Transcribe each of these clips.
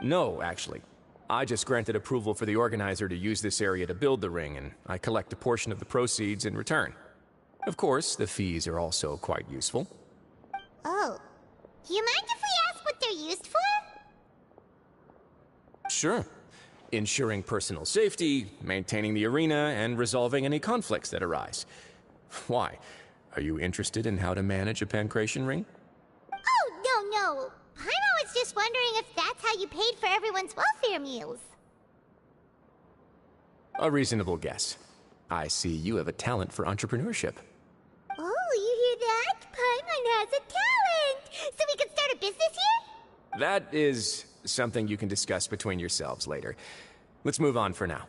No, actually. I just granted approval for the organizer to use this area to build the ring, and I collect a portion of the proceeds in return. Of course, the fees are also quite useful. Oh. You mind if we ask what they're used for? Sure. Ensuring personal safety, maintaining the arena, and resolving any conflicts that arise. Why? Are you interested in how to manage a pancration ring? Oh, no. Paimon was just wondering if that's how you paid for everyone's welfare meals. A reasonable guess. I see you have a talent for entrepreneurship. Oh, you hear that? Paimon has a talent! So we can start a business here? That is something you can discuss between yourselves later. Let's move on for now.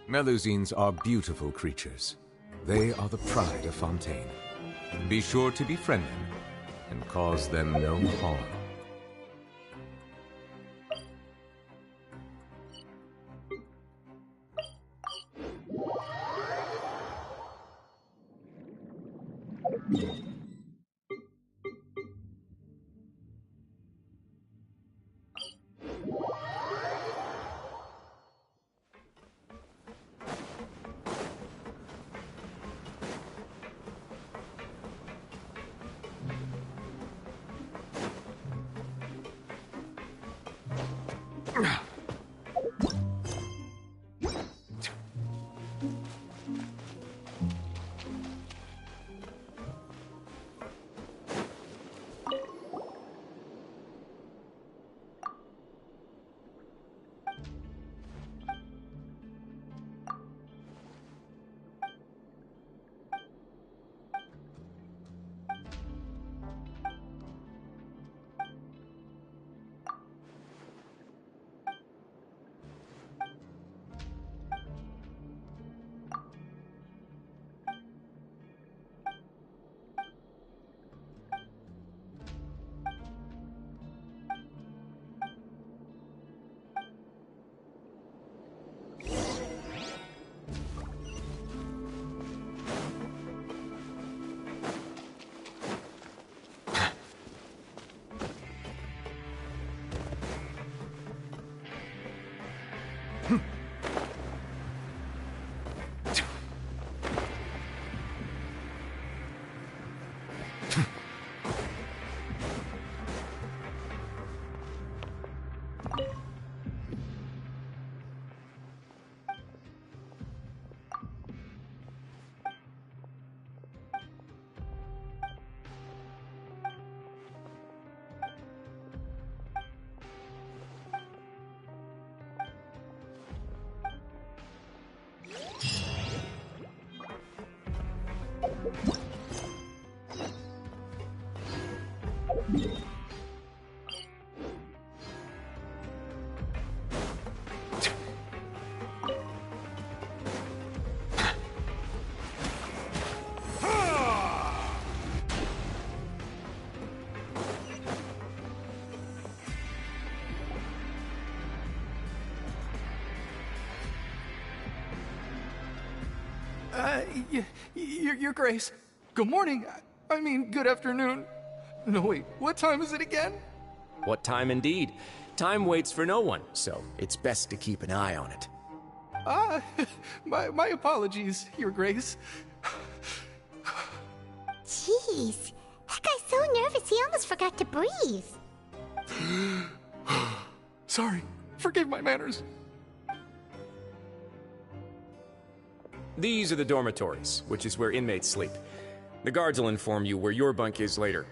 Melusines are beautiful creatures. They are the pride of Fontaine. Be sure to befriend them and cause them no harm. Your Grace. Good morning. I mean, good afternoon. No, wait, what time is it again? What time indeed? Time waits for no one, so it's best to keep an eye on it. My apologies, Your Grace. Jeez, that guy's so nervous he almost forgot to breathe. Sorry, forgive my manners. These are the dormitories, which is where inmates sleep. The guards will inform you where your bunk is later.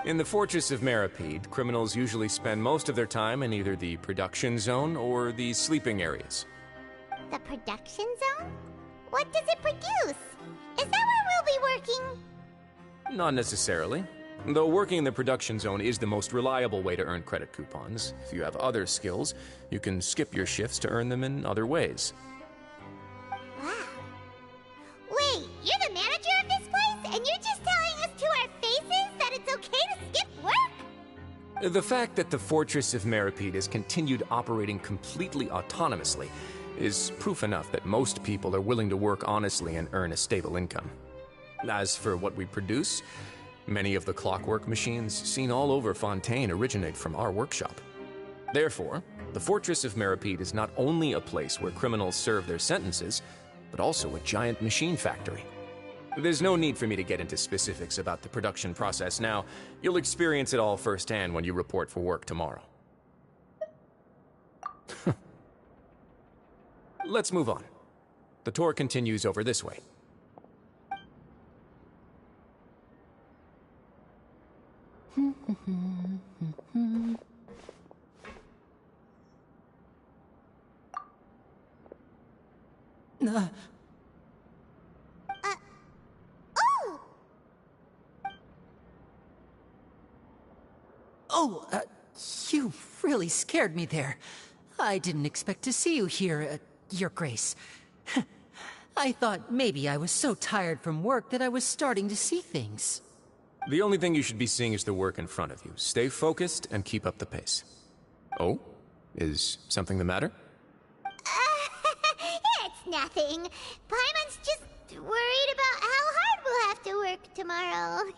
In the Fortress of Meripede, criminals usually spend most of their time in either the production zone or the sleeping areas. The production zone? What does it produce? Is that where we'll be working? Not necessarily. Though working in the production zone is the most reliable way to earn credit coupons, if you have other skills, you can skip your shifts to earn them in other ways. Wow. Wait, you're the manager of this place, and you're just telling us to our faces that it's okay to skip work? The fact that the Fortress of Meripede has continued operating completely autonomously is proof enough that most people are willing to work honestly and earn a stable income. As for what we produce, many of the clockwork machines seen all over Fontaine originate from our workshop. Therefore, the Fortress of Meripede is not only a place where criminals serve their sentences, but also a giant machine factory. There's no need for me to get into specifics about the production process now. You'll experience it all firsthand when you report for work tomorrow. Let's move on. The tour continues over this way. You really scared me there. I didn't expect to see you here, Your Grace. I thought maybe I was so tired from work that I was starting to see things. The only thing you should be seeing is the work in front of you. Stay focused and keep up the pace. Oh? Is something the matter? It's nothing. Paimon's just worried about how hard we'll have to work tomorrow.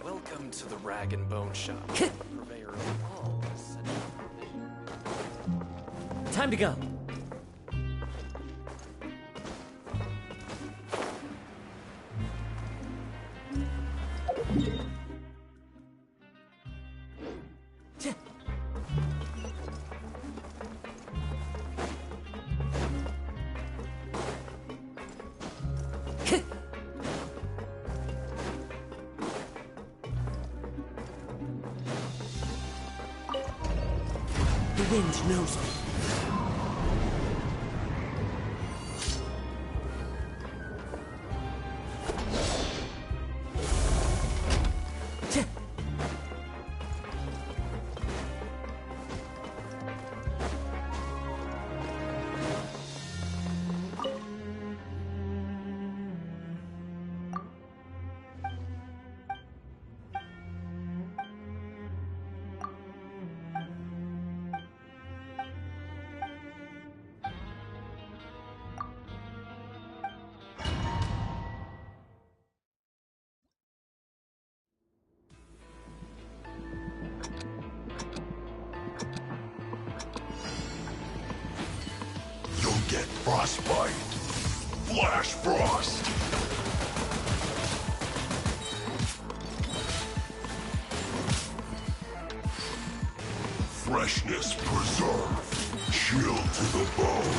Welcome to the Rag and Bone Shop, purveyor of all essential provisions. Time to go. The wind knows me. Get frostbite. Flash frost. Freshness preserved. Chill to the bone.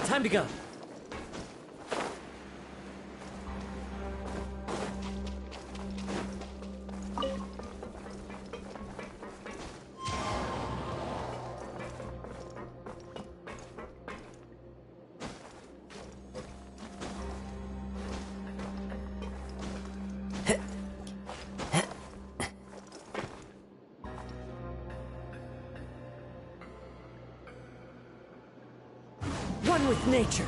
Time to go. One with nature.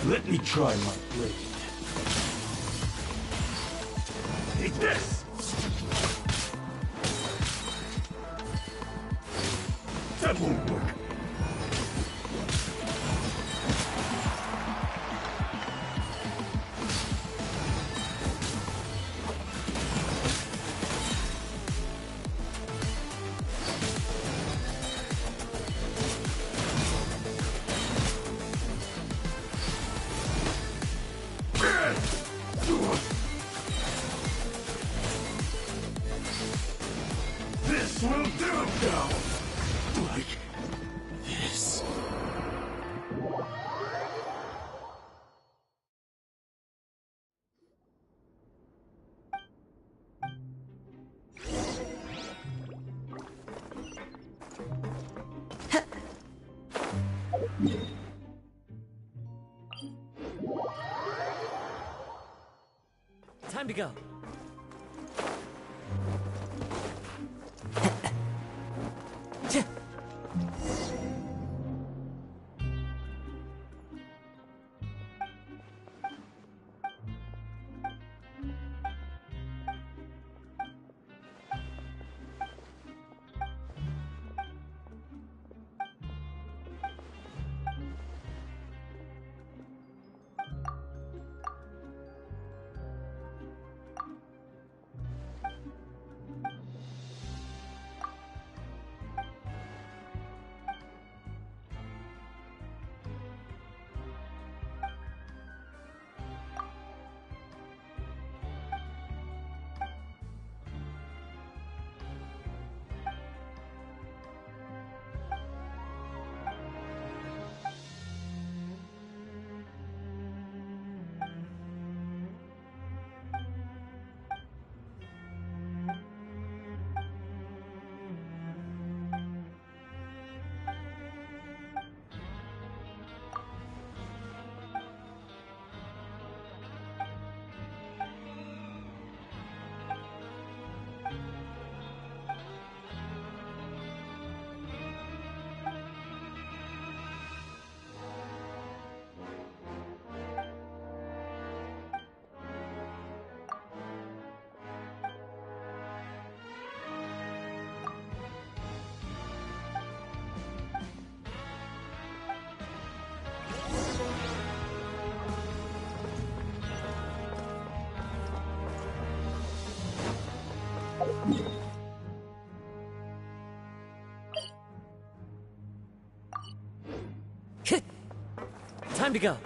Let me try my blade. Take this! That won't work. This will do now! Like this. Time to go. Time to go.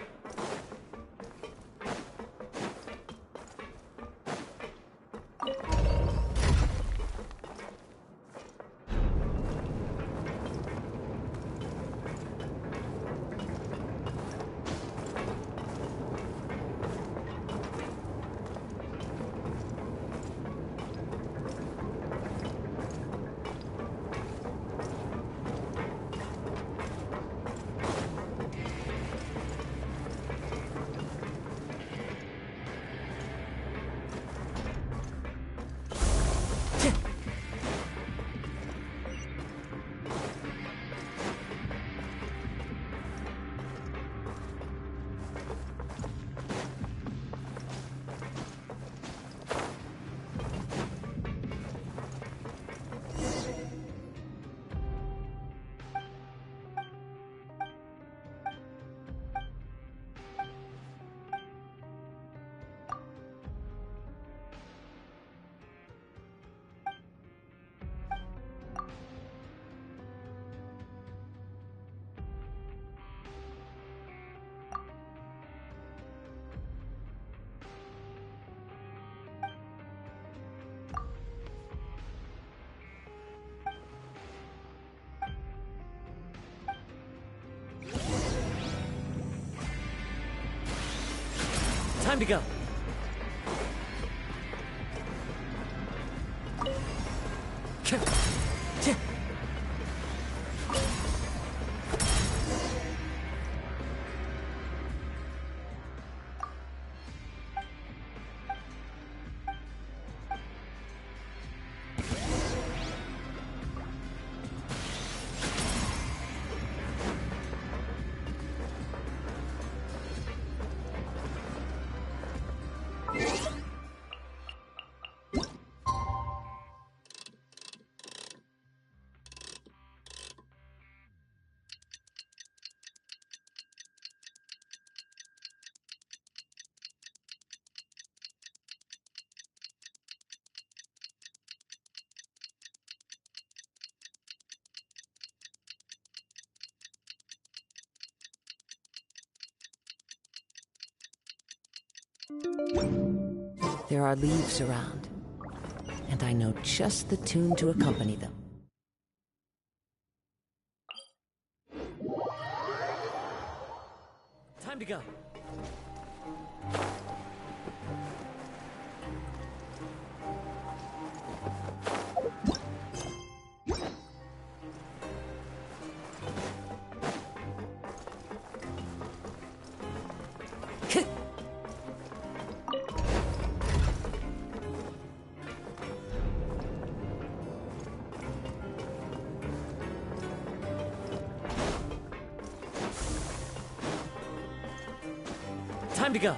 Time to go. There are leaves around, and I know just the tune to accompany them. Time to go. Time to go.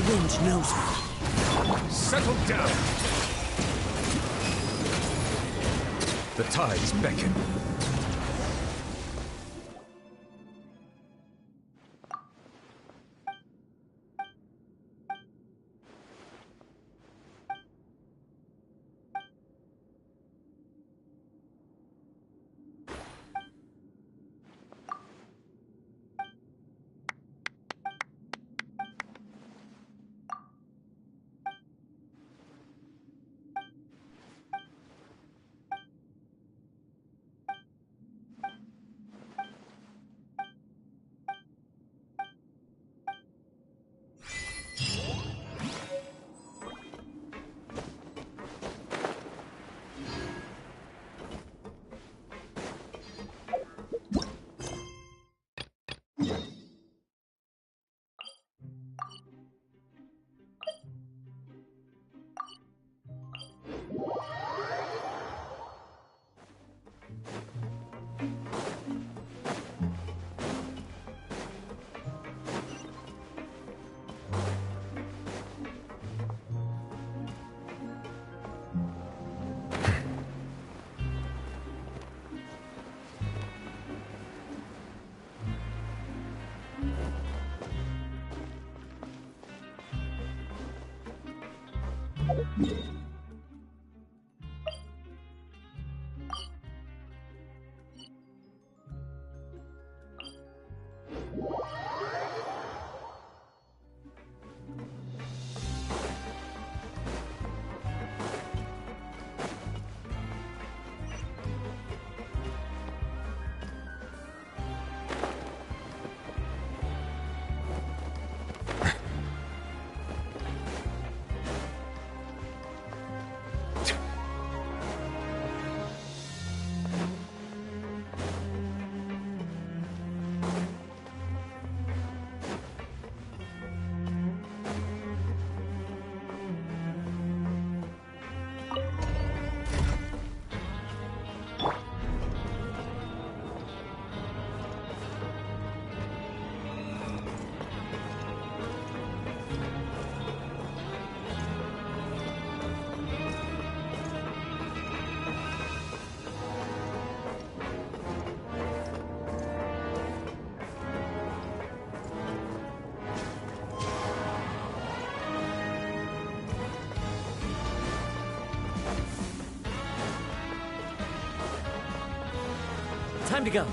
wind knows me. Settle down! The tides beckon. Time to go.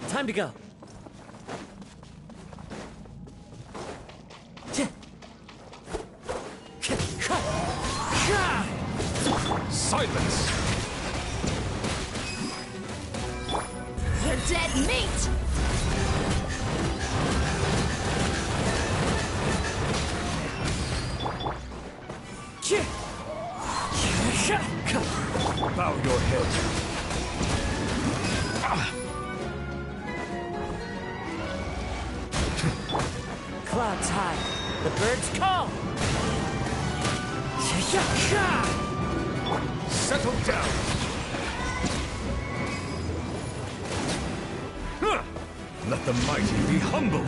Time to go. Silence! You're dead meat! Bow your head. Clouds high. The birds call. settle down! Let the mighty be humbled!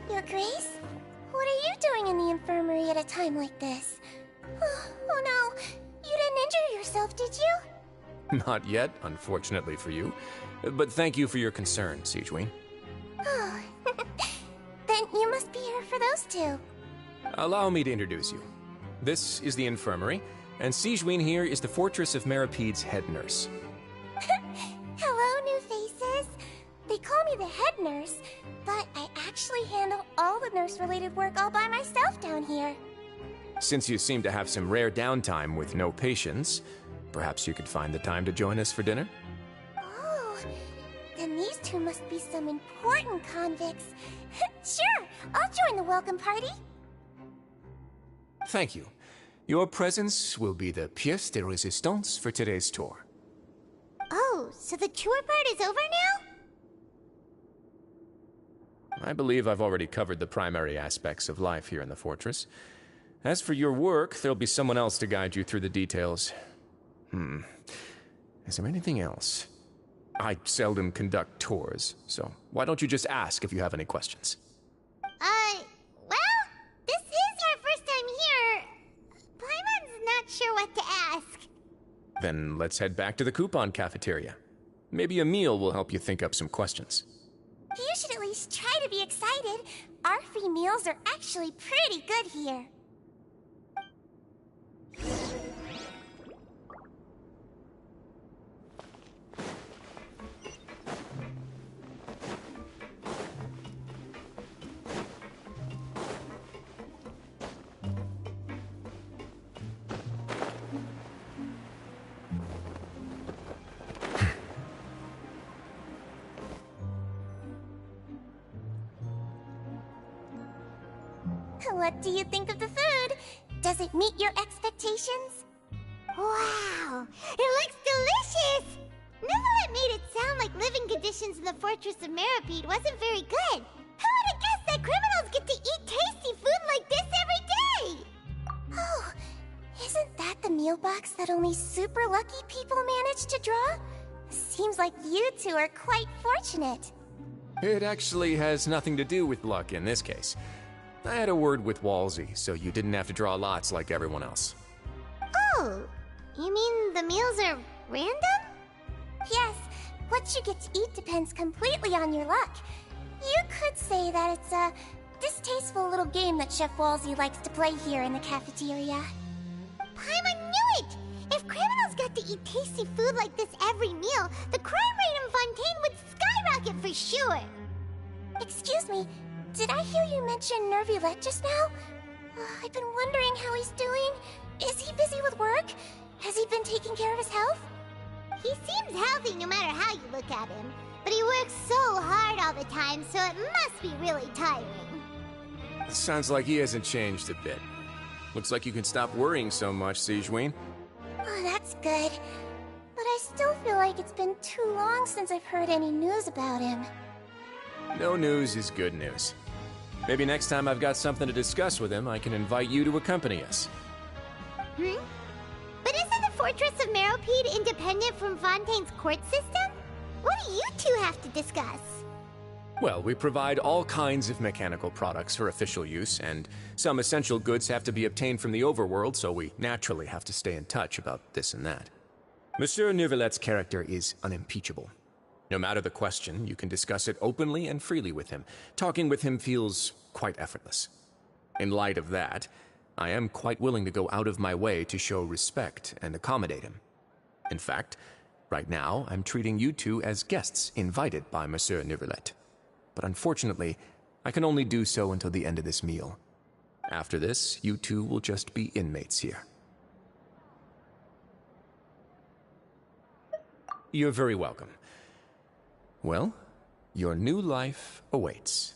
Your Grace? What are you doing in the infirmary at a time like this? Oh no, you didn't injure yourself, did you? Not yet, unfortunately for you. But thank you for your concern, Sigewinne. Oh, then you must be here for those two. Allow me to introduce you. This is the infirmary, and Sigewinne here is the Fortress of Merapede's head nurse. Hello, new faces. They call me the head nurse, but I actually handle all the nurse-related work all by myself down here. Since you seem to have some rare downtime with no patients, perhaps you could find the time to join us for dinner? Oh, then these two must be some important convicts. Sure, I'll join the welcome party. Thank you. Your presence will be the pièce de résistance for today's tour. Oh, so the tour part is over now? I believe I've already covered the primary aspects of life here in the fortress. As for your work, there'll be someone else to guide you through the details. Is there anything else? I seldom conduct tours, so why don't you just ask if you have any questions? Well, this is our first time here. Paimon's not sure what to ask. Then let's head back to the coupon cafeteria. Maybe a meal will help you think up some questions. You should at least try to be excited. Our free meals are actually pretty good here. What do you think of the food? Does it meet your expectations? Wow, it looks delicious! Neverlet made it sound like living conditions in the Fortress of Meripede wasn't very good. Who would have guessed that criminals get to eat tasty food like this every day? Oh, isn't that the meal box that only super lucky people manage to draw? Seems like you two are quite fortunate. It actually has nothing to do with luck in this case. I had a word with Walsey, so you didn't have to draw lots like everyone else. Oh, you mean the meals are random? Yes, what you get to eat depends completely on your luck. You could say that it's a distasteful little game that Chef Walsey likes to play here in the cafeteria. Paimon knew it! If criminals got to eat tasty food like this every meal, the crime rate in Fontaine would skyrocket for sure! Excuse me, did I hear you mention Nervylette just now? I've been wondering how he's doing. Is he busy with work? Has he been taking care of his health? He seems healthy no matter how you look at him. But he works so hard all the time, so it must be really tiring. Sounds like he hasn't changed a bit. Looks like you can stop worrying so much, Sigewinne. Oh, that's good. But I still feel like it's been too long since I've heard any news about him. No news is good news. Maybe next time I've got something to discuss with him, I can invite you to accompany us. But isn't the Fortress of Meropide independent from Fontaine's court system? What do you two have to discuss? Well, we provide all kinds of mechanical products for official use, and some essential goods have to be obtained from the overworld, so we naturally have to stay in touch about this and that. Monsieur Neuvillette character is unimpeachable. No matter the question, you can discuss it openly and freely with him. Talking with him feels quite effortless. In light of that, I am quite willing to go out of my way to show respect and accommodate him. In fact, right now, I'm treating you two as guests invited by Monsieur Neuvillette. But unfortunately, I can only do so until the end of this meal. After this, you two will just be inmates here. You're very welcome. Well, your new life awaits.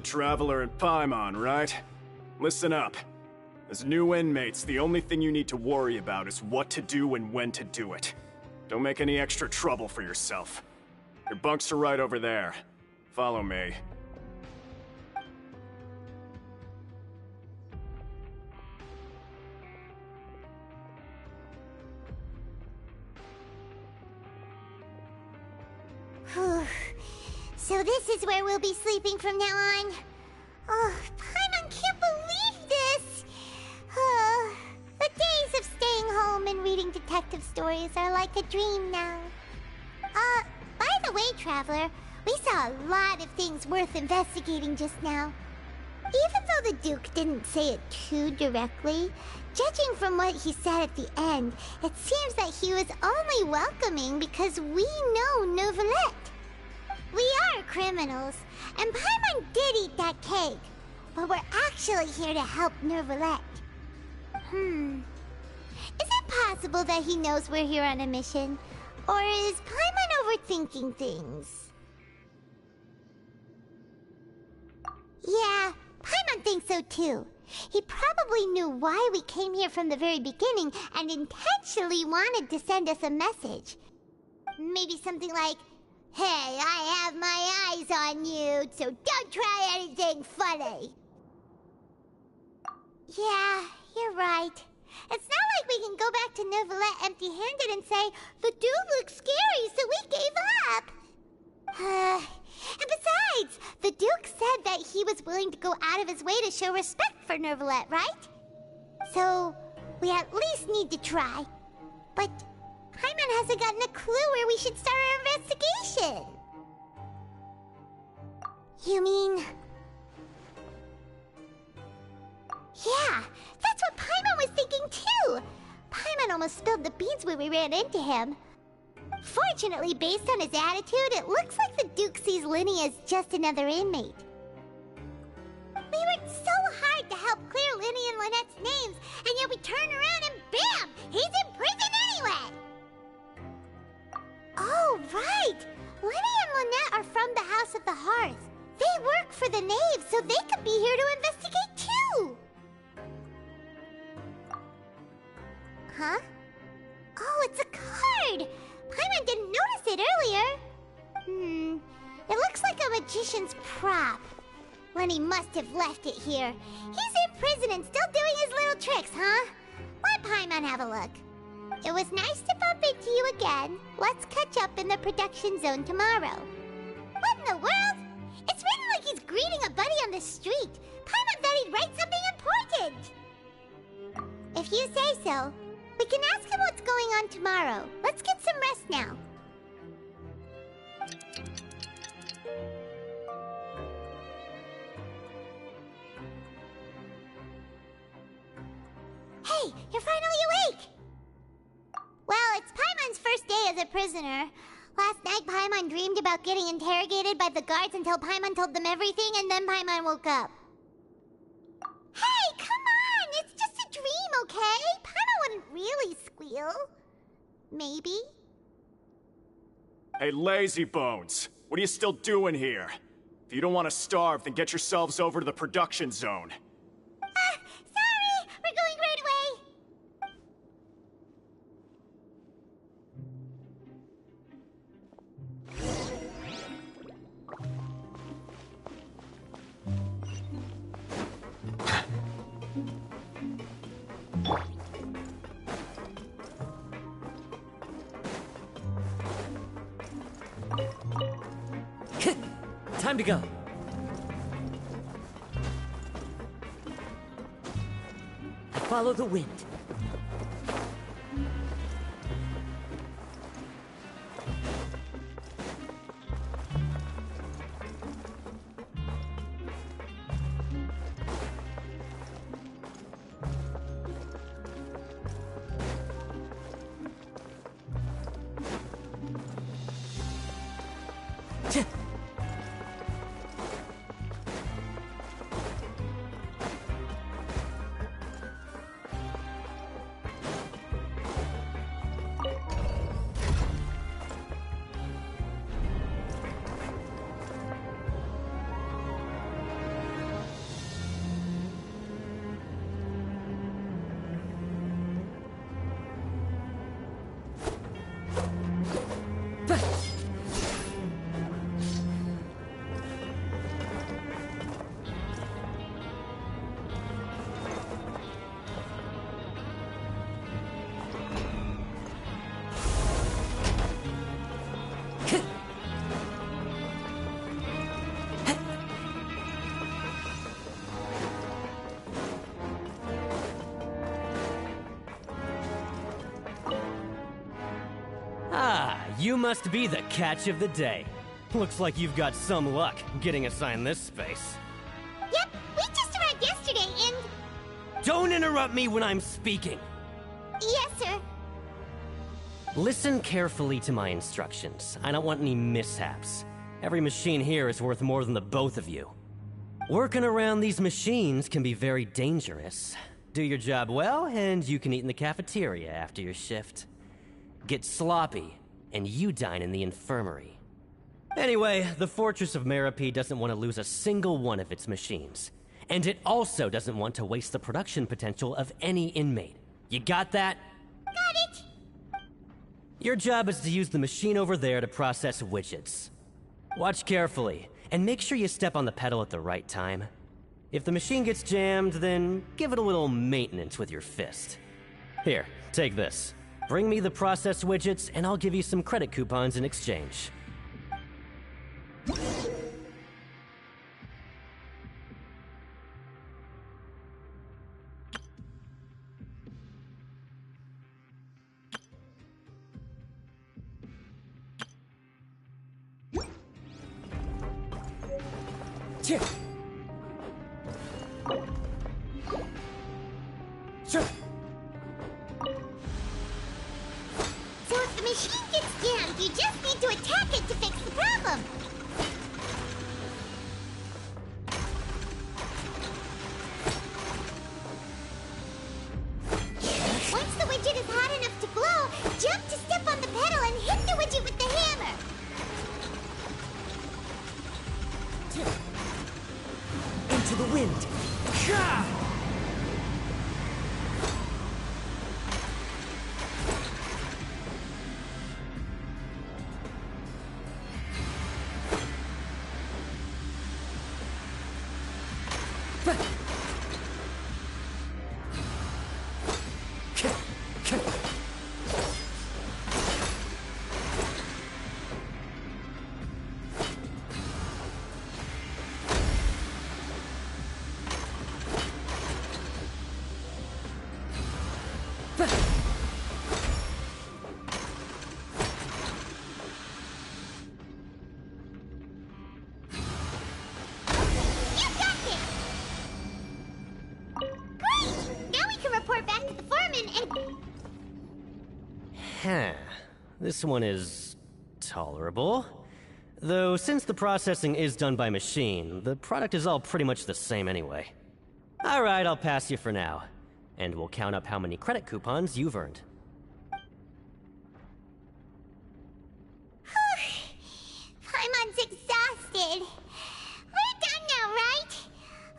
Traveler and Paimon, right? Listen up. As new inmates, the only thing you need to worry about is what to do and when to do it. Don't make any extra trouble for yourself. Your bunks are right over there. Follow me. So this is where we'll be sleeping from now on. Oh, Paimon can't believe this! The days of staying home and reading detective stories are like a dream now. By the way, Traveler, we saw a lot of things worth investigating just now. Even though the Duke didn't say it too directly, judging from what he said at the end, it seems that he was only welcoming because we know Neuvillette. We are criminals, and Paimon did eat that cake, but we're actually here to help Neuvillette. Is it possible that he knows we're here on a mission? Or is Paimon overthinking things? Yeah, Paimon thinks so too. He probably knew why we came here from the very beginning and intentionally wanted to send us a message. Maybe something like, "Hey, I have my eyes on you, so don't try anything funny." Yeah, you're right. It's not like we can go back to Neuvillette empty-handed and say, "The dude looks scary, so we gave up." And besides, the Duke said that he was willing to go out of his way to show respect for Neuvillette, right? So, we at least need to try. But Paimon hasn't gotten a clue where we should start our investigation. You mean... Yeah, that's what Paimon was thinking too! Paimon almost spilled the beans when we ran into him. Fortunately, based on his attitude, it looks like the Duke sees Linny as just another inmate. We worked so hard to help clear Linny and Lynette's names, and yet we turn around and bam! He's in prison anyway! Oh, right! Linny and Lynette are from the House of the Hearth. They work for the Knave, so they could be here to investigate too! Huh? Oh, it's a card! Paimon didn't notice it earlier. It looks like a magician's prop. Lenny must have left it here. He's in prison and still doing his little tricks, huh? Let Paimon have a look. It was nice to bump into you again. Let's catch up in the production zone tomorrow. What in the world? It's written like he's greeting a buddy on the street. Paimon thought he'd write something important. If you say so. We can ask him what's going on tomorrow. Let's get some rest now. Hey, you're finally awake! Well, it's Paimon's first day as a prisoner. Last night, Paimon dreamed about getting interrogated by the guards until Paimon told them everything, and then Paimon woke up. Hey, come on! It's just a dream, okay? Paimon wouldn't really squeal. Maybe? Hey, lazy bones! What are you still doing here? If you don't want to starve, then get yourselves over to the production zone. Sorry! We're going right away! Time to go. I follow the wind. You must be the catch of the day. Looks like you've got some luck getting assigned this space. Yep, we just arrived yesterday and... Don't interrupt me when I'm speaking! Yes, sir. Listen carefully to my instructions. I don't want any mishaps. Every machine here is worth more than the both of you. Working around these machines can be very dangerous. Do your job well, and you can eat in the cafeteria after your shift. Get sloppy, and you dine in the infirmary. Anyway, the Fortress of Meripede doesn't want to lose a single one of its machines. And it also doesn't want to waste the production potential of any inmate. You got that? Got it! Your job is to use the machine over there to process widgets. Watch carefully, and make sure you step on the pedal at the right time. If the machine gets jammed, then give it a little maintenance with your fist. Here, take this. Bring me the process widgets, and I'll give you some credit coupons in exchange. Sure. So if the machine gets jammed, you just need to attack it to fix the problem. Once the widget is hot enough to glow, jump to step on the pedal and hit the widget with the hammer. This one is tolerable. Though, since the processing is done by machine, the product is all pretty much the same anyway. Alright, I'll pass you for now. And we'll count up how many credit coupons you've earned. Paimon's exhausted. We're done now, right?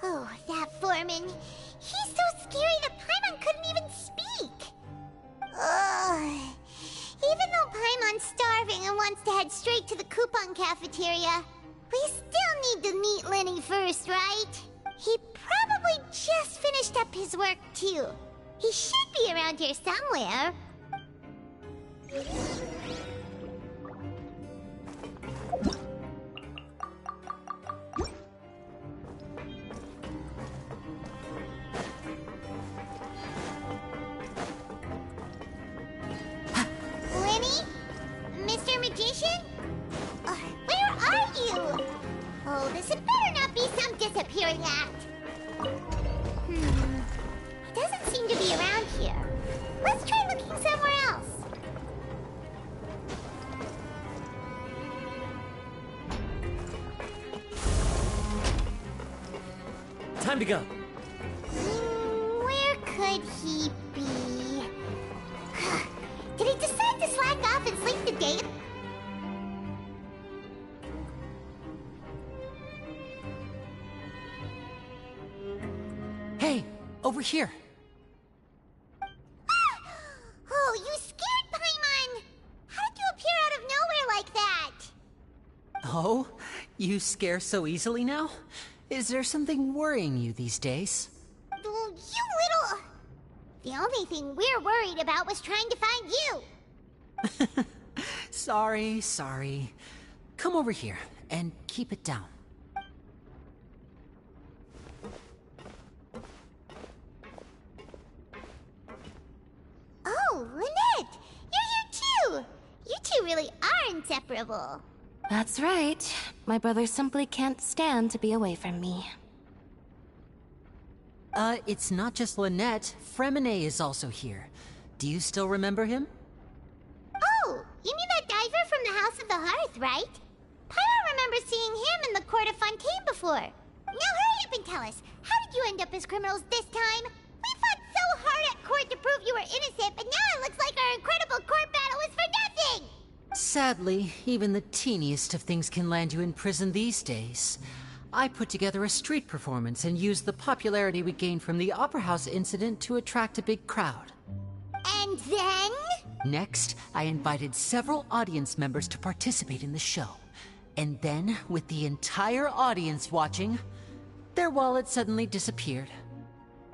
Oh, that foreman. He's so scary that Paimon couldn't even speak. Ugh. Even though Paimon's starving and wants to head straight to the coupon cafeteria, we still need to meet Lenny first, right? He probably just finished up his work, too. He should be around here somewhere. Lenny? Mr. Magician? Where are you? Oh, this had better not be some disappearing act. He doesn't seem to be around here. Let's try looking somewhere else. Time to go. Where could he be? Did he decide to slack off and sleep the day? Hey, over here. Oh, you scared Paimon! How did you appear out of nowhere like that? Oh, you scare so easily now? Is there something worrying you these days? Oh, you little... The only thing we're worried about was trying to find you. Sorry. Come over here and keep it down. Oh, Lynette! You're here too! You two really are inseparable. That's right. My brother simply can't stand to be away from me. It's not just Lynette. Fremine is also here. Do you still remember him? Oh, you mean that diver from the House of the Hearth, right? Pyro remembers seeing him in the Court of Fontaine before. Now hurry up and tell us, how did you end up as criminals this time? We fought so hard at court to prove you were innocent, but now it looks like our incredible court battle was for nothing! Sadly, even the teeniest of things can land you in prison these days. I put together a street performance and used the popularity we gained from the Opera House incident to attract a big crowd. And then? Next, I invited several audience members to participate in the show. And then, with the entire audience watching, their wallet suddenly disappeared.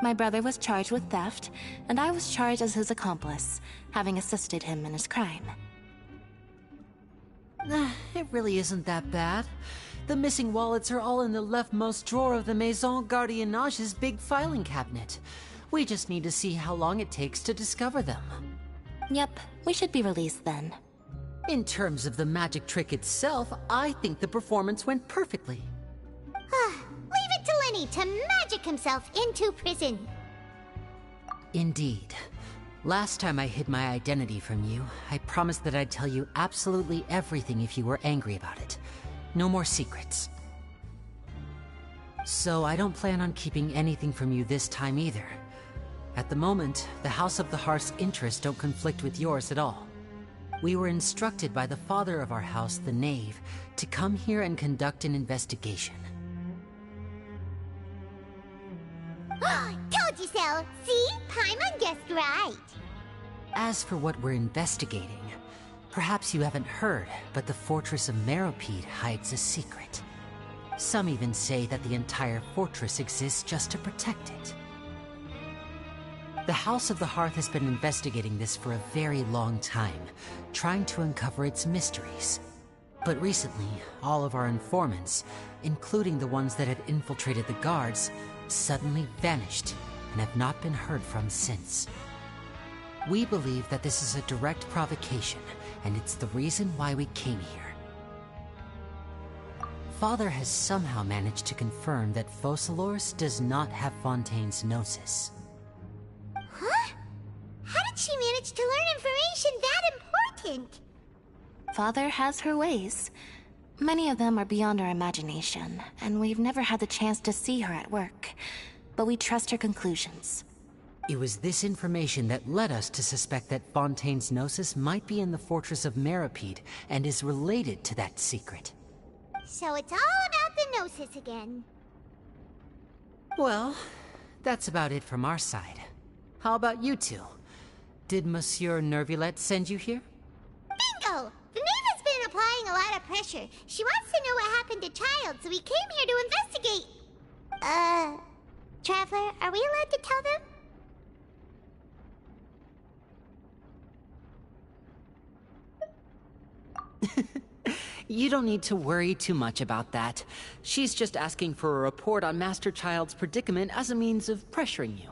My brother was charged with theft, and I was charged as his accomplice, having assisted him in his crime. It really isn't that bad. The missing wallets are all in the leftmost drawer of the Maison Gardiennage's big filing cabinet. We just need to see how long it takes to discover them. Yep, we should be released then. In terms of the magic trick itself, I think the performance went perfectly. Leave it to Lenny to magic himself into prison. Indeed. Last time I hid my identity from you, I promised that I'd tell you absolutely everything if you were angry about it. No more secrets. So I don't plan on keeping anything from you this time either. At the moment, the House of the Hearth's interests don't conflict with yours at all. We were instructed by the father of our house, the Knave, to come here and conduct an investigation. Told you so! See? Paimon guessed right. As for what we're investigating, perhaps you haven't heard, but the fortress of Meropide hides a secret. Some even say that the entire fortress exists just to protect it. The House of the Hearth has been investigating this for a very long time, trying to uncover its mysteries. But recently, all of our informants, including the ones that had infiltrated the guards, suddenly vanished and have not been heard from since. We believe that this is a direct provocation, and it's the reason why we came here. Father has somehow managed to confirm that Focalors does not have Fontaine's Gnosis. Huh? How did she manage to learn information that important? Father has her ways. Many of them are beyond our imagination, and we've never had the chance to see her at work. But we trust her conclusions. It was this information that led us to suspect that Fontaine's Gnosis might be in the fortress of Meripede and is related to that secret. So it's all about the Gnosis again. Well, that's about it from our side. How about you two? Did Monsieur Nervulette send you here? Bingo! The Neva's been applying a lot of pressure. She wants to know what happened to Child, so we came here to investigate. Traveler, are we allowed to tell them? You don't need to worry too much about that. She's just asking for a report on Master Child's predicament as a means of pressuring you.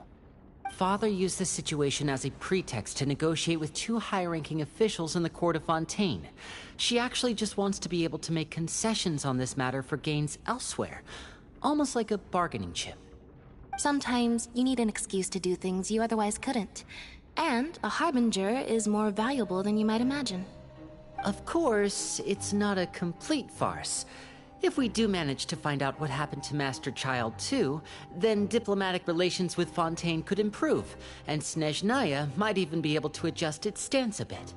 Father used this situation as a pretext to negotiate with two high-ranking officials in the court of Fontaine. She actually just wants to be able to make concessions on this matter for gains elsewhere, almost like a bargaining chip. Sometimes you need an excuse to do things you otherwise couldn't. And a harbinger is more valuable than you might imagine. Of course, it's not a complete farce. If we do manage to find out what happened to Master Child too, then diplomatic relations with Fontaine could improve, and Snezhnaya might even be able to adjust its stance a bit.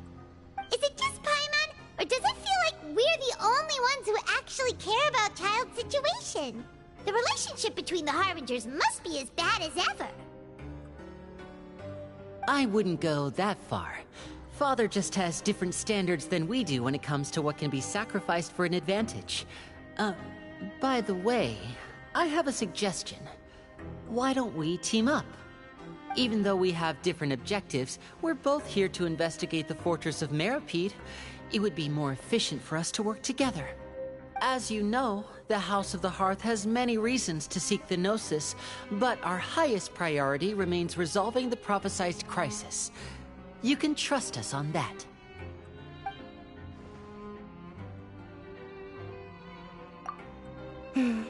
Is it just Paimon, or does it feel like we're the only ones who actually care about Child's situation? The relationship between the Harbingers must be as bad as ever. I wouldn't go that far. Father just has different standards than we do when it comes to what can be sacrificed for an advantage. By the way, I have a suggestion. Why don't we team up? Even though we have different objectives, we're both here to investigate the fortress of Meripede. It would be more efficient for us to work together. As you know, the House of the Hearth has many reasons to seek the Gnosis, but our highest priority remains resolving the prophesized crisis. You can trust us on that.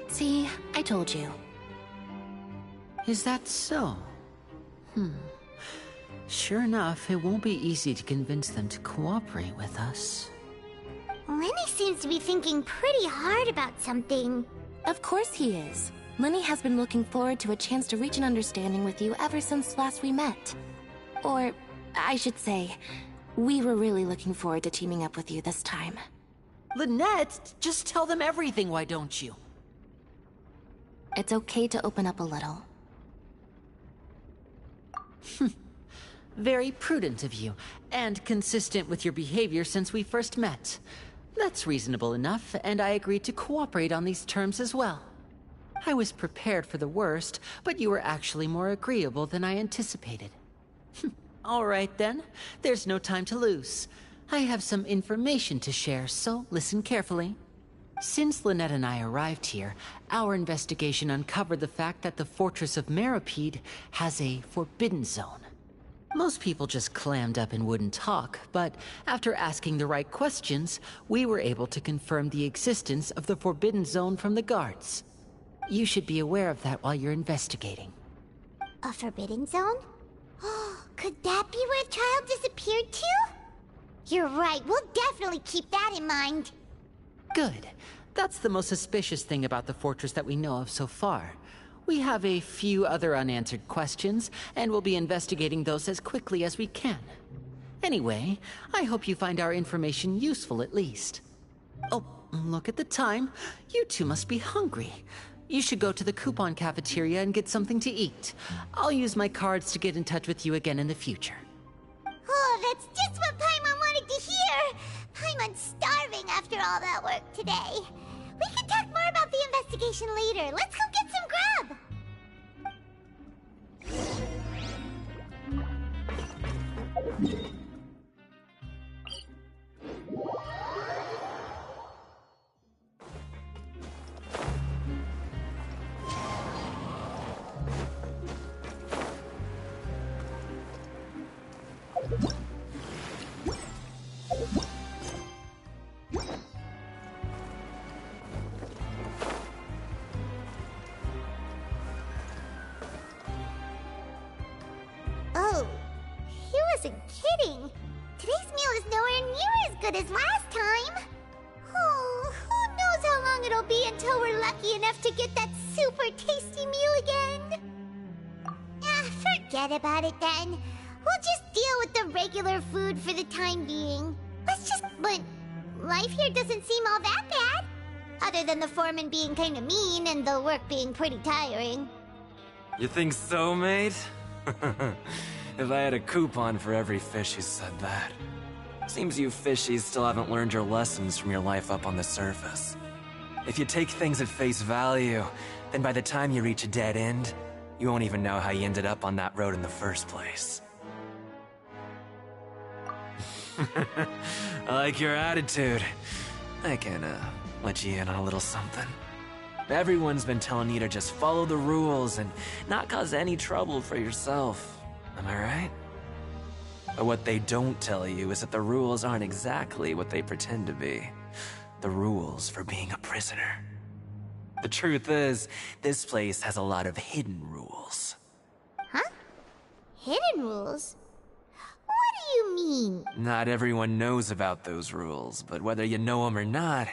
See, I told you. Is that so? Sure enough, it won't be easy to convince them to cooperate with us. Lenny seems to be thinking pretty hard about something. Of course he is. Lenny has been looking forward to a chance to reach an understanding with you ever since last we met. Or, I should say, we were really looking forward to teaming up with you this time. Lynette, just tell them everything, why don't you? It's okay to open up a little. Very prudent of you, and consistent with your behavior since we first met. That's reasonable enough, and I agreed to cooperate on these terms as well. I was prepared for the worst, but you were actually more agreeable than I anticipated. All right then, there's no time to lose. I have some information to share, so listen carefully. Since Lynette and I arrived here, our investigation uncovered the fact that the Fortress of Meripede has a forbidden zone. Most people just clammed up and wouldn't talk, but after asking the right questions, we were able to confirm the existence of the forbidden zone from the guards. You should be aware of that while you're investigating. A forbidden zone? Could that be where Child disappeared to? You're right, we'll definitely keep that in mind. Good. That's the most suspicious thing about the fortress that we know of so far. We have a few other unanswered questions, and we'll be investigating those as quickly as we can. Anyway, I hope you find our information useful at least. Oh, look at the time. You two must be hungry. You should go to the coupon cafeteria and get something to eat. I'll use my cards to get in touch with you again in the future. Oh, that's just what Paimon wanted to hear! Paimon's starving after all that work today. We can talk more about the investigation later. Let's go get some grub! Oh, he wasn't kidding. Today's meal is nowhere near as good as last time. Oh, who knows how long it'll be until we're lucky enough to get that super tasty meal again. Forget about it then. We'll just deal with the regular food for the time being. But life here doesn't seem all that bad. Other than the foreman being kinda mean and the work being pretty tiring. You think so, mate? If I had a coupon for every fish who said that. Seems you fishies still haven't learned your lessons from your life up on the surface. If you take things at face value, then by the time you reach a dead end, you won't even know how you ended up on that road in the first place. I like your attitude. I can, let you in on a little something. Everyone's been telling you to just follow the rules and not cause any trouble for yourself. Am I right? But what they don't tell you is that the rules aren't exactly what they pretend to be. The rules for being a prisoner. The truth is, this place has a lot of hidden rules. Huh? Hidden rules? What do you mean? Not everyone knows about those rules, but whether you know them or not,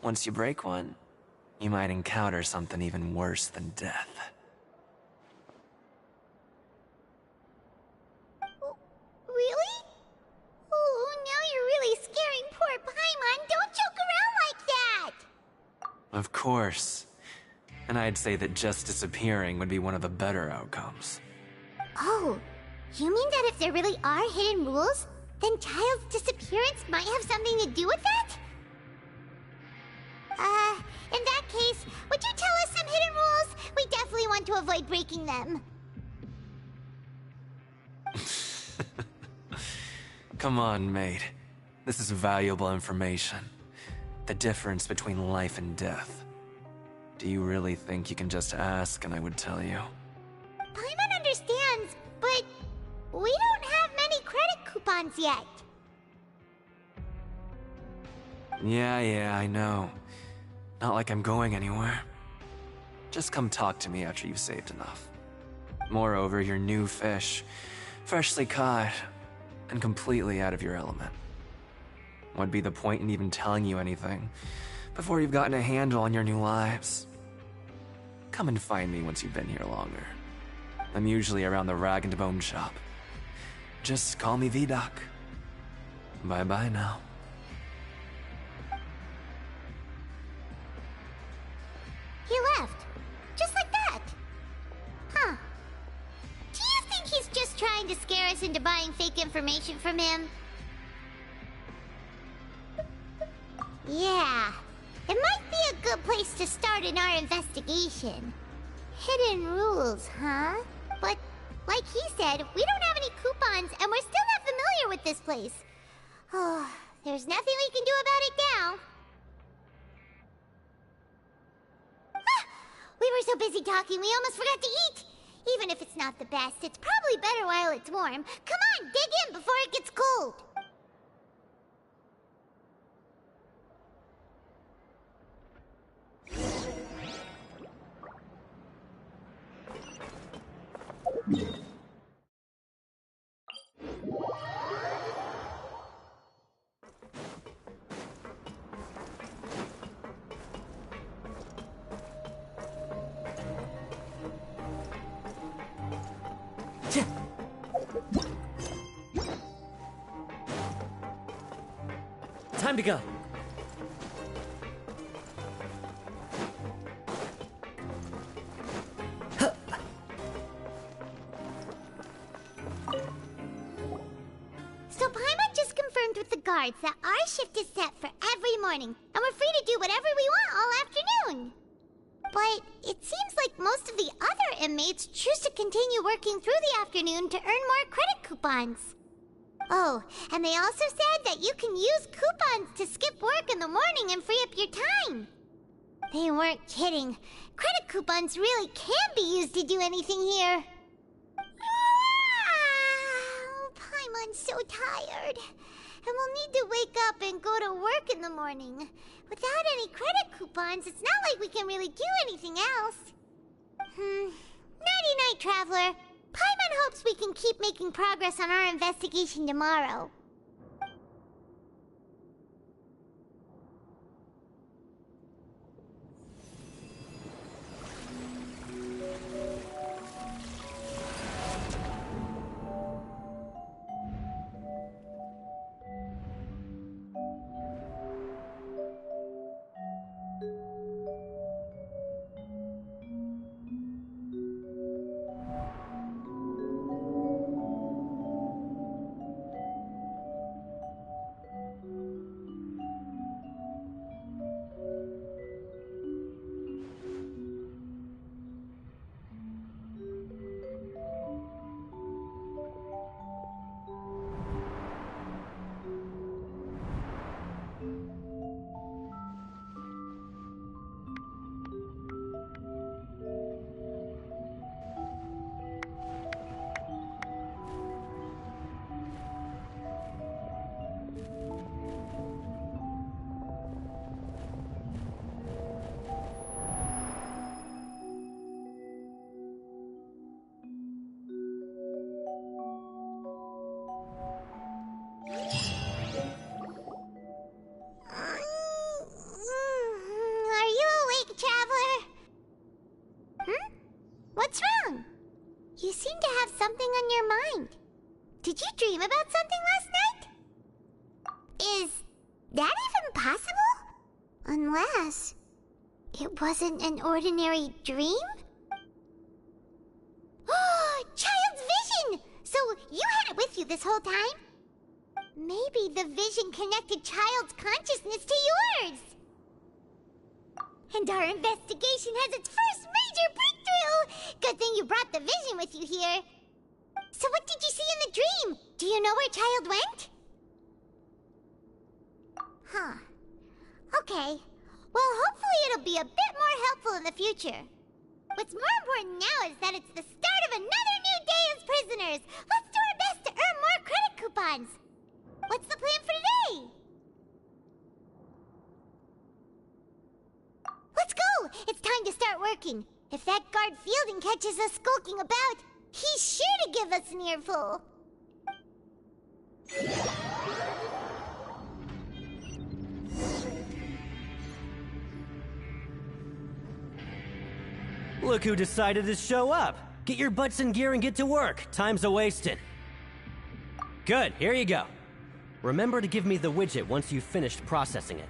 once you break one, you might encounter something even worse than death. Really? Oh, now you're really scaring poor Paimon. Don't joke around like that! Of course. And I'd say that just disappearing would be one of the better outcomes. Oh, you mean that if there really are hidden rules, then Child's disappearance might have something to do with that? In that case, would you tell us some hidden rules? We definitely want to avoid breaking them. Come on, mate. This is valuable information. The difference between life and death. Do you really think you can just ask and I would tell you? Paimon understands, but we don't have many credit coupons yet. Yeah, I know. Not like I'm going anywhere. Just come talk to me after you've saved enough. Moreover, you're new fish, freshly caught, and completely out of your element. What'd be the point in even telling you anything before you've gotten a handle on your new lives? Come and find me once you've been here longer. I'm usually around the Rag and Bone shop. Just call me Vidoc. Bye-bye now. He left. Just like that. Huh. Do you think he's just trying to scare us into buying fake information from him? Yeah. It might be a good place to start in our investigation. Hidden rules, huh? But, like he said, we don't have any coupons and we're still not familiar with this place. Oh, there's nothing we can do about it now. We were so busy talking, we almost forgot to eat. Even if it's not the best, it's probably better while it's warm. Come on, dig in before it gets cold. Time to go. So Paimon just confirmed with the guards that our shift is set for every morning, and we're free to do whatever we want all afternoon. But it seems like most of the other inmates choose to continue working through the afternoon to earn more credit coupons. Oh, and they also said that you can use coupons to skip work in the morning and free up your time. They weren't kidding. Credit coupons really can be used to do anything here. Paimon's so tired. And we'll need to wake up and go to work in the morning. Without any credit coupons, it's not like we can really do anything else. Nighty-night, Traveler. Paimon hopes we can keep making progress on our investigation tomorrow. something on your mind. Did you dream about something last night? Is that even possible? Unless it wasn't an ordinary dream? Oh, Child's vision! So you had it with you this whole time? Maybe the vision connected Child's consciousness to yours. And our investigation has its first major breakthrough! Good thing you brought the vision with you here. So what did you see in the dream? Do you know where Child went? Huh. Okay. Well, hopefully it'll be a bit more helpful in the future. What's more important now is that it's the start of another new day as prisoners. Let's do our best to earn more credit coupons. What's the plan for today? Let's go! It's time to start working. If that guard Fielding catches us skulking about, he's sure to give us an earful. Look who decided to show up. Get your butts in gear and get to work. Time's a-wasting. Good, here you go. Remember to give me the widget once you've finished processing it.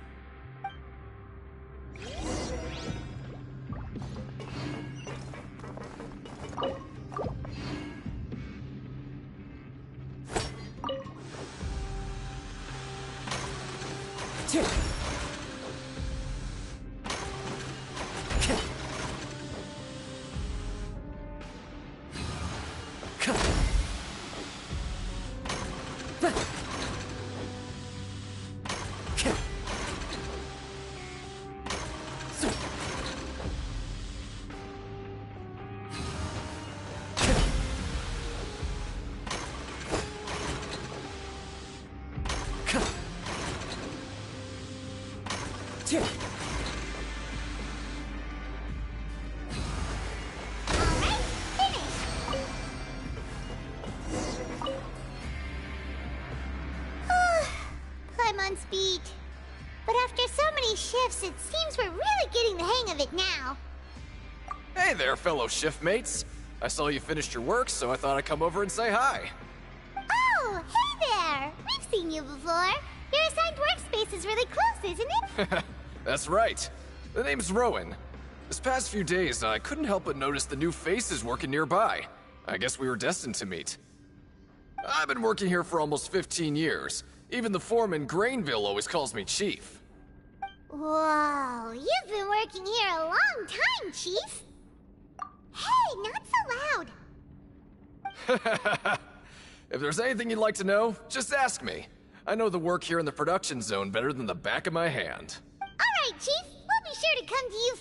Speed. But after so many shifts, it seems we're really getting the hang of it now. Hey there, fellow shift mates. I saw you finished your work, so I thought I'd come over and say hi. Oh, hey there! We've seen you before. Your assigned workspace is really close, isn't it? That's right. The name's Rowan. This past few days, I couldn't help but notice the new faces working nearby. I guess we were destined to meet. I've been working here for almost 15 years. Even the foreman, Grainville, always calls me Chief. Whoa, you've been working here a long time, Chief. Hey, not so loud. If there's anything you'd like to know, just ask me. I know the work here in the production zone better than the back of my hand. All right, Chief. We'll be sure to come to you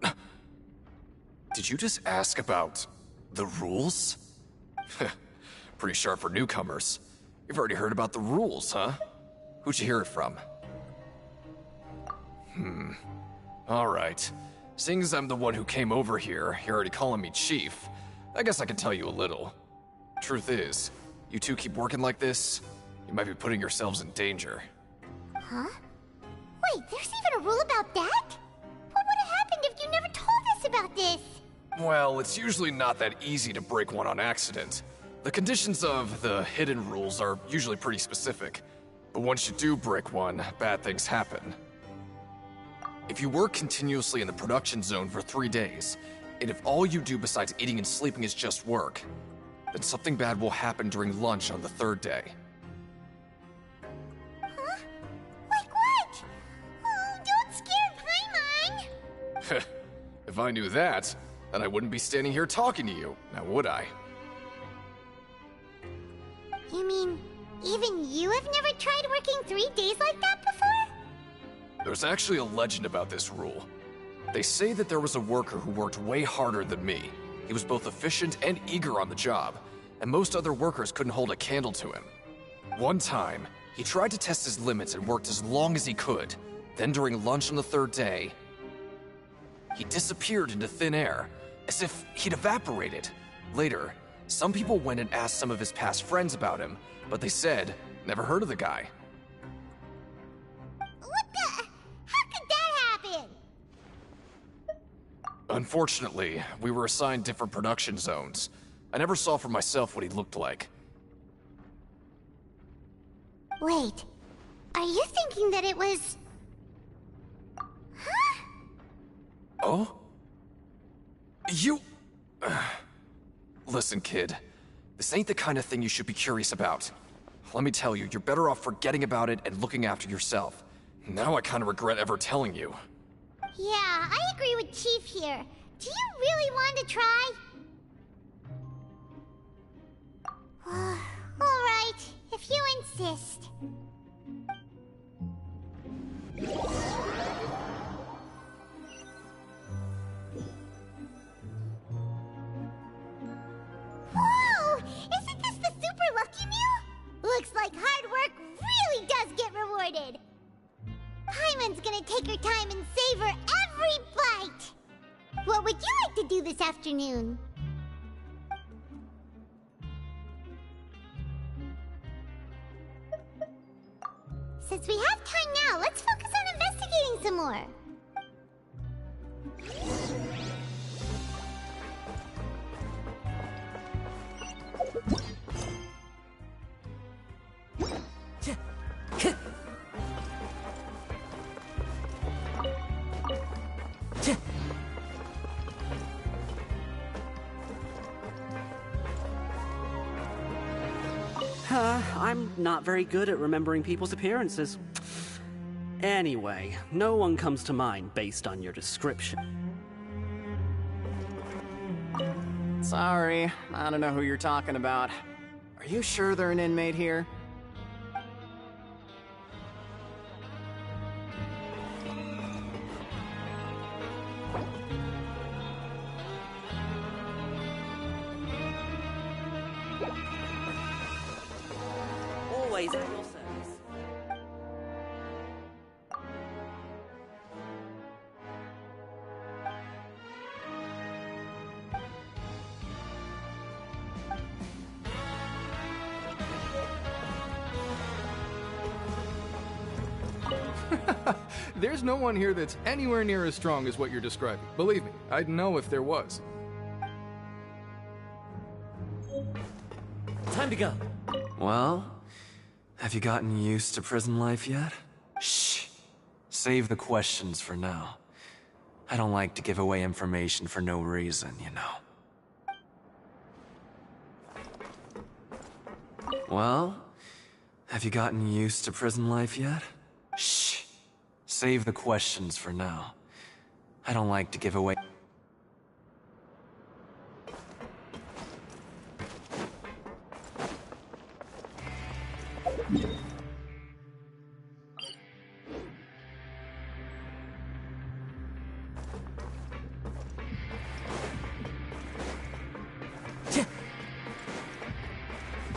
first. Did you just ask about the rules? Pretty sharp for newcomers. You've already heard about the rules, huh? Who'd you hear it from? Alright. Seeing as I'm the one who came over here, you're already calling me Chief, I guess I can tell you a little. Truth is, you two keep working like this, you might be putting yourselves in danger. Huh? Wait, there's even a rule about that? What would have happened if you never told us about this? Well, it's usually not that easy to break one on accident. The conditions of the hidden rules are usually pretty specific, but once you do break one, bad things happen. If you work continuously in the production zone for 3 days, and if all you do besides eating and sleeping is just work, then something bad will happen during lunch on the 3rd day. Huh? Like what? Oh, don't scare Paimon! If I knew that, then I wouldn't be standing here talking to you, now would I? You mean, even you have never tried working 3 days like that before? There's actually a legend about this rule. They say that there was a worker who worked way harder than me. He was both efficient and eager on the job, and most other workers couldn't hold a candle to him. One time, he tried to test his limits and worked as long as he could. Then during lunch on the 3rd day, he disappeared into thin air, as if he'd evaporated. Later, some people went and asked some of his past friends about him, but they said, never heard of the guy. What the? How could that happen? Unfortunately, we were assigned different production zones. I never saw for myself what he looked like. Wait, are you thinking that it was... Huh? Oh? You... Listen, kid. This ain't the kind of thing you should be curious about. Let me tell you, you're better off forgetting about it and looking after yourself. Now I kind of regret ever telling you. Yeah, I agree with Chief here. Do you really want to try? Alright, if you insist. Whoa! Isn't this the Super Lucky Meal? Looks like hard work really does get rewarded. Paimon's gonna take her time and savor every bite. What would you like to do this afternoon? Since we have time now, let's focus on investigating some more. I'm not very good at remembering people's appearances. Anyway, no one comes to mind based on your description. Sorry, I don't know who you're talking about. Are you sure they're an inmate here? Always at your service. There's no one here that's anywhere near as strong as what you're describing. Believe me, I'd know if there was. Time to go. Well, have you gotten used to prison life yet? Shh. Save the questions for now. I don't like to give away information for no reason, you know. Well, have you gotten used to prison life yet? Shh. Save the questions for now. I don't like to give away...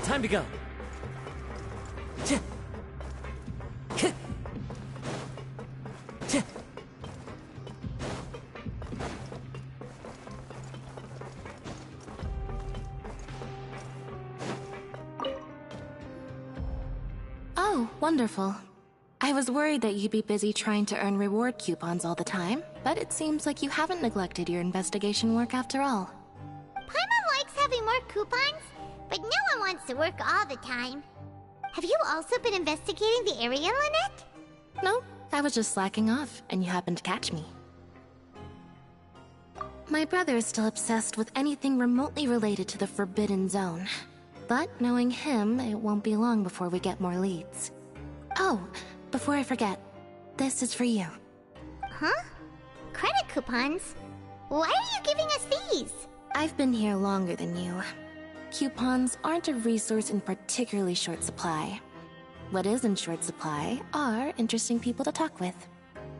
Time to go. Oh, wonderful. I was worried that you'd be busy trying to earn reward coupons all the time, but it seems like you haven't neglected your investigation work after all. Paimon likes having more coupons, but no one wants to work all the time. Have you also been investigating the area, Lynette? No, I was just slacking off, and you happened to catch me. My brother is still obsessed with anything remotely related to the Forbidden Zone. But knowing him, it won't be long before we get more leads. Oh, before I forget, this is for you. Huh? Credit coupons? Why are you giving us these? I've been here longer than you. Coupons aren't a resource in particularly short supply. What is in short supply are interesting people to talk with.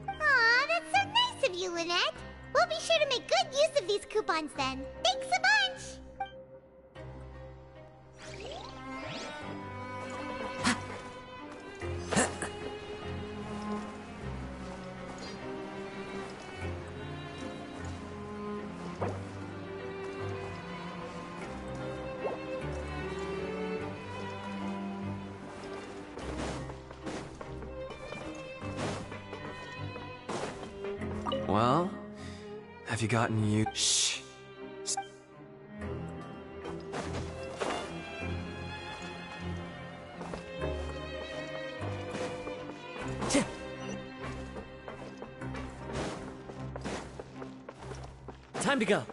Aw, that's so nice of you, Lynette. We'll be sure to make good use of these coupons then. Thanks a bunch! Well, Have you gotten you? Shh. Time to go.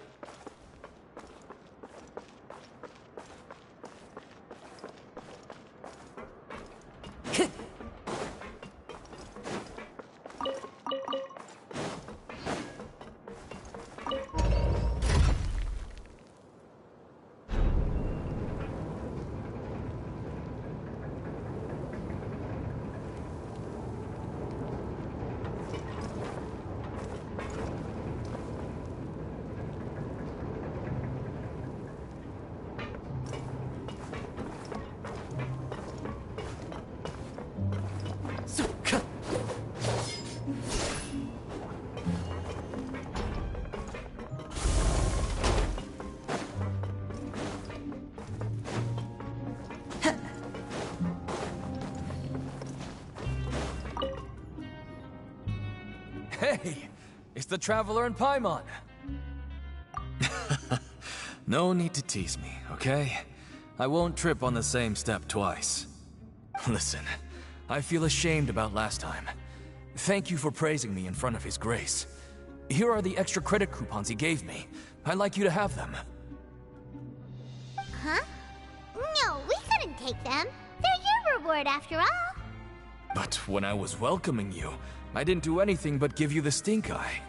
Hey, it's the Traveler and Paimon. No need to tease me, okay? I won't trip on the same step twice. Listen, I feel ashamed about last time. Thank you for praising me in front of His Grace. Here are the extra credit coupons he gave me. I'd like you to have them. Huh? No, we couldn't take them. They're your reward after all. But when I was welcoming you, I didn't do anything but give you the stink eye.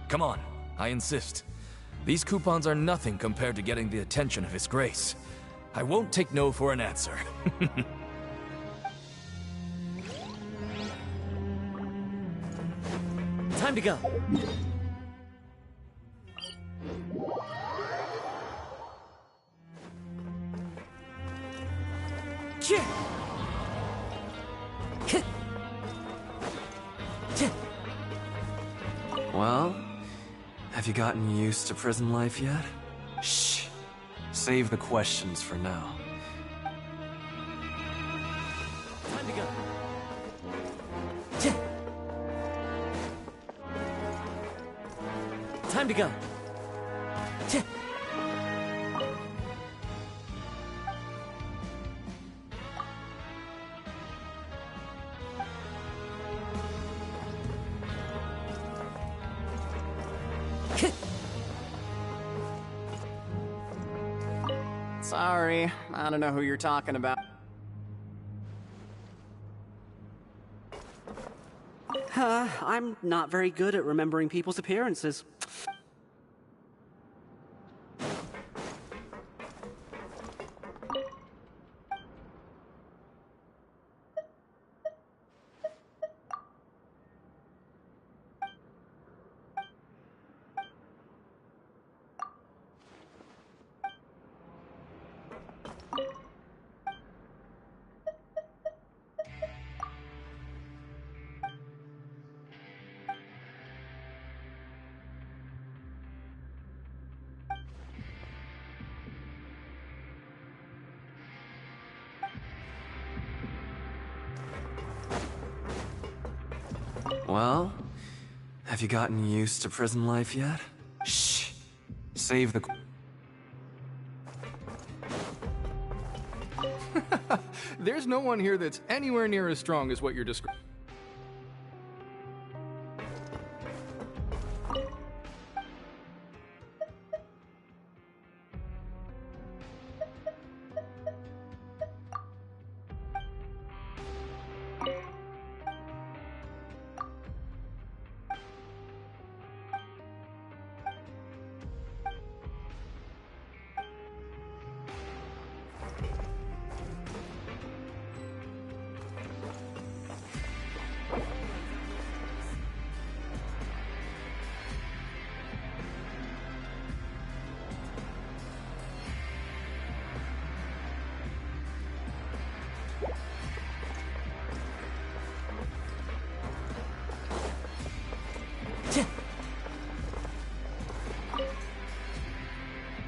Come on, I insist. These coupons are nothing compared to getting the attention of His Grace. I won't take no for an answer. Time to go. Well, have you gotten used to prison life yet? Shh. Save the questions for now. Time to go. Time to go. Sorry, I don't know who you're talking about. I'm not very good at remembering people's appearances. Well, have you gotten used to prison life yet? Shh. Save the... There's no one here that's anywhere near as strong as what you're describing.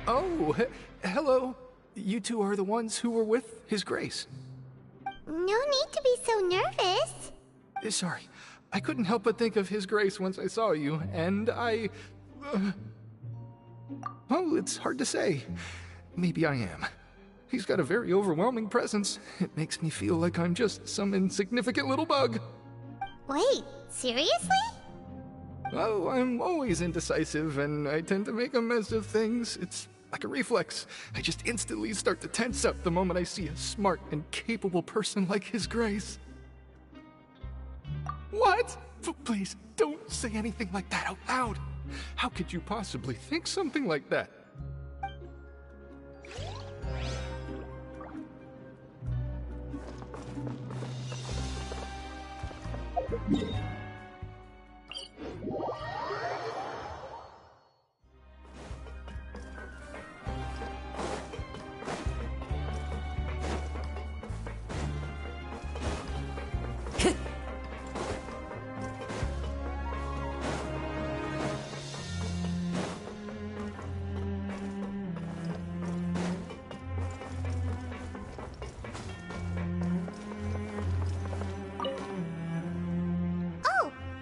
Oh, hello. You two are the ones who were with His Grace. No need to be so nervous. Sorry. I couldn't help but think of His Grace once I saw you, and well, it's hard to say. Maybe I am. He's got a very overwhelming presence. It makes me feel like I'm just some insignificant little bug. Wait, seriously? Oh, I'm always indecisive, and I tend to make a mess of things. It's like a reflex. I just instantly start to tense up the moment I see a smart and capable person like His Grace. What? Please, don't say anything like that out loud. How could you possibly think something like that?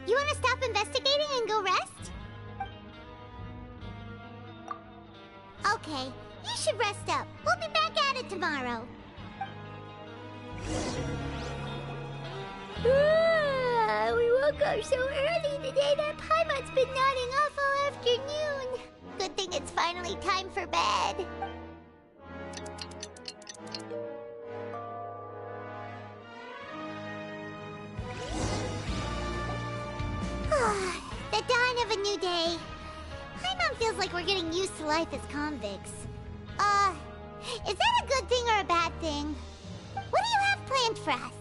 You want to stop investigating and go rest? Okay, you should rest up. We'll be back at it tomorrow. We woke up so early today that Paimon's been nodding off all afternoon. Good thing it's finally time for bed. The dawn of a new day. Paimon feels like we're getting used to life as convicts. Is that a good thing or a bad thing? What do you have planned for us?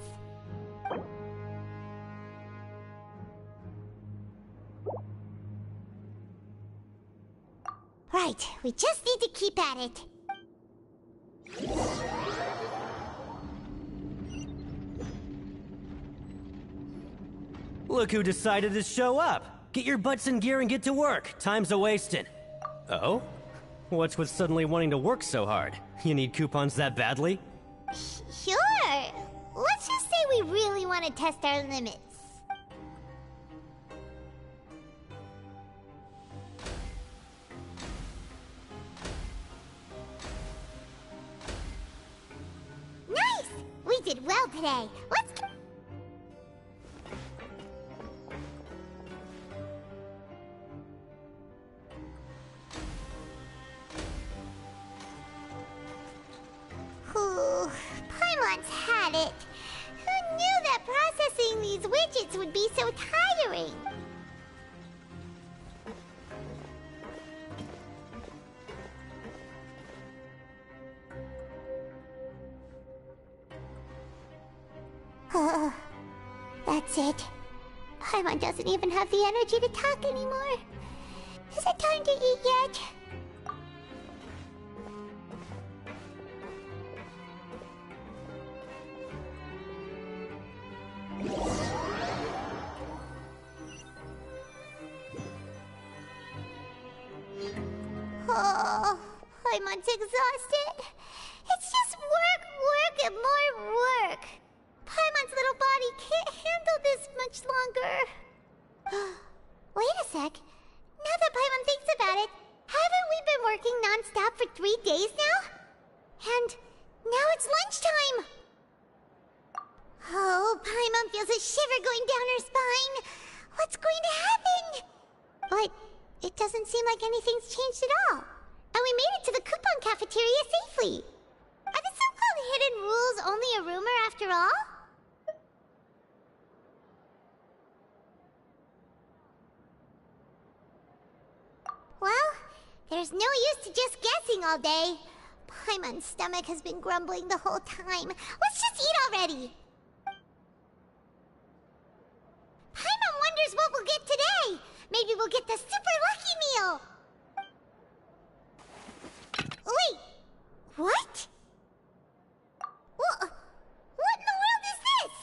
Right, we just need to keep at it. Look who decided to show up. Get your butts in gear and get to work. Time's a-wasting. Oh? What's with suddenly wanting to work so hard? You need coupons that badly? Sure. Let's just say we really want to test our limits. Nice! We did well today. Let's... Paimon's had it. Who knew that processing these widgets would be so tiring? That's it. Paimon doesn't even have the energy to talk anymore. Is it time to eat yet? Oh, Paimon's exhausted. It's just work, work, and more work. Paimon's little body can't handle this much longer. Wait a sec. Now that Paimon thinks about it, haven't we been working non-stop for 3 days now? And now it's lunchtime. Oh, Paimon feels a shiver going down her spine. What's going to happen? But it doesn't seem like anything's changed at all. And we made it to the coupon cafeteria safely. Are the so-called hidden rules only a rumor after all? Well, there's no use to just guessing all day. Paimon's stomach has been grumbling the whole time. Let's just eat already. Paimon wonders what we'll get today. Maybe we'll get the super lucky meal. Wait, what? What in the world is this?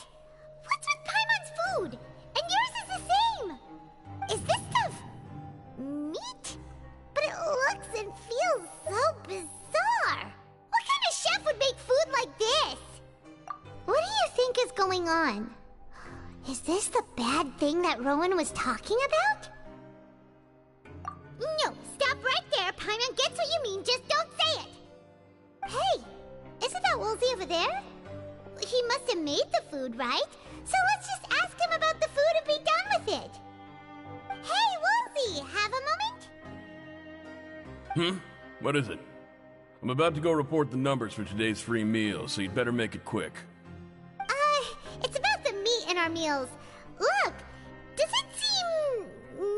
What's with Paimon's food? And yours is the same. Is this stuff meat? But it looks and feels so bizarre. What kind of chef would make food like this? What do you think is going on? Is this the bad thing that Rowan was talking about? No, stop right there, Paimon gets what you mean, just don't say it! Hey, isn't that Woolsey over there? He must have made the food, right? So let's just ask him about the food and be done with it! Hey, Woolsey, have a moment? What is it? I'm about to go report the numbers for today's free meal, so you'd better make it quick. It's about the meat in our meals. Look, does it seem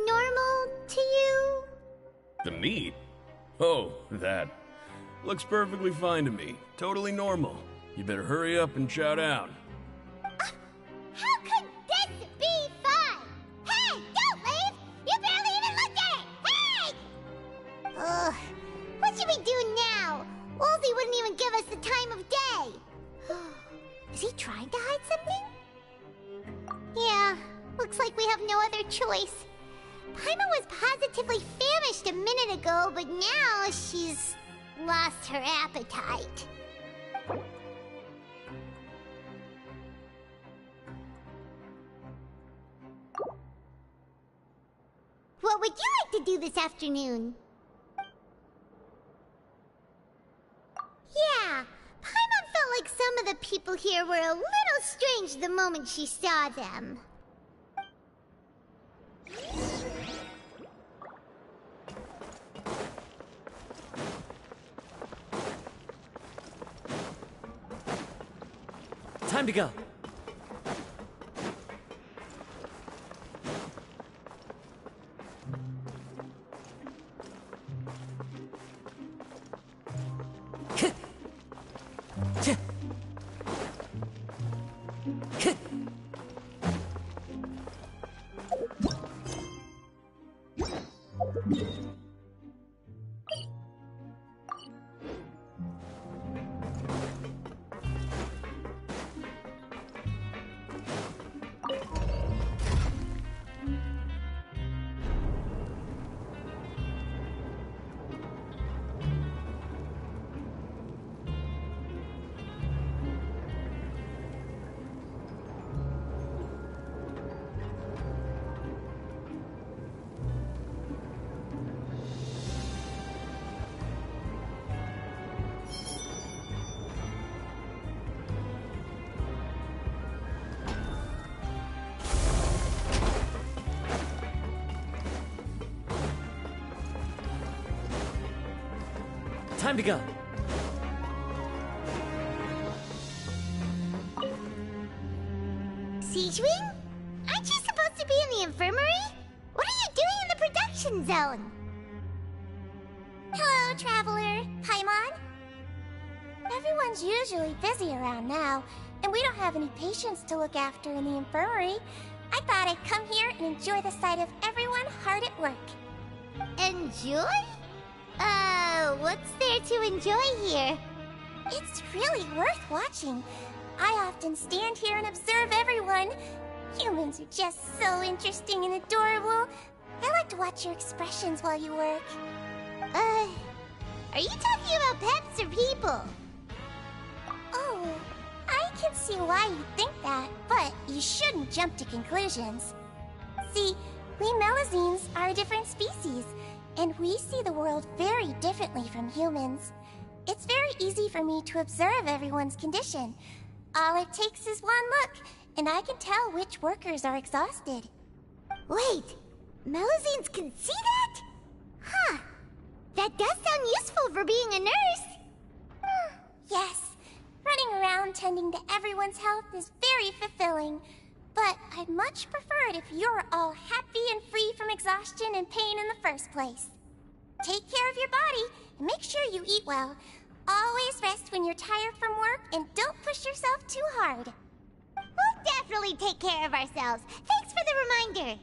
normal to you? The meat? Oh, that. Looks perfectly fine to me. Totally normal. You better hurry up and chow down. How could this be fun? Hey, don't leave! You barely even looked at it! Hey! Ugh, what should we do now? Woolsey wouldn't even give us the time of day. Is he trying to hide something? Yeah, looks like we have no other choice. Paimon was positively famished a minute ago, but now she's lost her appetite. What would you like to do this afternoon? Yeah, Paimon felt like some of the people here were a little strange the moment she saw them. Time to go. Time to go. Siegewing? Aren't you supposed to be in the infirmary? What are you doing in the production zone? Hello, Traveler. Paimon? Everyone's usually busy around now, and we don't have any patients to look after in the infirmary. I thought I'd come here and enjoy the sight of everyone hard at work. Enjoy? What's there to enjoy here? It's really worth watching. I often stand here and observe everyone. Humans are just so interesting and adorable. I like to watch your expressions while you work. Are you talking about pets or people? Oh, I can see why you think that, but you shouldn't jump to conclusions. See, we Melazines are a different species, and we see the world very differently from humans. It's very easy for me to observe everyone's condition. All it takes is one look, and I can tell which workers are exhausted. Wait, Melazines can see that? Huh. That does sound useful for being a nurse. Yes, running around tending to everyone's health is very fulfilling. But I'd much prefer it if you're all happy and free from exhaustion and pain in the first place. Take care of your body and make sure you eat well. Always rest when you're tired from work and don't push yourself too hard. We'll definitely take care of ourselves. Thanks for the reminder.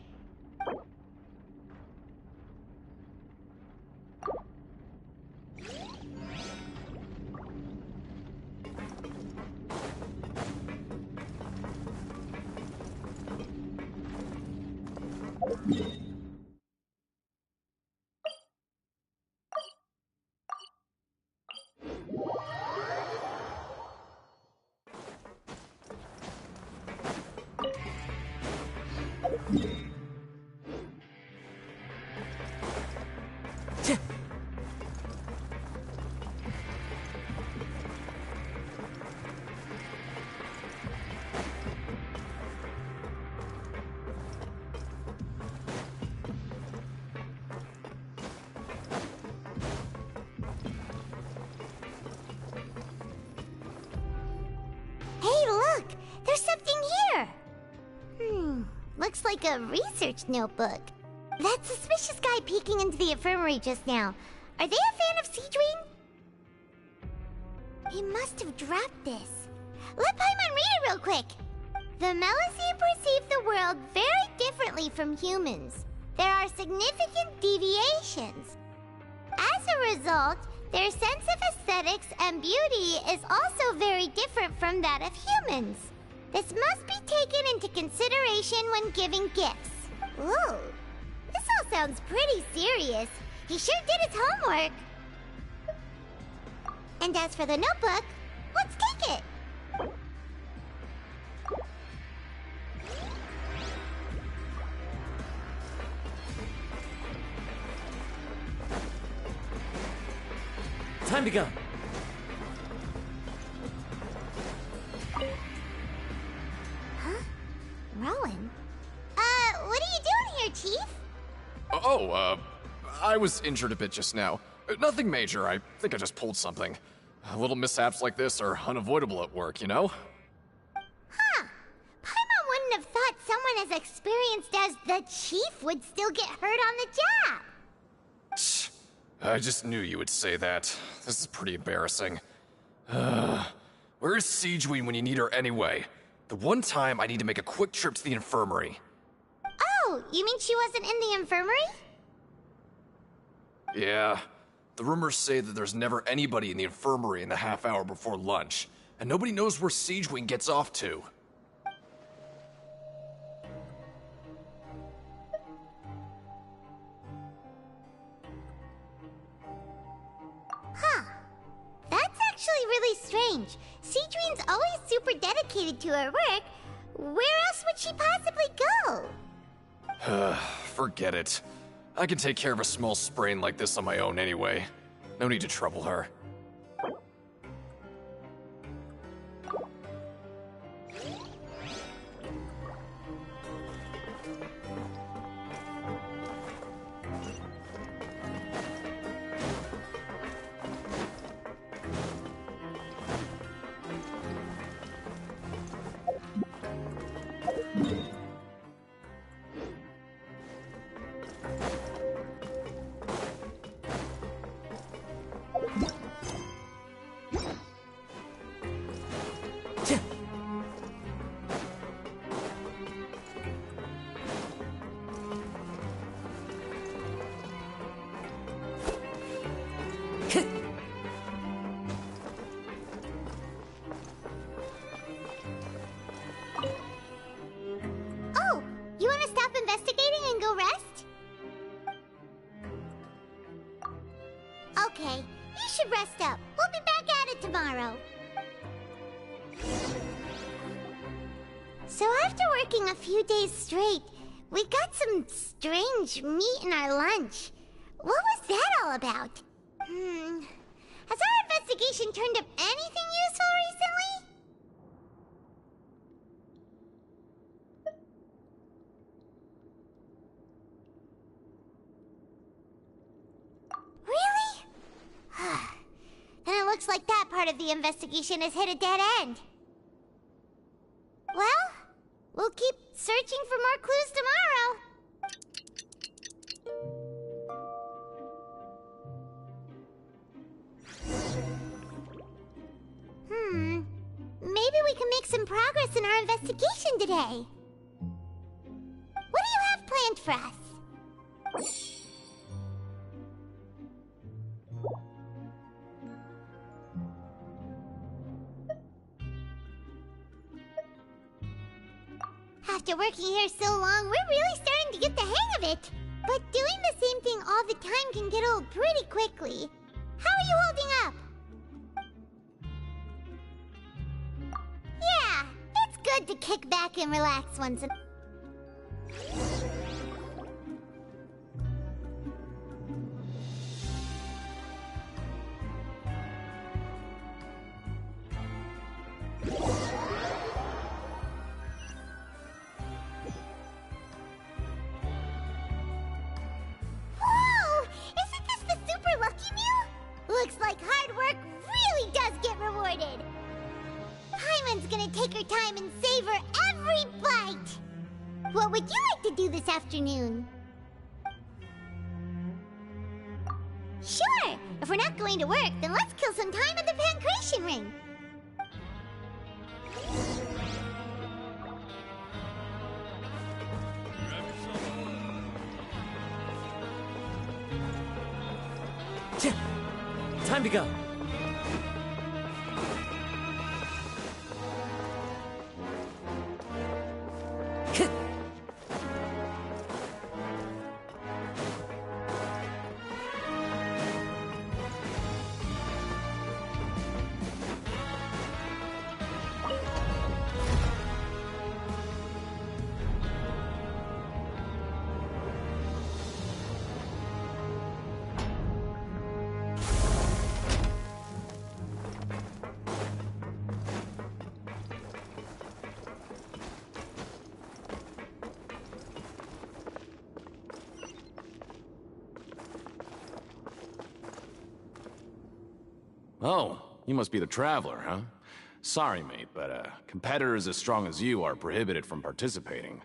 Looks like a research notebook. That suspicious guy peeking into the infirmary just now. Are they a fan of Siegeween? He must have dropped this. Let Paimon read it real quick. The Melusine perceive the world very differently from humans. There are significant deviations. As a result, their sense of aesthetics and beauty is also very different from that of humans. This must be taken into consideration when giving gifts. Ooh, this all sounds pretty serious. He sure did his homework. And as for the notebook, let's take it. Time to go. Rowan? What are you doing here, Chief? I was injured a bit just now. Nothing major, I think I just pulled something. Little mishaps like this are unavoidable at work, you know? Huh. Paimon wouldn't have thought someone as experienced as the Chief would still get hurt on the job. I just knew you would say that. This is pretty embarrassing. Where is Siegeween when you need her anyway? The one time I need to make a quick trip to the infirmary. Oh, you mean she wasn't in the infirmary? Yeah. The rumors say that there's never anybody in the infirmary in the half hour before lunch, and nobody knows where Siegeween gets off to. Huh. That's actually really strange. Siegeween's always super dedicated to her work. Where else would she possibly go? Forget it. I can take care of a small sprain like this on my own anyway. No need to trouble her. Oh, you want to stop investigating and go rest? Okay, you should rest up. We'll be back at it tomorrow. So after working a few days straight, we got some strange meat in our lunch. What was that all about? Has our investigation turned up anything useful recently? Really? Then it looks like that part of the investigation has hit a dead end. Well, we'll keep searching for more clues tomorrow. Maybe we can make some progress in our investigation today. What do you have planned for us? After working here so long, we're really starting to get the hang of it. But doing the same thing all the time can get old pretty quickly. How are you holding up? Yeah, it's good to kick back and relax once in... Whoa! Isn't this the Super Lucky Meal? Looks like hard work really does get rewarded. Paimon's gonna take her time and savor every bite. What would you like to do this afternoon? Sure! If we're not going to work, then let's kill some time at the Pancration Ring. Time to go. Oh, you must be the Traveler, huh? Sorry, mate, but competitors as strong as you are prohibited from participating.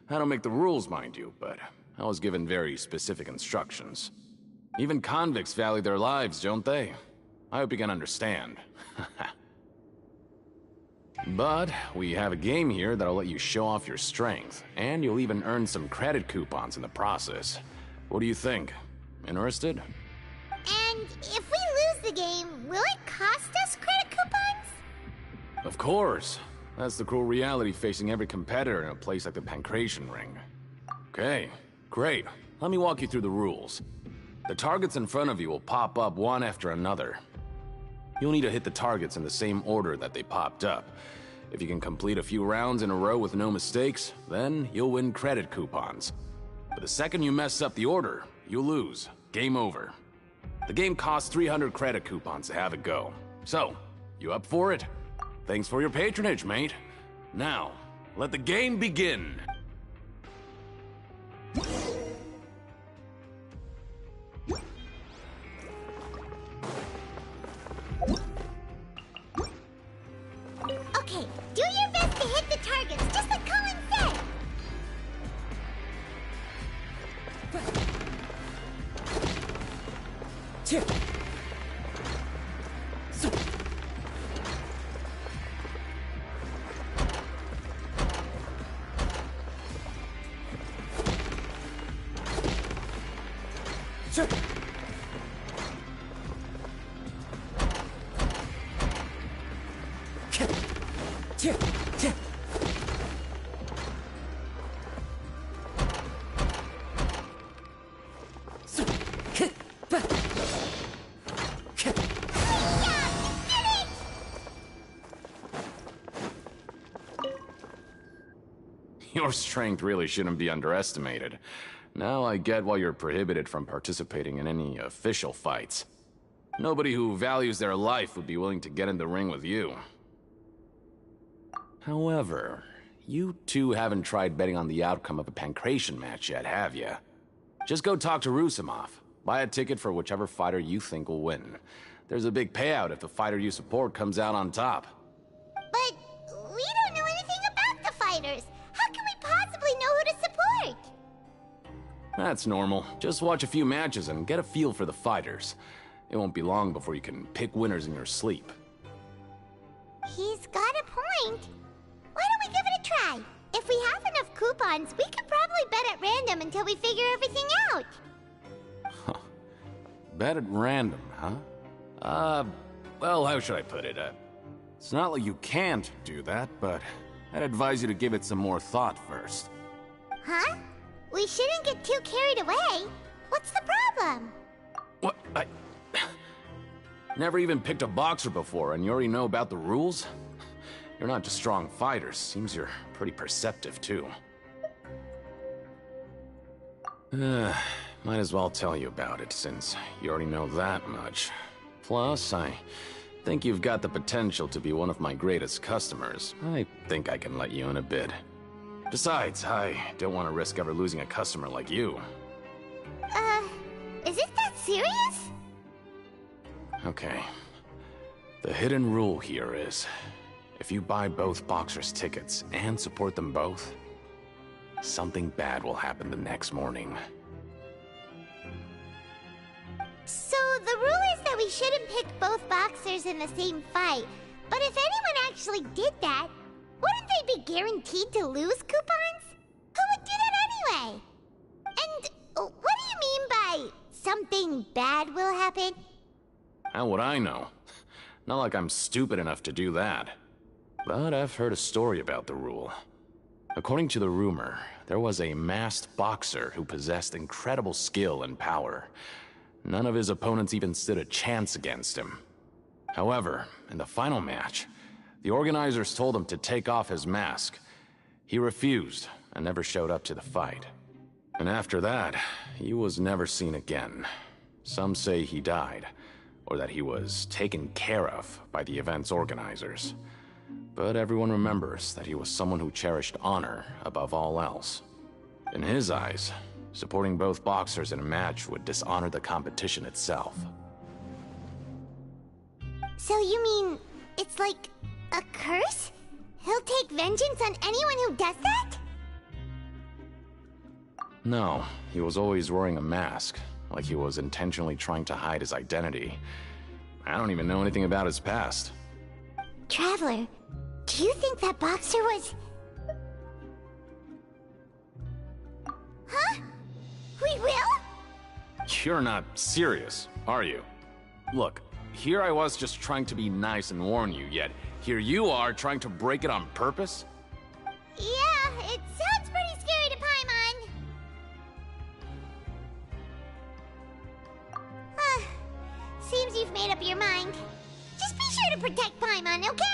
I don't make the rules, mind you, but I was given very specific instructions. Even convicts value their lives, don't they? I hope you can understand. But we have a game here that'll let you show off your strength, and you'll even earn some credit coupons in the process. What do you think? Interested? And if we lose the game, will it cost us credit coupons? Of course. That's the cruel reality facing every competitor in a place like the Pancration Ring. Okay, great. Let me walk you through the rules. The targets in front of you will pop up one after another. You'll need to hit the targets in the same order that they popped up. If you can complete a few rounds in a row with no mistakes, then you'll win credit coupons. But the second you mess up the order, you lose. Game over. The game costs 300 credit coupons to have a go. So, you up for it? Thanks for your patronage, mate. Now, let the game begin. Okay, do your best to hit the targets, just like Colin said. Your strength really shouldn't be underestimated. Now I get why you're prohibited from participating in any official fights. Nobody who values their life would be willing to get in the ring with you. However, you two haven't tried betting on the outcome of a Pancration match yet, have you? Just go talk to Rusimov. Buy a ticket for whichever fighter you think will win. There's a big payout if the fighter you support comes out on top. But we don't know anything about the fighters. How can we possibly know who to support? That's normal. Just watch a few matches and get a feel for the fighters. It won't be long before you can pick winners in your sleep. He's got a point. Why don't we give it a try? If we have enough coupons, we could probably bet at random until we figure everything out. Bet at random, huh? Well, how should I put it? It's not like you can't do that, but I'd advise you to give it some more thought first. Huh? We shouldn't get too carried away. What's the problem? What? Never even picked a boxer before, and you already know about the rules? You're not just strong fighters. Seems you're pretty perceptive, too. Might as well tell you about it, since you already know that much. Plus, I think you've got the potential to be one of my greatest customers. I think I can let you in a bid. Besides, I don't want to risk ever losing a customer like you. Is it that serious? Okay. The hidden rule here is, if you buy both boxers' tickets and support them both, something bad will happen the next morning. So the rule is that we shouldn't pick both boxers in the same fight. But if anyone actually did that, wouldn't they be guaranteed to lose coupons? Who would do that anyway? And what do you mean by something bad will happen? How would I know? Not like I'm stupid enough to do that. But I've heard a story about the rule. According to the rumor, there was a masked boxer who possessed incredible skill and power. None of his opponents even stood a chance against him. However, in the final match, the organizers told him to take off his mask. He refused and never showed up to the fight. And after that, he was never seen again. Some say he died, or that he was taken care of by the event's organizers. But everyone remembers that he was someone who cherished honor above all else. In his eyes, supporting both boxers in a match would dishonor the competition itself. So you mean it's like a curse? He'll take vengeance on anyone who does that? No, he was always wearing a mask, like he was intentionally trying to hide his identity. I don't even know anything about his past. Traveler, do you think that boxer was... Huh? We will? You're not serious, are you? Look, here I was just trying to be nice and warn you, yet here you are trying to break it on purpose? Yeah, it sounds pretty scary to Paimon. Seems you've made up your mind. Just be sure to protect Paimon, okay?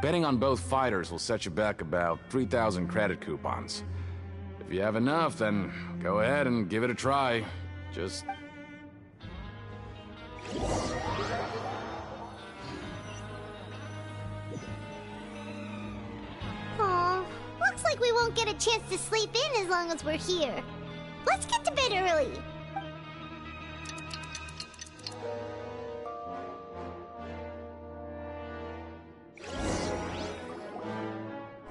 Betting on both fighters will set you back about 3,000 credit coupons. If you have enough, then go ahead and give it a try. Just... Aw, looks like we won't get a chance to sleep in as long as we're here. Let's get to bed early.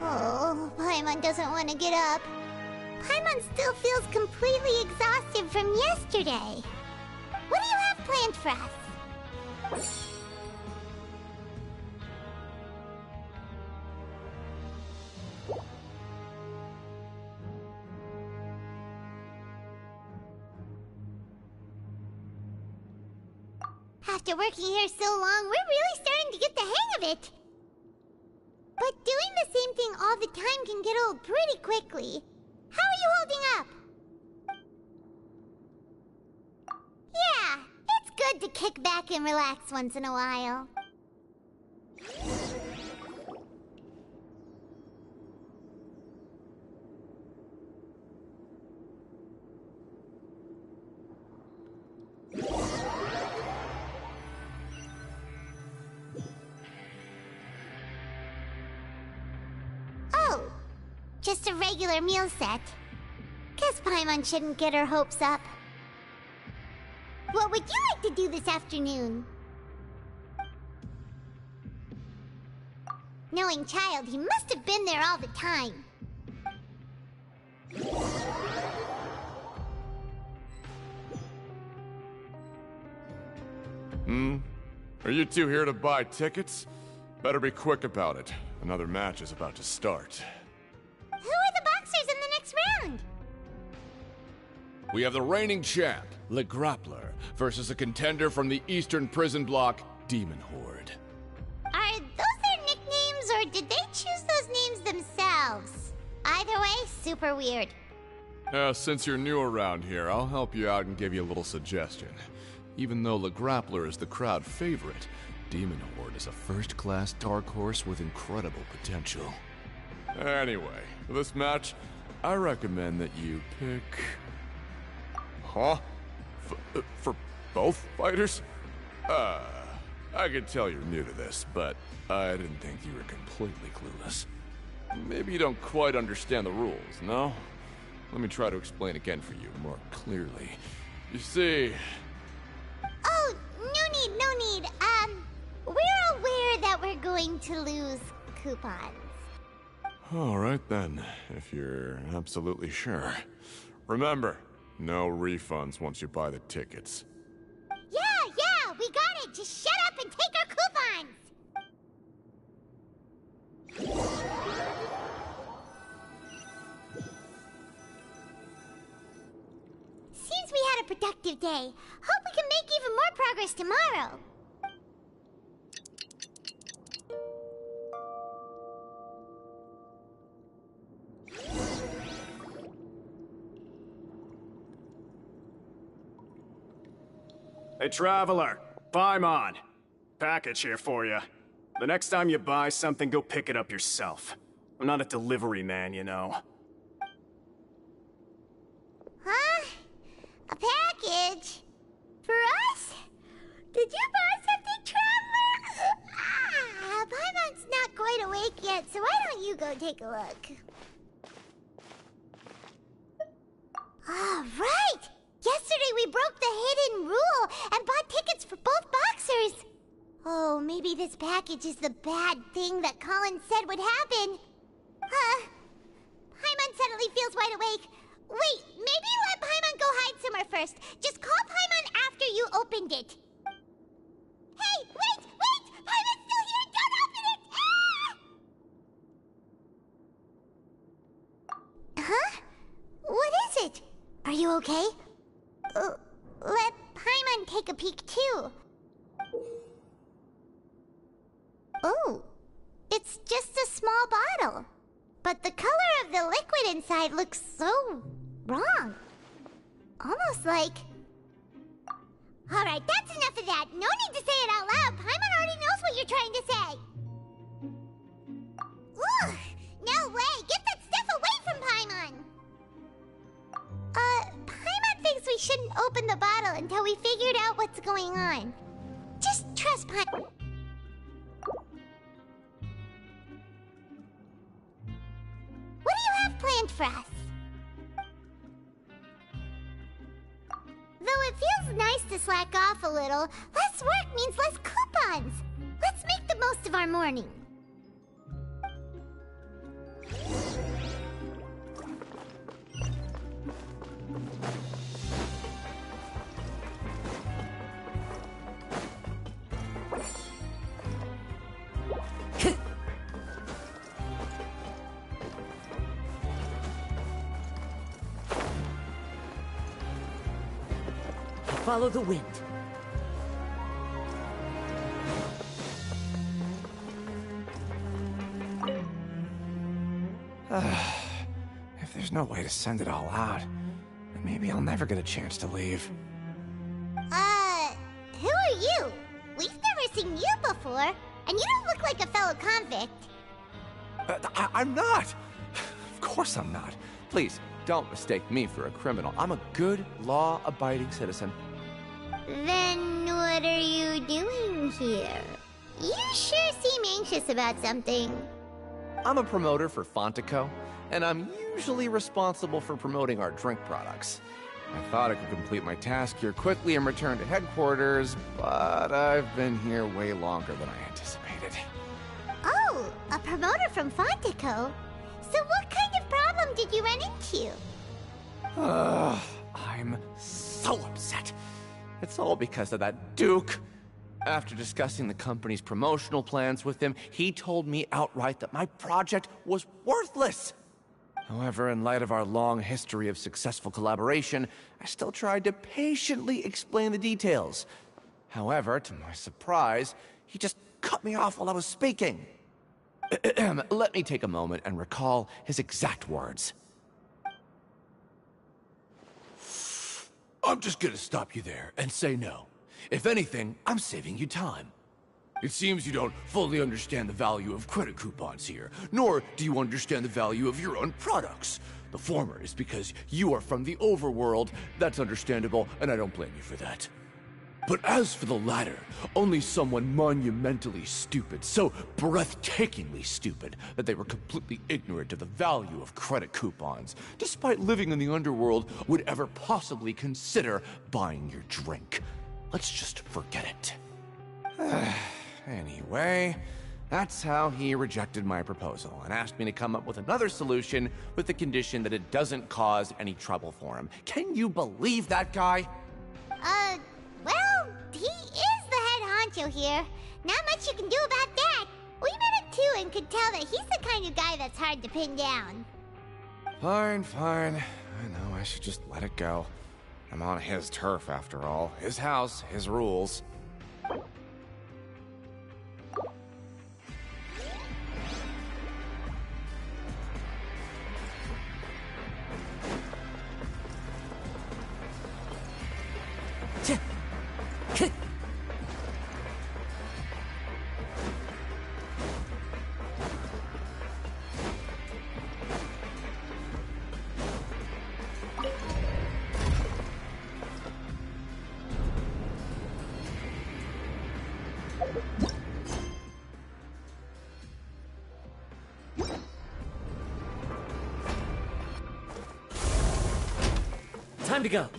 Oh, Paimon doesn't want to get up. Paimon still feels completely exhausted from yesterday. What do you have planned for us? After working here so long, we're really starting to get the hang of it. But doing the same thing all the time can get old pretty quickly. How are you holding up? Yeah, it's good to kick back and relax once in a while. Oh, just a regular meal set. Guess Paimon shouldn't get her hopes up. What would you like to do this afternoon? Knowing Child, he must have been there all the time. Are you two here to buy tickets? Better be quick about it. Another match is about to start. Who are the boxers in the next round? We have the reigning champ, Le Grappler, versus a contender from the Eastern Prison Block, Demon Horde. Are those their nicknames, or did they choose those names themselves? Either way, super weird. Since you're new around here, I'll help you out and give you a little suggestion. Even though Le Grappler is the crowd favorite, Demon Horde is a first-class dark horse with incredible potential. Anyway, for this match, I recommend that you pick... Huh? For both fighters? I can tell you're new to this, but I didn't think you were completely clueless. Maybe you don't quite understand the rules, no? Let me try to explain again for you more clearly. You see... Oh, no need. We're aware that we're going to lose coupons. Alright then, if you're absolutely sure. Remember, no refunds once you buy the tickets. Yeah, we got it! Just shut up and take our coupons! Seems we had a productive day. Hope we can make even more progress tomorrow. Hey, Traveler. Paimon. Package here for you. The next time you buy something, go pick it up yourself. I'm not a delivery man, you know. Huh? A package? For us? Did you buy something, Traveler? Paimon's not quite awake yet, so why don't you go take a look? All right! Yesterday we broke the hidden rule and bought tickets for both boxers. Oh, maybe this package is the bad thing that Colin said would happen. Paimon suddenly feels wide awake. Wait, maybe let Paimon go hide somewhere first. Just call Paimon after you opened it. Hey, wait! Paimon's still here! Don't open it! Ah! Huh? What is it? Are you okay? Let Paimon take a peek too. Oh, it's just a small bottle. But the color of the liquid inside looks so wrong. Almost like... Alright, that's enough of that. No need to say it out loud. Paimon already knows what you're trying to say. Ugh! No way! Get that stuff away from Paimon! Paimon thinks we shouldn't open the bottle until we figured out what's going on. Just trust Paimon. What do you have planned for us? Though it feels nice to slack off a little, less work means less coupons. Let's make the most of our morning. Follow the wind. If there's no way to send it all out, then maybe I'll never get a chance to leave. Who are you? We've never seen you before, and you don't look like a fellow convict. I'm not! Of course I'm not. Please, don't mistake me for a criminal. I'm a good, law-abiding citizen. Then what are you doing here? You sure seem anxious about something. I'm a promoter for Part2, and I'm usually responsible for promoting our drink products. I thought I could complete my task here quickly and return to headquarters, but I've been here way longer than I anticipated. Oh, a promoter from Part2? So what kind of problem did you run into? I'm so upset. It's all because of that Duke. After discussing the company's promotional plans with him, he told me outright that my project was worthless. However, in light of our long history of successful collaboration, I still tried to patiently explain the details. However, to my surprise, he just cut me off while I was speaking. Let me take a moment and recall his exact words. I'm just gonna stop you there and say no. If anything, I'm saving you time. It seems you don't fully understand the value of credit coupons here, nor do you understand the value of your own products. The former is because you are from the overworld. That's understandable, and I don't blame you for that. But as for the latter, only someone monumentally stupid, so breathtakingly stupid, that they were completely ignorant of the value of credit coupons, despite living in the underworld, would ever possibly consider buying your drink. Let's just forget it. Anyway, that's how he rejected my proposal and asked me to come up with another solution with the condition that it doesn't cause any trouble for him. Can you believe that guy? Well, he is the head honcho here. Not much you can do about that. We met him too and could tell that he's the kind of guy that's hard to pin down. Fine. I know I should just let it go. I'm on his turf after all. His house, his rules. Time to go.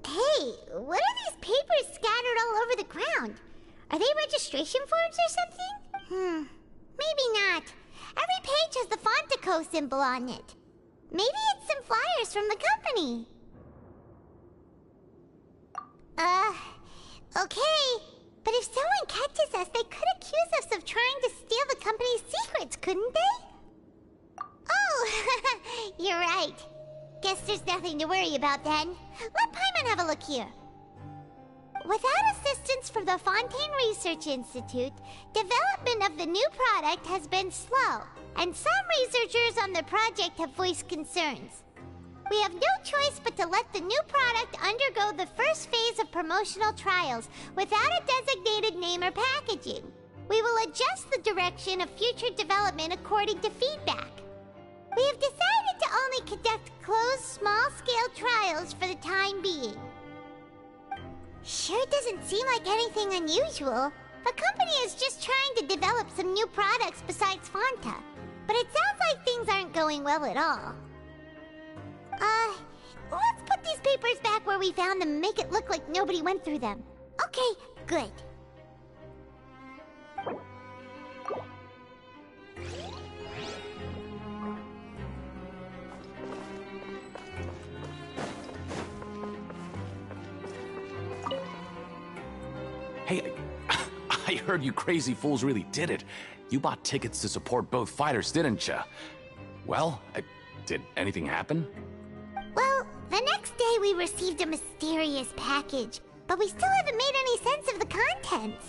Hey, what are these papers scattered all over the ground? Are they registration forms or something? Maybe not. Every page has the Fontico symbol on it. Maybe it's some flyers from the company. Okay. But if someone catches us, they could accuse us of trying to steal the company's secrets, couldn't they? Oh, you're right. Guess there's nothing to worry about then. Let Paimon have a look here. Without assistance from the Fontaine Research Institute, development of the new product has been slow, and some researchers on the project have voiced concerns. We have no choice but to let the new product undergo the first phase of promotional trials without a designated name or packaging. We will adjust the direction of future development according to feedback. We have decided to only conduct closed, small-scale trials for the time being. Sure doesn't seem like anything unusual. The company is just trying to develop some new products besides Fanta. But it sounds like things aren't going well at all. Let's put these papers back where we found them and make it look like nobody went through them. Okay, good. Hey, I heard you crazy fools really did it. You bought tickets to support both fighters, didn't ya? Well, did anything happen? Well, the next day we received a mysterious package, but we still haven't made any sense of the contents.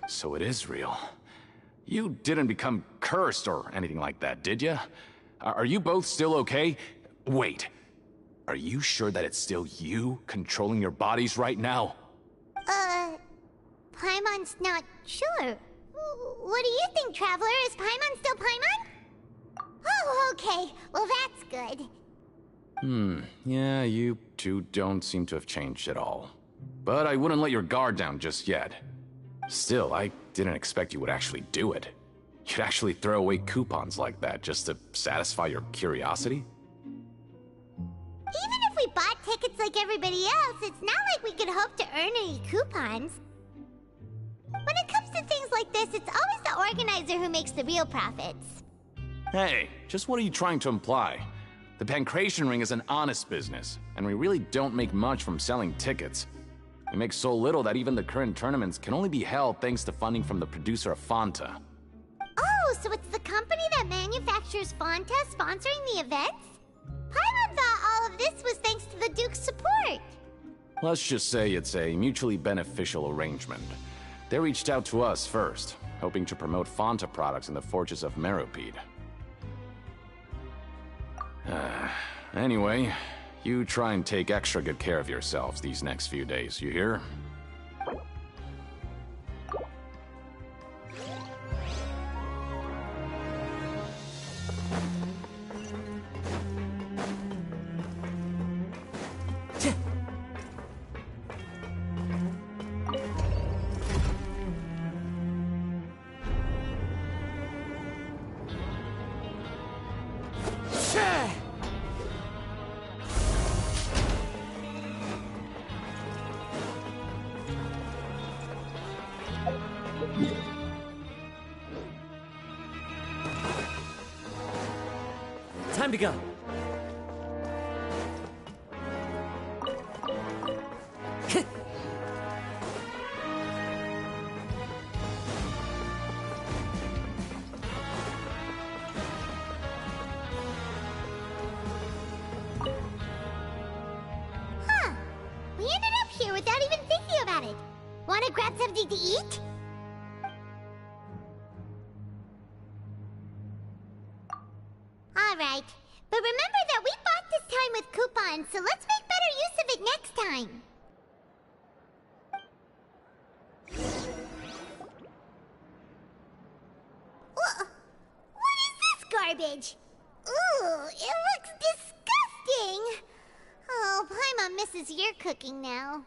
So it is real. You didn't become cursed or anything like that, did ya? Are you both still okay? Wait. Are you sure that it's still you controlling your bodies right now? Paimon's not sure. What do you think, Traveler? Is Paimon still Paimon? Oh, okay. Well, that's good. Yeah, you two don't seem to have changed at all. But I wouldn't let your guard down just yet. Still, I didn't expect you would actually do it. You'd actually throw away coupons like that just to satisfy your curiosity? Even if we bought tickets like everybody else, it's not like we could hope to earn any coupons. When it comes to things like this, it's always the organizer who makes the real profits. Hey, just what are you trying to imply? The Pancration Ring is an honest business, and we really don't make much from selling tickets. We make so little that even the current tournaments can only be held thanks to funding from the producer of Fanta. Oh, so it's the company that manufactures Fanta sponsoring the events? Paimon thought all of this was thanks to the Duke's support. Let's just say it's a mutually beneficial arrangement. They reached out to us first, hoping to promote Fanta products in the Fortress of Meropide. Anyway, you try and take extra good care of yourselves these next few days, you hear? Time to go. Huh. We ended up here without even thinking about it. Wanna grab something to eat? Alright, but remember that we bought this time with coupons, so let's make better use of it next time. What is this garbage? Ooh, it looks disgusting! Oh, Paimon misses your cooking now.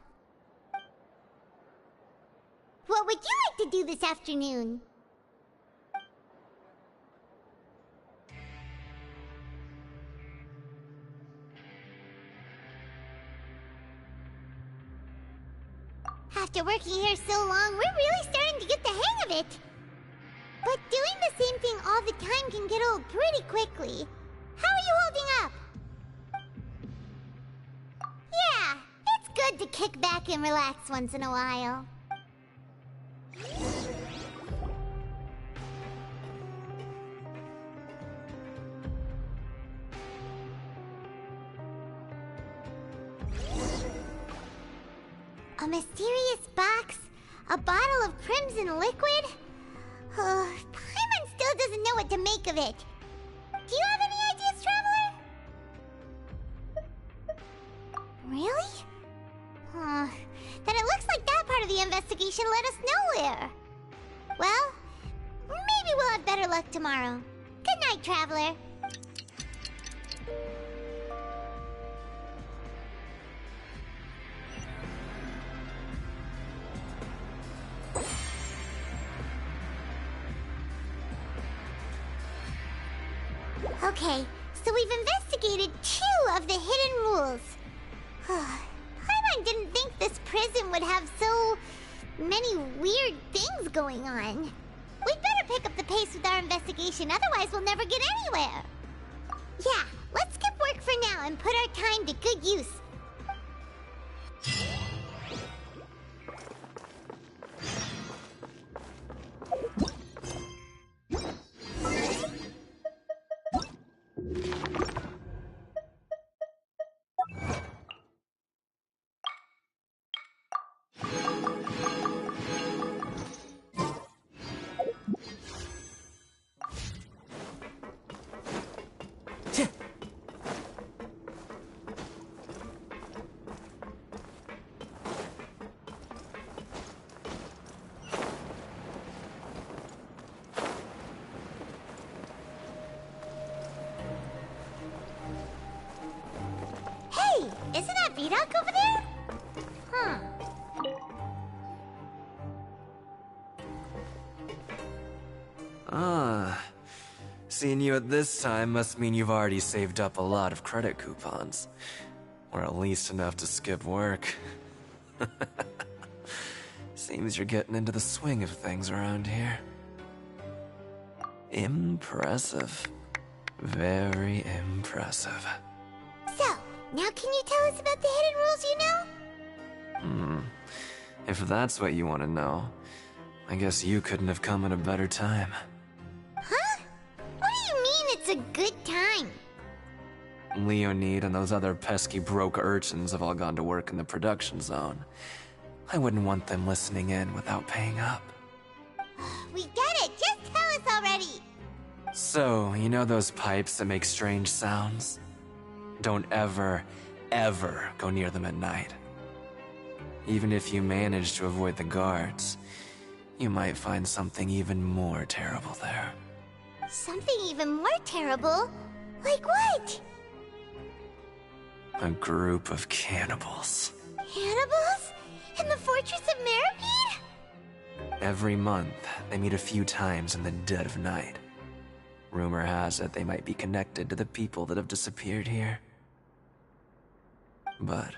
What would you like to do this afternoon? After working here so long, we're really starting to get the hang of it. But doing the same thing all the time can get old pretty quickly. How are you holding up? Yeah, it's good to kick back and relax once in a while. A mysterious box? A bottle of crimson liquid? Paimon still doesn't know what to make of it. Do you have any ideas, Traveler? Really? Then it looks like that part of the investigation led us nowhere. Well, maybe we'll have better luck tomorrow. Good night, Traveler. Okay, so we've investigated 2 of the hidden rules. Paimon didn't think this prison would have so many weird things going on. We'd better pick up the pace with our investigation, otherwise we'll never get anywhere. Yeah, let's skip work for now and put our time to good use. Isn't that Vidoc over there? Seeing you at this time must mean you've already saved up a lot of credit coupons. Or at least enough to skip work. Seems you're getting into the swing of things around here. Impressive. Very impressive. So, now can you tell us about the hidden rules you know? If that's what you want to know, I guess you couldn't have come at a better time. Huh? What do you mean it's a good time? Leonid and those other pesky broke urchins have all gone to work in the production zone. I wouldn't want them listening in without paying up. We get it! Just tell us already! So, you know those pipes that make strange sounds? Don't ever, ever go near them at night. Even if you manage to avoid the guards, you might find something even more terrible there. Something even more terrible? Like what? A group of cannibals. Cannibals? In the Fortress of Meropide? Every month, they meet a few times in the dead of night. Rumor has it they might be connected to the people that have disappeared here. But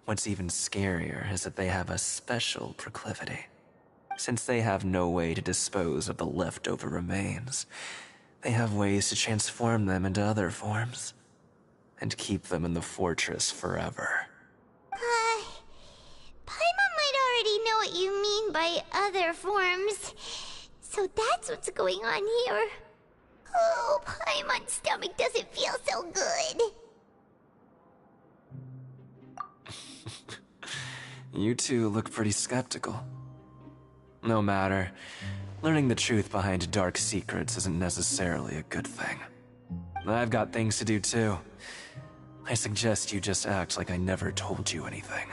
what's even scarier is that they have a special proclivity. Since they have no way to dispose of the leftover remains, they have ways to transform them into other forms and keep them in the fortress forever. Paimon might already know what you mean by other forms. So that's what's going on here. Oh, Paimon's stomach doesn't feel so good. You two look pretty skeptical. No matter, learning the truth behind dark secrets isn't necessarily a good thing. I've got things to do too. I suggest you just act like I never told you anything.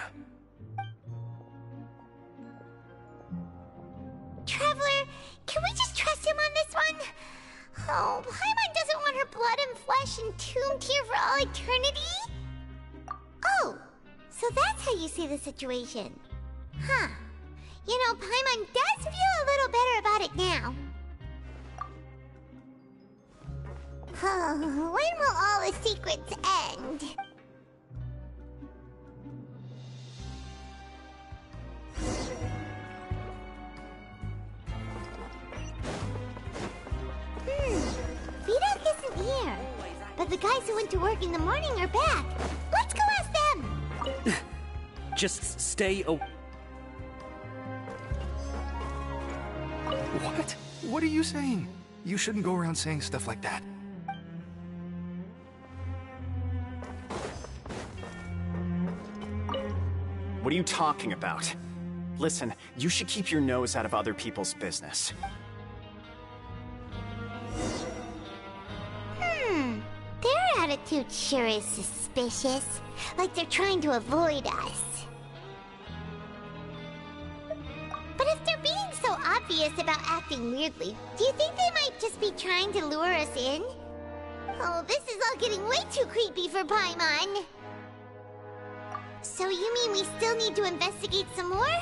Traveler, can we just trust him on this one? Oh, Paimon doesn't want her blood and flesh entombed here for all eternity? Oh, so that's how you see the situation. Huh. You know, Paimon does feel a little better about it now. When will all the secrets end? Vidok isn't here. But the guys who went to work in the morning are back. Let's go ask them! Just stay What? What are you saying? You shouldn't go around saying stuff like that. What are you talking about? Listen, you should keep your nose out of other people's business. Their attitude sure is suspicious. Like they're trying to avoid us. But if they're being so obvious about acting weirdly, do you think they might just be trying to lure us in? Oh, this is all getting way too creepy for Paimon. So you mean we still need to investigate some more?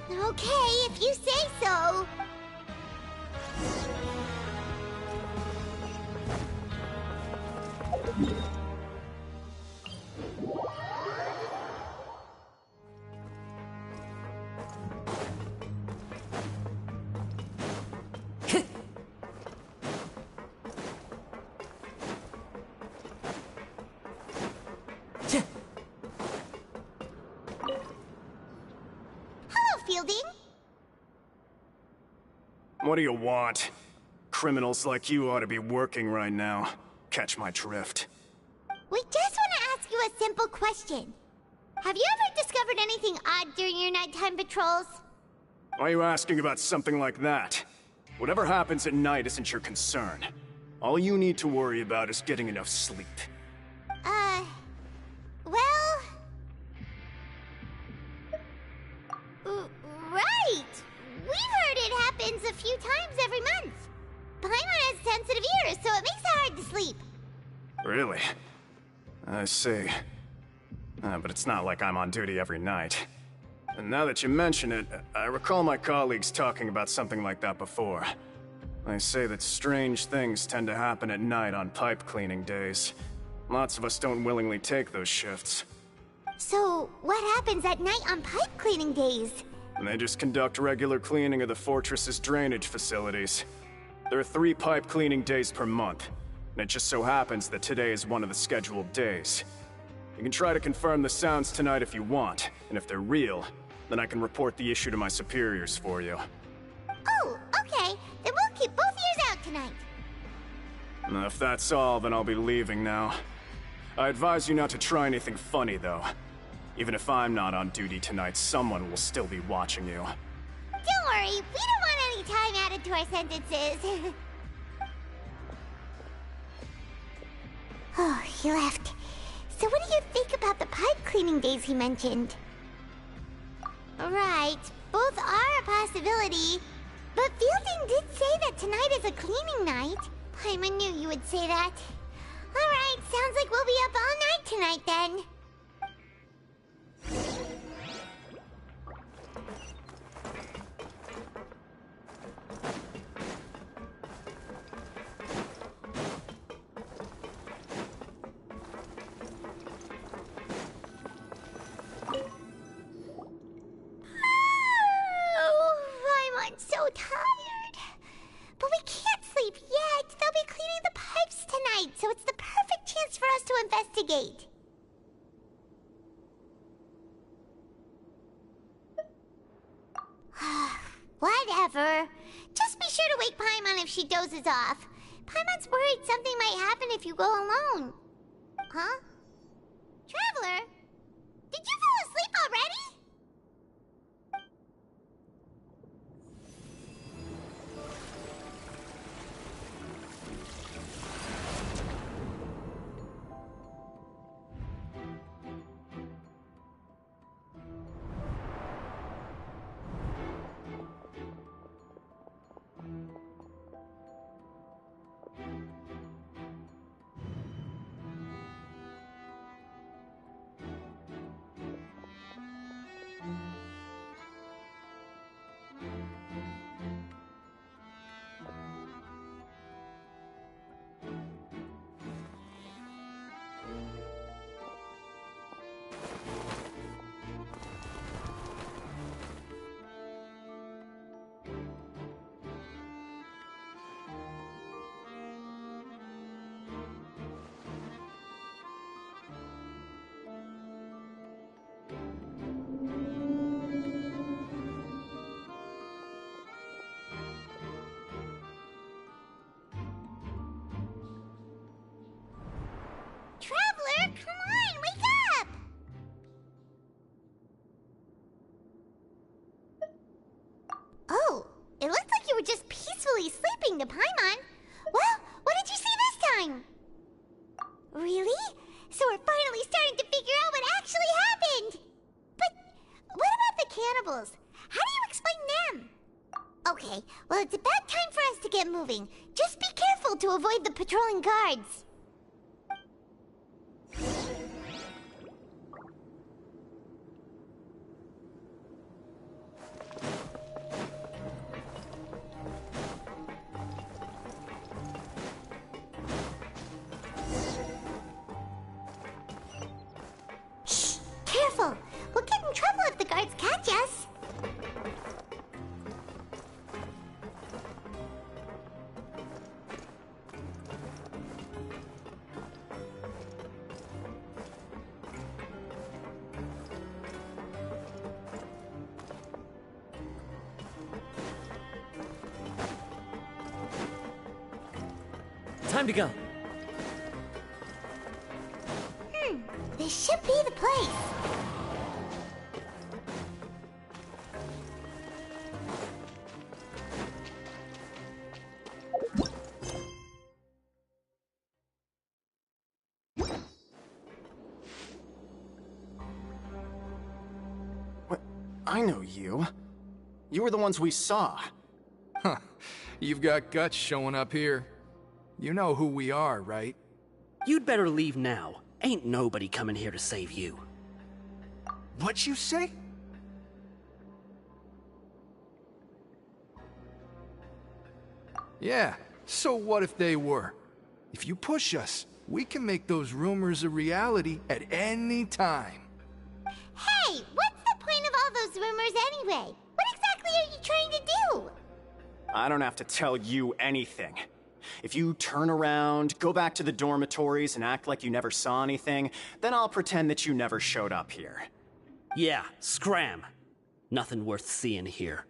Okay, if you say so. Hello, Fielding. What do you want? Criminals like you ought to be working right now. Catch my drift. We just want to ask you a simple question. Have you ever discovered anything odd during your nighttime patrols? Why are you asking about something like that? Whatever happens at night isn't your concern. All you need to worry about is getting enough sleep. Well... right! We've heard it happens a few times every month. Paimon has sensitive ears, so it makes it hard to sleep. Really? I see. But it's not like I'm on duty every night. And now that you mention it, I recall my colleagues talking about something like that before. They say that strange things tend to happen at night on pipe cleaning days. Lots of us don't willingly take those shifts. So, what happens at night on pipe cleaning days? And they just conduct regular cleaning of the fortress's drainage facilities. There are 3 pipe cleaning days per month, and it just so happens that today is one of the scheduled days. You can try to confirm the sounds tonight if you want, and if they're real, then I can report the issue to my superiors for you. Oh, okay. Then we'll keep both ears out tonight. If that's all, then I'll be leaving now. I advise you not to try anything funny, though. Even if I'm not on duty tonight, someone will still be watching you. Don't worry, we don't want any time added to our sentences. Oh, he left. So what do you think about the pipe cleaning days he mentioned? Right, both are a possibility. But Fielding did say that tonight is a cleaning night. Paimon knew you would say that. Alright, sounds like we'll be up all night tonight then. I'm so tired. But we can't sleep yet. They'll be cleaning the pipes tonight, so it's the perfect chance for us to investigate. Whatever. Just be sure to wake Paimon if she dozes off. Paimon's worried something might happen if you go alone. Huh? Traveler? Did you fall asleep already? Traveler, come on, wake up! Oh, it looked like you were just peacefully sleeping to Paimon. Well, what did you see this time? Really? So we're finally starting to figure out what actually happened! But what about the cannibals? How do you explain them? Okay, well it's about time for us to get moving. Just be careful to avoid the patrolling guards. Shh! Careful! We'll get in trouble if the guards catch us. Time to go. This should be the place. What? I know you. You were the ones we saw. Huh. You've got guts showing up here. You know who we are, right? You'd better leave now. Ain't nobody coming here to save you. What'd you say? Yeah, so what if they were? If you push us, we can make those rumors a reality at any time. Hey, what's the point of all those rumors anyway? What exactly are you trying to do? I don't have to tell you anything. If you turn around, go back to the dormitories, and act like you never saw anything, then I'll pretend that you never showed up here. Yeah, scram. Nothing worth seeing here.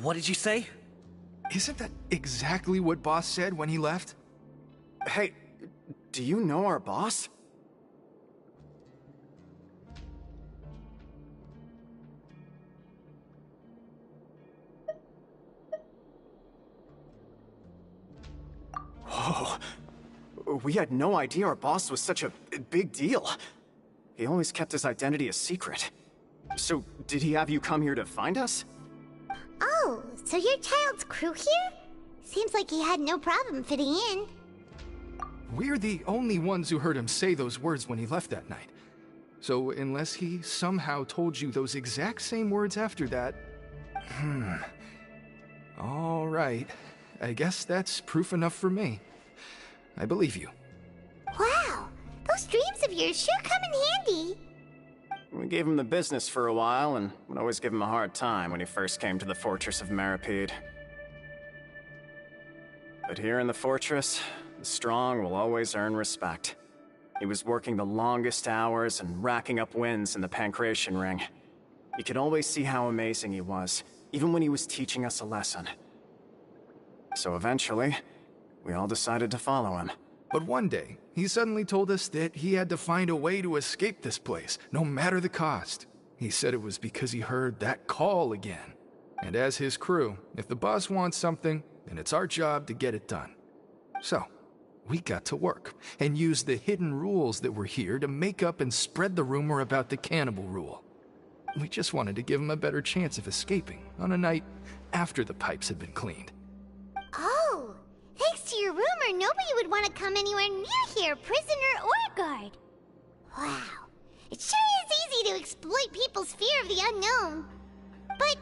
What did you say? Isn't that exactly what Boss said when he left? Hey, do you know our boss? Whoa. We had no idea our boss was such a big deal. He always kept his identity a secret. So, did he have you come here to find us? Oh, so your child's crew here? Seems like he had no problem fitting in. We're the only ones who heard him say those words when he left that night. So unless he somehow told you those exact same words after that... All right. I guess that's proof enough for me. I believe you. Wow, those dreams of yours sure come in handy. We gave him the business for a while, and would always give him a hard time when he first came to the Fortress of Maripede. But here in the fortress, the strong will always earn respect. He was working the longest hours and racking up wins in the Pancration Ring. You could always see how amazing he was, even when he was teaching us a lesson. So eventually, we all decided to follow him. But one day, he suddenly told us that he had to find a way to escape this place, no matter the cost. He said it was because he heard that call again. And as his crew, if the boss wants something, then it's our job to get it done. So, we got to work, and used the hidden rules that were here to make up and spread the rumor about the cannibal rule. We just wanted to give him a better chance of escaping on a night after the pipes had been cleaned. Oh, thanks to your rumor, nobody would want to come anywhere near here, prisoner or guard. Wow, it sure is easy to exploit people's fear of the unknown. But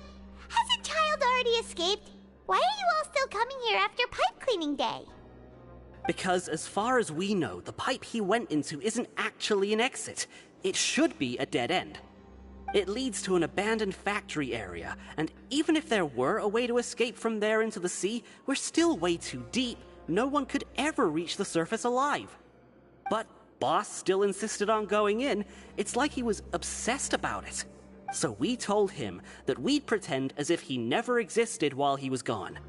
has a child already escaped? Why are you all still coming here after pipe cleaning day? Because as far as we know, the pipe he went into isn't actually an exit. It should be a dead end. It leads to an abandoned factory area, and even if there were a way to escape from there into the sea, we're still way too deep. No one could ever reach the surface alive. But Boss still insisted on going in. It's like he was obsessed about it. So we told him that we'd pretend as if he never existed while he was gone.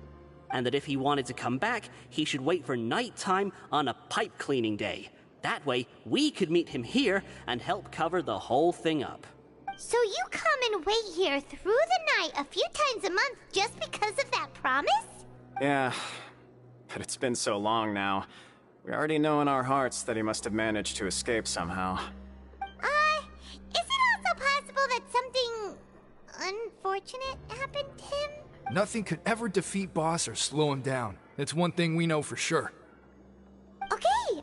And that if he wanted to come back, he should wait for nighttime on a pipe cleaning day. That way, we could meet him here and help cover the whole thing up. So you come and wait here through the night a few times a month just because of that promise? Yeah, but it's been so long now. We already know in our hearts that he must have managed to escape somehow. Is it also possible that something unfortunate happened to him? Nothing could ever defeat Boss or slow him down. That's one thing we know for sure. Okay.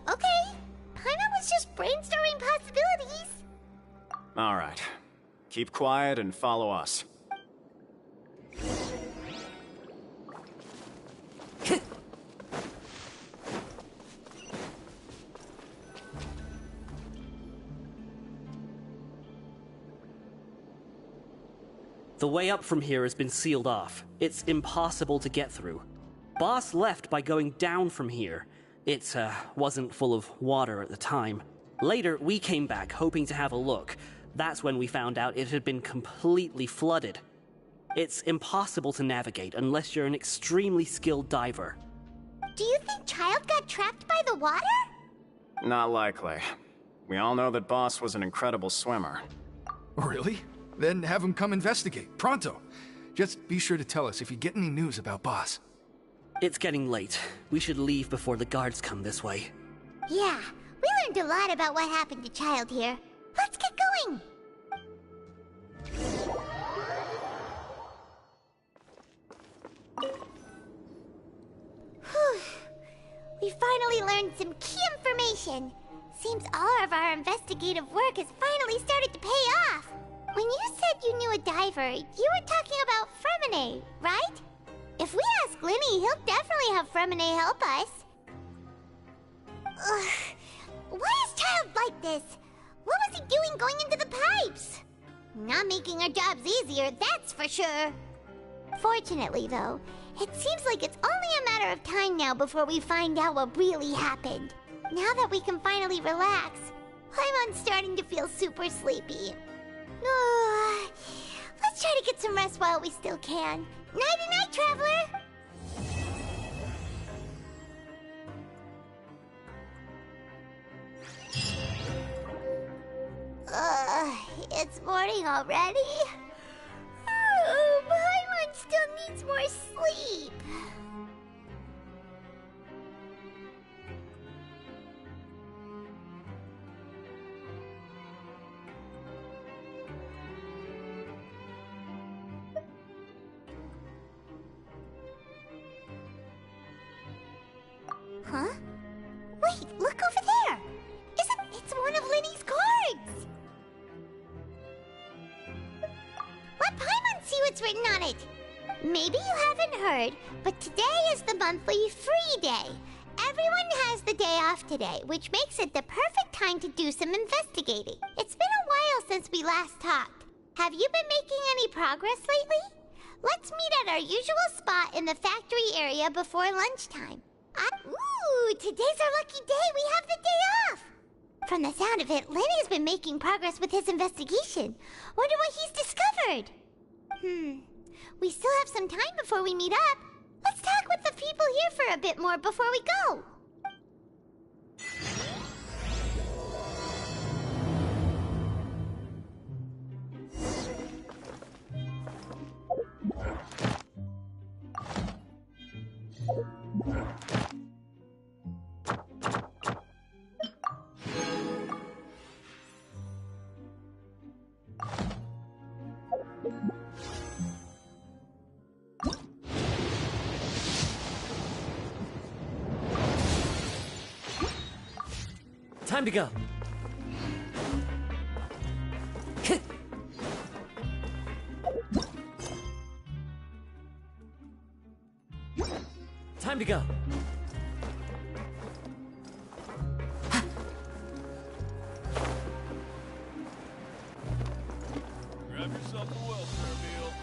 Paimon was just brainstorming possibilities. All right. Keep quiet and follow us. The way up from here has been sealed off. It's impossible to get through. Boss left by going down from here. It wasn't full of water at the time. Later, we came back hoping to have a look. That's when we found out it had been completely flooded. It's impossible to navigate unless you're an extremely skilled diver. Do you think Child got trapped by the water? Not likely. We all know that Boss was an incredible swimmer. Really? Then have him come investigate, pronto. Just be sure to tell us if you get any news about Boss. It's getting late. We should leave before the guards come this way. Yeah, we learned a lot about what happened to Child here. Let's get going! Whew. We finally learned some key information. Seems all of our investigative work has finally started to pay off. When you said you knew a diver, you were talking about Fremine, right? If we ask Linny, he'll definitely have Fremine help us. Ugh. Why is Child like this? What was he doing going into the pipes? Not making our jobs easier, that's for sure. Fortunately, though, it seems like it's only a matter of time now before we find out what really happened. Now that we can finally relax, I'm starting to feel super sleepy. Let's try to get some rest while we still can. Nighty-night, traveler! It's morning already? Oh, Paimon still needs more sleep. Huh? Wait, look over there! It's one of Linny's cards! Let Paimon see what's written on it! Maybe you haven't heard, but today is the monthly free day. Everyone has the day off today, which makes it the perfect time to do some investigating. It's been a while since we last talked. Have you been making any progress lately? Let's meet at our usual spot in the factory area before lunchtime. Ooh, today's our lucky day. We have the day off. From the sound of it, Lenny's been making progress with his investigation. Wonder what he's discovered. We still have some time before we meet up. Let's talk with the people here for a bit more before we go. Time to go. Time to go. Grab yourself a welfare meal.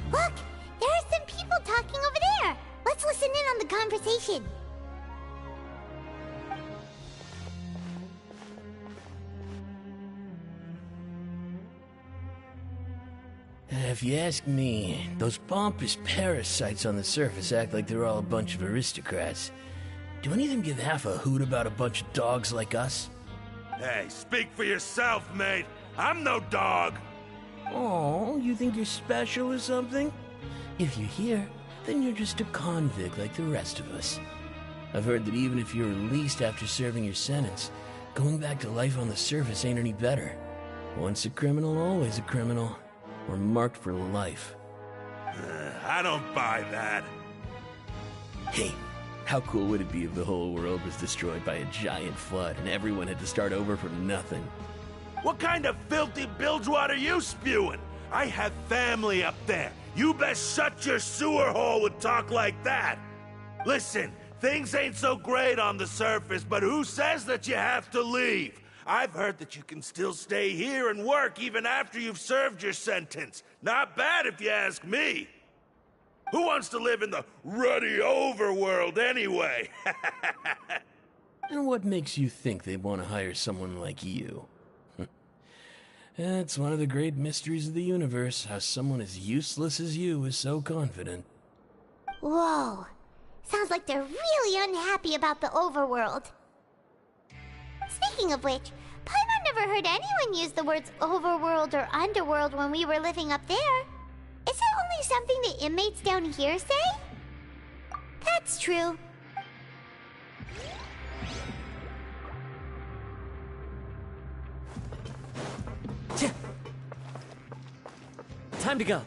Look! There are some people talking over there! Let's listen in on the conversation. If you ask me, those pompous parasites on the surface act like they're all a bunch of aristocrats. Do any of them give half a hoot about a bunch of dogs like us? Hey, speak for yourself, mate. I'm no dog. Oh, you think you're special or something? If you're here, then you're just a convict like the rest of us. I've heard that even if you're released after serving your sentence, going back to life on the surface ain't any better. Once a criminal, always a criminal. We're marked for life. I don't buy that. Hey, how cool would it be if the whole world was destroyed by a giant flood and everyone had to start over from nothing? What kind of filthy bilgewater are you spewing? I have family up there. You best shut your sewer hole with talk like that. Listen, things ain't so great on the surface, but who says that you have to leave? I've heard that you can still stay here and work even after you've served your sentence. Not bad if you ask me. Who wants to live in the ruddy overworld anyway? And what makes you think they want to hire someone like you? It's one of the great mysteries of the universe, how someone as useless as you is so confident. Whoa. Sounds like they're really unhappy about the overworld. Speaking of which, Paimon never heard anyone use the words overworld or underworld when we were living up there. Is it only something the inmates down here say? That's true. Time to go.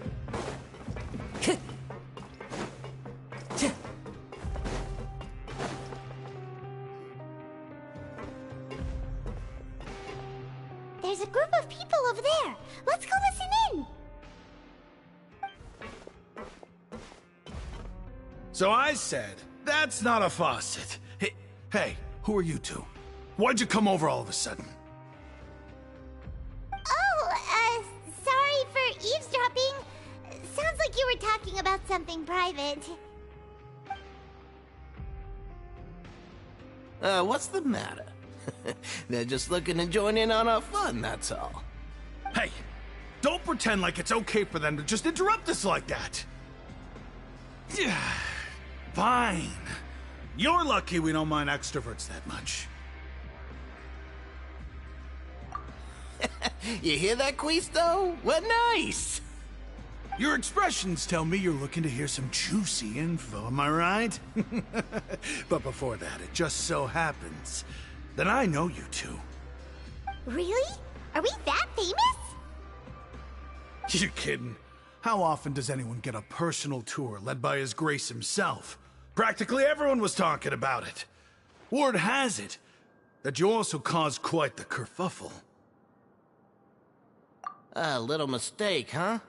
There's a group of people over there. Let's go listen in. So I said, that's not a faucet. Hey, who are you two? Why'd you come over all of a sudden? Oh, sorry for eavesdropping. Sounds like you were talking about something private. What's the matter? They're just looking to join in on our fun, that's all. Hey, don't pretend like it's okay for them to just interrupt us like that. Fine. You're lucky we don't mind extroverts that much. You hear that, Quisto? What nice! Your expressions tell me you're looking to hear some juicy info, am I right? But before that, it just so happens that I know you two. Really? Are we that famous? You kidding? How often does anyone get a personal tour led by His Grace himself? Practically everyone was talking about it. Word has it that you also caused quite the kerfuffle. A little mistake, huh?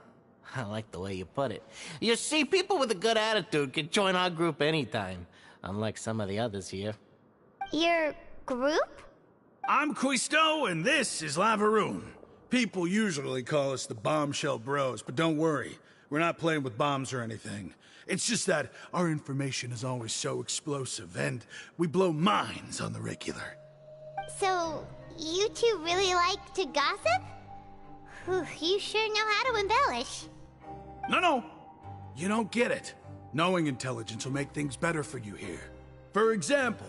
I like the way you put it. You see, people with a good attitude can join our group anytime, unlike some of the others here. Your group? I'm Quisto, and this is Lavaroon. People usually call us the Bombshell Bros, but don't worry. We're not playing with bombs or anything. It's just that our information is always so explosive, and we blow minds on the regular. So, you two really like to gossip? Whew, you sure know how to embellish. No. You don't get it. Knowing intelligence will make things better for you here. For example,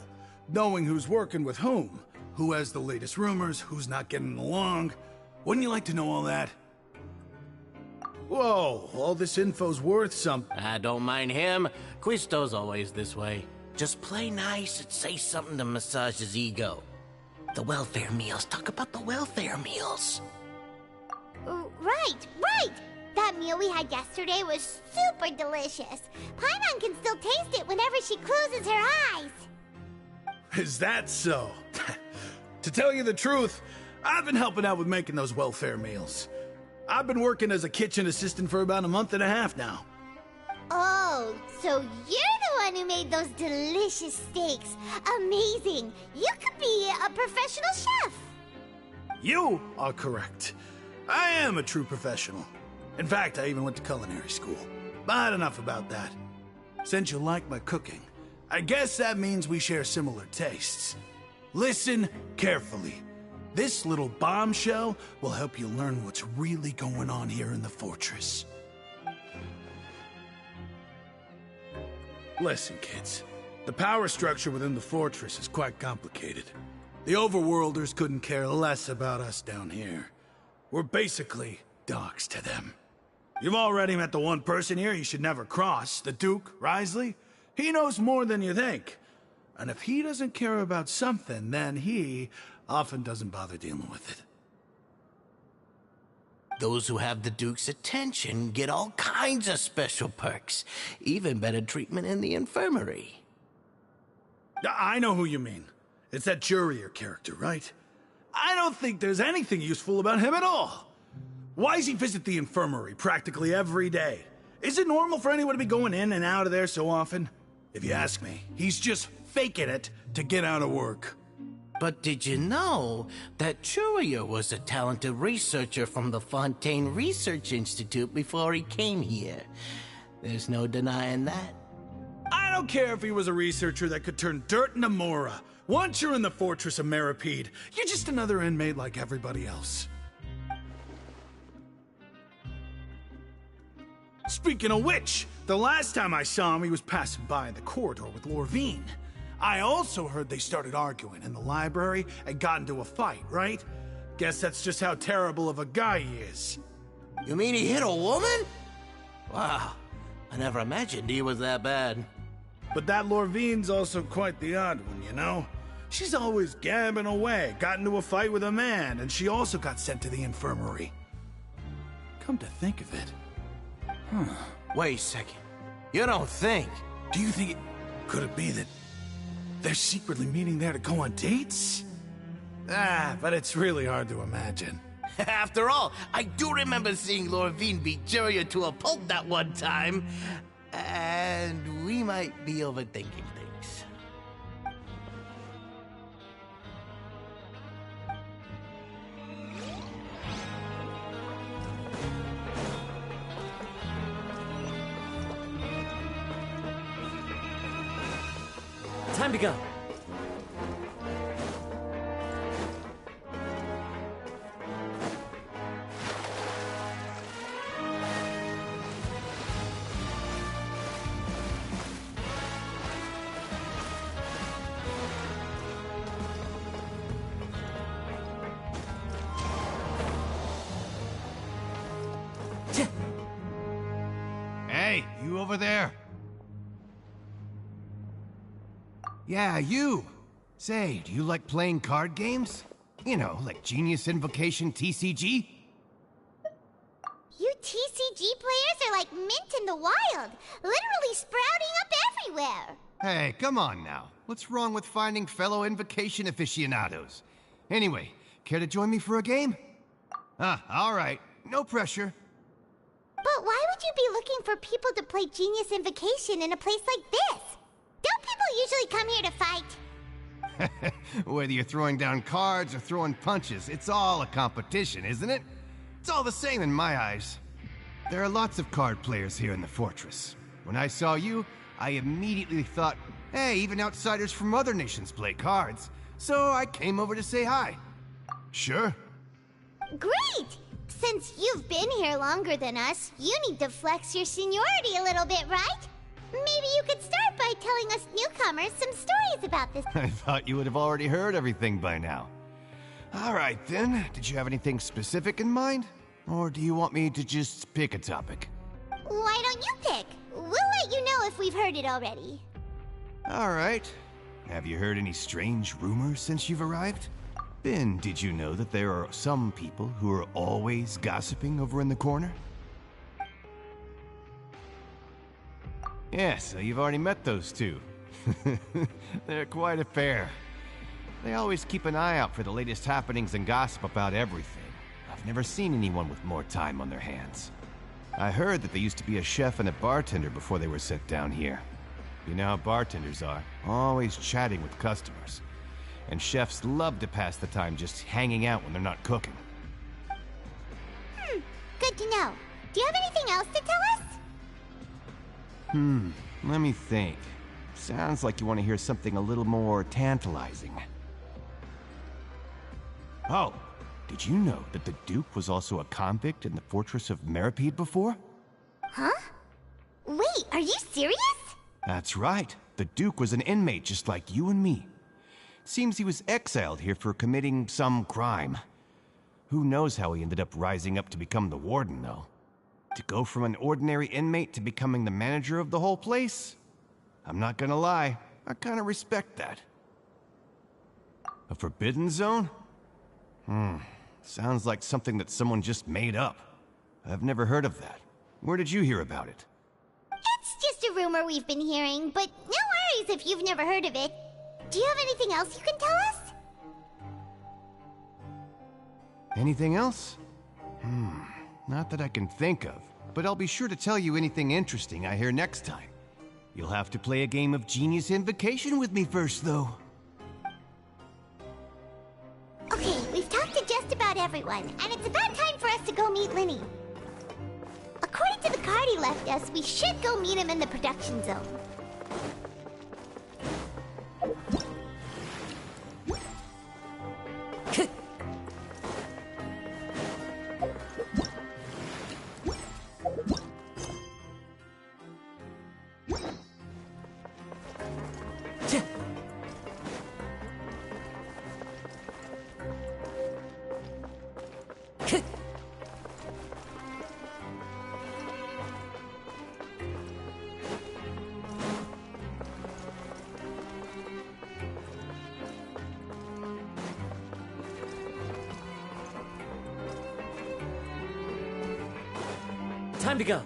knowing who's working with whom, who has the latest rumors, who's not getting along. Wouldn't you like to know all that? Whoa, all this info's worth something. I don't mind him. Quisto's always this way. Just play nice and say something to massage his ego. The welfare meals. Talk about the welfare meals. Right! That meal we had yesterday was super delicious. Paimon can still taste it whenever she closes her eyes. Is that so? To tell you the truth, I've been helping out with making those welfare meals. I've been working as a kitchen assistant for about a month and a half now. Oh, so you're the one who made those delicious steaks. Amazing! You could be a professional chef. You are correct. I am a true professional. In fact, I even went to culinary school. But enough about that. Since you like my cooking, I guess that means we share similar tastes. Listen carefully. This little bombshell will help you learn what's really going on here in the fortress. Listen, kids. The power structure within the fortress is quite complicated. The overworlders couldn't care less about us down here. We're basically dogs to them. You've already met the one person here you should never cross, the Duke, Risley. He knows more than you think. And if he doesn't care about something, then he often doesn't bother dealing with it. Those who have the Duke's attention get all kinds of special perks. Even better treatment in the infirmary. I know who you mean. It's that Jurier character, right? I don't think there's anything useful about him at all. Why does he visit the infirmary practically every day? Is it normal for anyone to be going in and out of there so often? If you ask me, he's just faking it to get out of work. But did you know that Jurier was a talented researcher from the Fontaine Research Institute before he came here? There's no denying that. I don't care if he was a researcher that could turn dirt into Mora. Once you're in the fortress of Meripede, you're just another inmate like everybody else. Speaking of which, the last time I saw him, he was passing by in the corridor with Lorvine. I also heard they started arguing in the library and got into a fight, right? Guess that's just how terrible of a guy he is. You mean he hit a woman? Wow, I never imagined he was that bad. But that Lorvine's also quite the odd one, you know? She's always gabbing away, got into a fight with a man, and she also got sent to the infirmary. Come to think of it. Wait a second. You don't think? Do you think could it be that they're secretly meeting there to go on dates? But it's really hard to imagine. After all, I do remember seeing Lorvine beat Jurier to a pulp that one time. And we might be overthinking things. Time to go. over there? Yeah, you! Say, do you like playing card games? You know, like Genius Invocation TCG? You TCG players are like mint in the wild, literally sprouting up everywhere. Hey, come on now. What's wrong with finding fellow Invocation aficionados? Anyway, care to join me for a game? Alright. No pressure. But why would you be looking for people to play Genius Invocation in a place like this? Don't people usually come here to fight? Whether you're throwing down cards or throwing punches, it's all a competition, isn't it? It's all the same in my eyes. There are lots of card players here in the fortress. When I saw you, I immediately thought, hey, even outsiders from other nations play cards. So I came over to say hi. Sure. Great! Since you've been here longer than us, you need to flex your seniority a little bit, right? Maybe you could start by telling us newcomers some stories about this. I thought you would have already heard everything by now. All right, then. Did you have anything specific in mind? Or do you want me to just pick a topic? Why don't you pick? We'll let you know if we've heard it already. All right. Have you heard any strange rumors since you've arrived? Ben, did you know that there are some people who are always gossiping over in the corner? Yeah, so you've already met those two. They're quite a pair. They always keep an eye out for the latest happenings and gossip about everything. I've never seen anyone with more time on their hands. I heard that they used to be a chef and a bartender before they were sent down here. You know how bartenders are, always chatting with customers. And chefs love to pass the time just hanging out when they're not cooking. Good to know. Do you have anything else to tell us? Let me think. Sounds like you want to hear something a little more tantalizing. Oh, did you know that the Duke was also a convict in the fortress of Meripede before? Huh? Wait, are you serious? That's right. The Duke was an inmate just like you and me. Seems he was exiled here for committing some crime. Who knows how he ended up rising up to become the warden, though. To go from an ordinary inmate to becoming the manager of the whole place? I'm not gonna lie, I kinda respect that. A forbidden zone? Sounds like something that someone just made up. I've never heard of that. Where did you hear about it? It's just a rumor we've been hearing, but no worries if you've never heard of it. Do you have anything else you can tell us? Anything else? Not that I can think of, but I'll be sure to tell you anything interesting I hear next time. You'll have to play a game of Genius Invocation with me first, though. Okay, we've talked to just about everyone, and it's about time for us to go meet Linny. According to the card he left us, we should go meet him in the production zone. Time to go.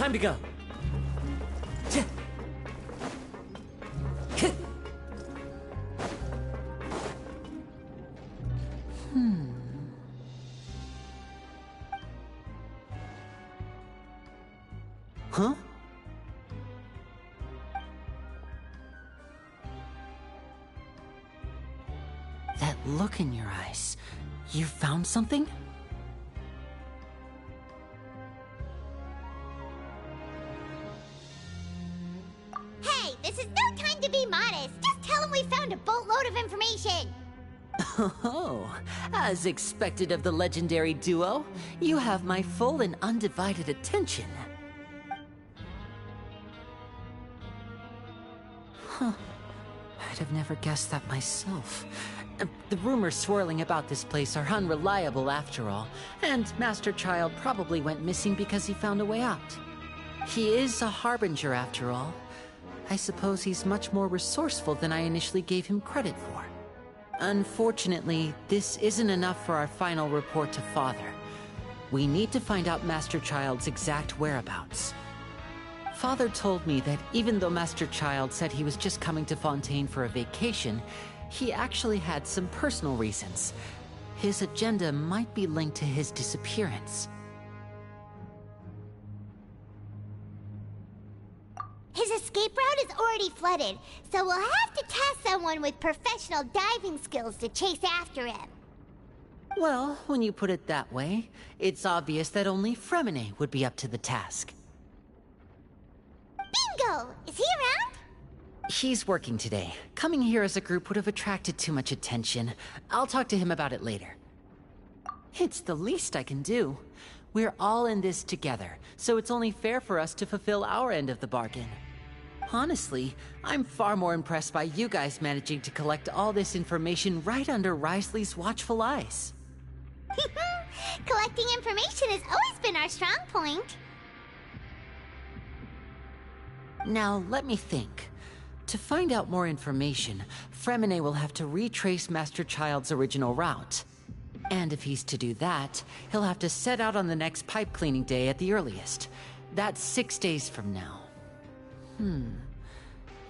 time to go. Huh? That look in your eyes. You found something? Hey, this is no time to be modest. Just tell him we found a boatload of information. Oh, as expected of the legendary duo, you have my full and undivided attention. Huh. I'd have never guessed that myself. The rumors swirling about this place are unreliable after all, and Master Child probably went missing because he found a way out. He is a harbinger after all. I suppose he's much more resourceful than I initially gave him credit for. Unfortunately, this isn't enough for our final report to Father. We need to find out Master Child's exact whereabouts. Father told me that even though Master Child said he was just coming to Fontaine for a vacation, he actually had some personal reasons. His agenda might be linked to his disappearance. His escape route is already flooded, so we'll have to task someone with professional diving skills to chase after him. Well, when you put it that way, it's obvious that only Fremine would be up to the task. Bingo! Is he around? He's working today. Coming here as a group would have attracted too much attention. I'll talk to him about it later. It's the least I can do. We're all in this together, so it's only fair for us to fulfill our end of the bargain. Honestly, I'm far more impressed by you guys managing to collect all this information right under Risley's watchful eyes. Collecting information has always been our strong point. Now, let me think. To find out more information, Fremine will have to retrace Master Child's original route. And if he's to do that, he'll have to set out on the next pipe cleaning day at the earliest. That's 6 days from now.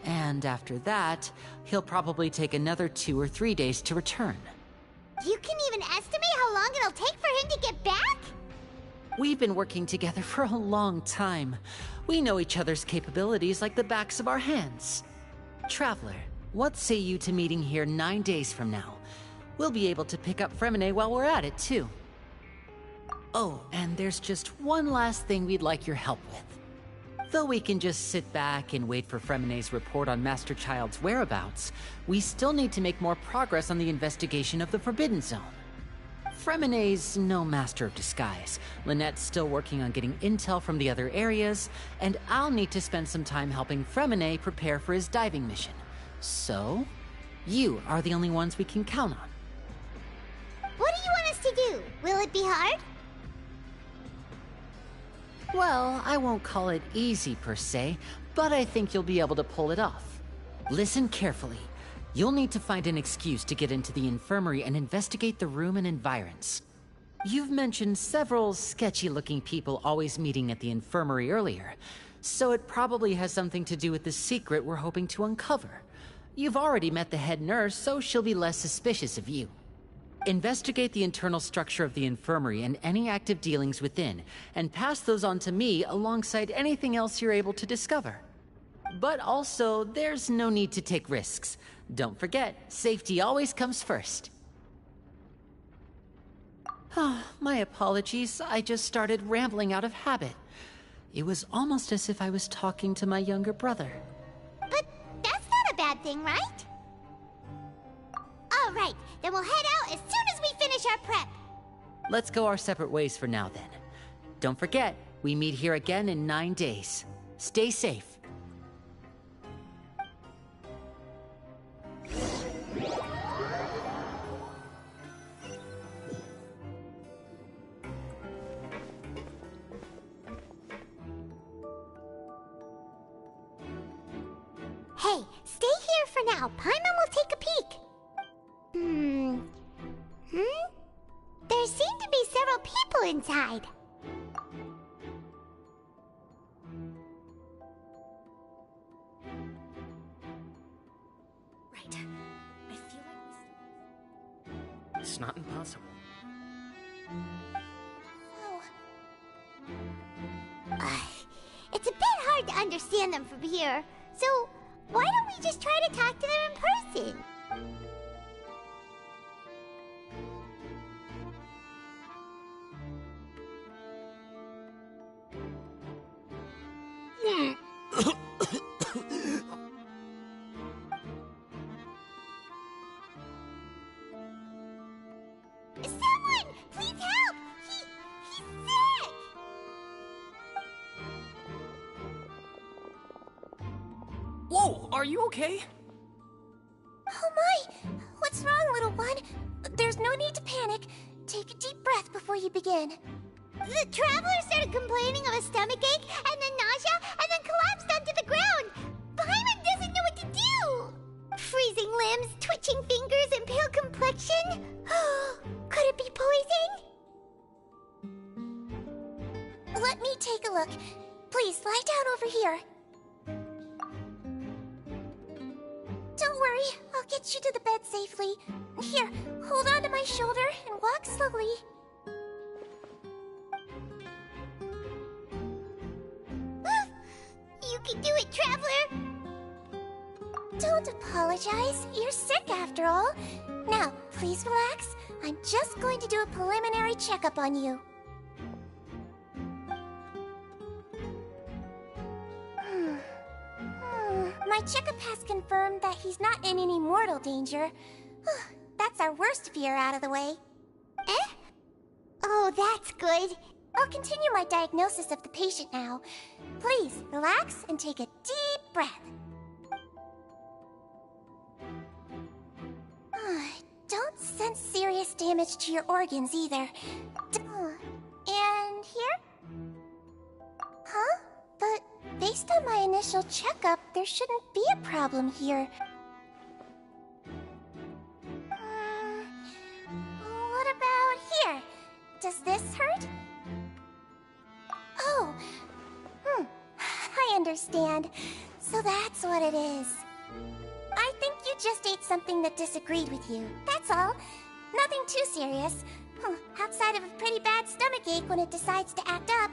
And after that, he'll probably take another 2 or 3 days to return. You can even estimate how long it'll take for him to get back? We've been working together for a long time. We know each other's capabilities like the backs of our hands. Traveler, what say you to meeting here 9 days from now? We'll be able to pick up Fremine while we're at it, too. Oh, and there's just one last thing we'd like your help with. Though we can just sit back and wait for Fremine's report on Master Child's whereabouts, we still need to make more progress on the investigation of the Forbidden Zone. Fremine's no master of disguise. Lynette's still working on getting intel from the other areas, and I'll need to spend some time helping Fremine prepare for his diving mission. So, you are the only ones we can count on. What do you want us to do? Will it be hard? Well, I won't call it easy per se, but I think you'll be able to pull it off. Listen carefully. You'll need to find an excuse to get into the infirmary and investigate the room and environs. You've mentioned several sketchy-looking people always meeting at the infirmary earlier, so it probably has something to do with the secret we're hoping to uncover. You've already met the head nurse, so she'll be less suspicious of you. Investigate the internal structure of the infirmary and any active dealings within, and pass those on to me alongside anything else you're able to discover. But also, there's no need to take risks. Don't forget, safety always comes first. My apologies, I just started rambling out of habit. It was almost as if I was talking to my younger brother. But that's not a bad thing, right? All right, then we'll head out as soon as we finish our prep. Let's go our separate ways for now, then. Don't forget, we meet here again in 9 days. Stay safe. Hey, stay here for now. Paimon will take a peek. There seem to be several people inside. I feel like It's not impossible. It's a bit hard to understand them from here, so why don't we just try to talk to them in person? Someone! Please help! He's sick! Whoa, are you okay? Oh my! What's wrong, little one? There's no need to panic. Take a deep breath before you begin. The traveler started complaining of a stomachache, and then nausea, and then collapsed onto the ground. Paimon doesn't know what to do! Freezing limbs, twitching fingers, and pale complexion? Could it be poison? Let me take a look. Please, lie down over here. Don't worry, I'll get you to the bed safely. Here, hold on to my shoulder and walk slowly. You can do it, Traveler! Don't apologize. You're sick after all. Now, please relax. I'm just going to do a preliminary checkup on you. My checkup has confirmed that he's not in any mortal danger. That's our worst fear out of the way. Eh? Oh, that's good. I'll continue my diagnosis of the patient now. Please, relax and take a deep breath. Don't sense serious damage to your organs either. And here? Huh? But based on my initial checkup, there shouldn't be a problem here. What about here? Does this hurt? Oh, I understand. So that's what it is. I think you just ate something that disagreed with you. That's all. Nothing too serious. Outside of a pretty bad stomachache when it decides to act up.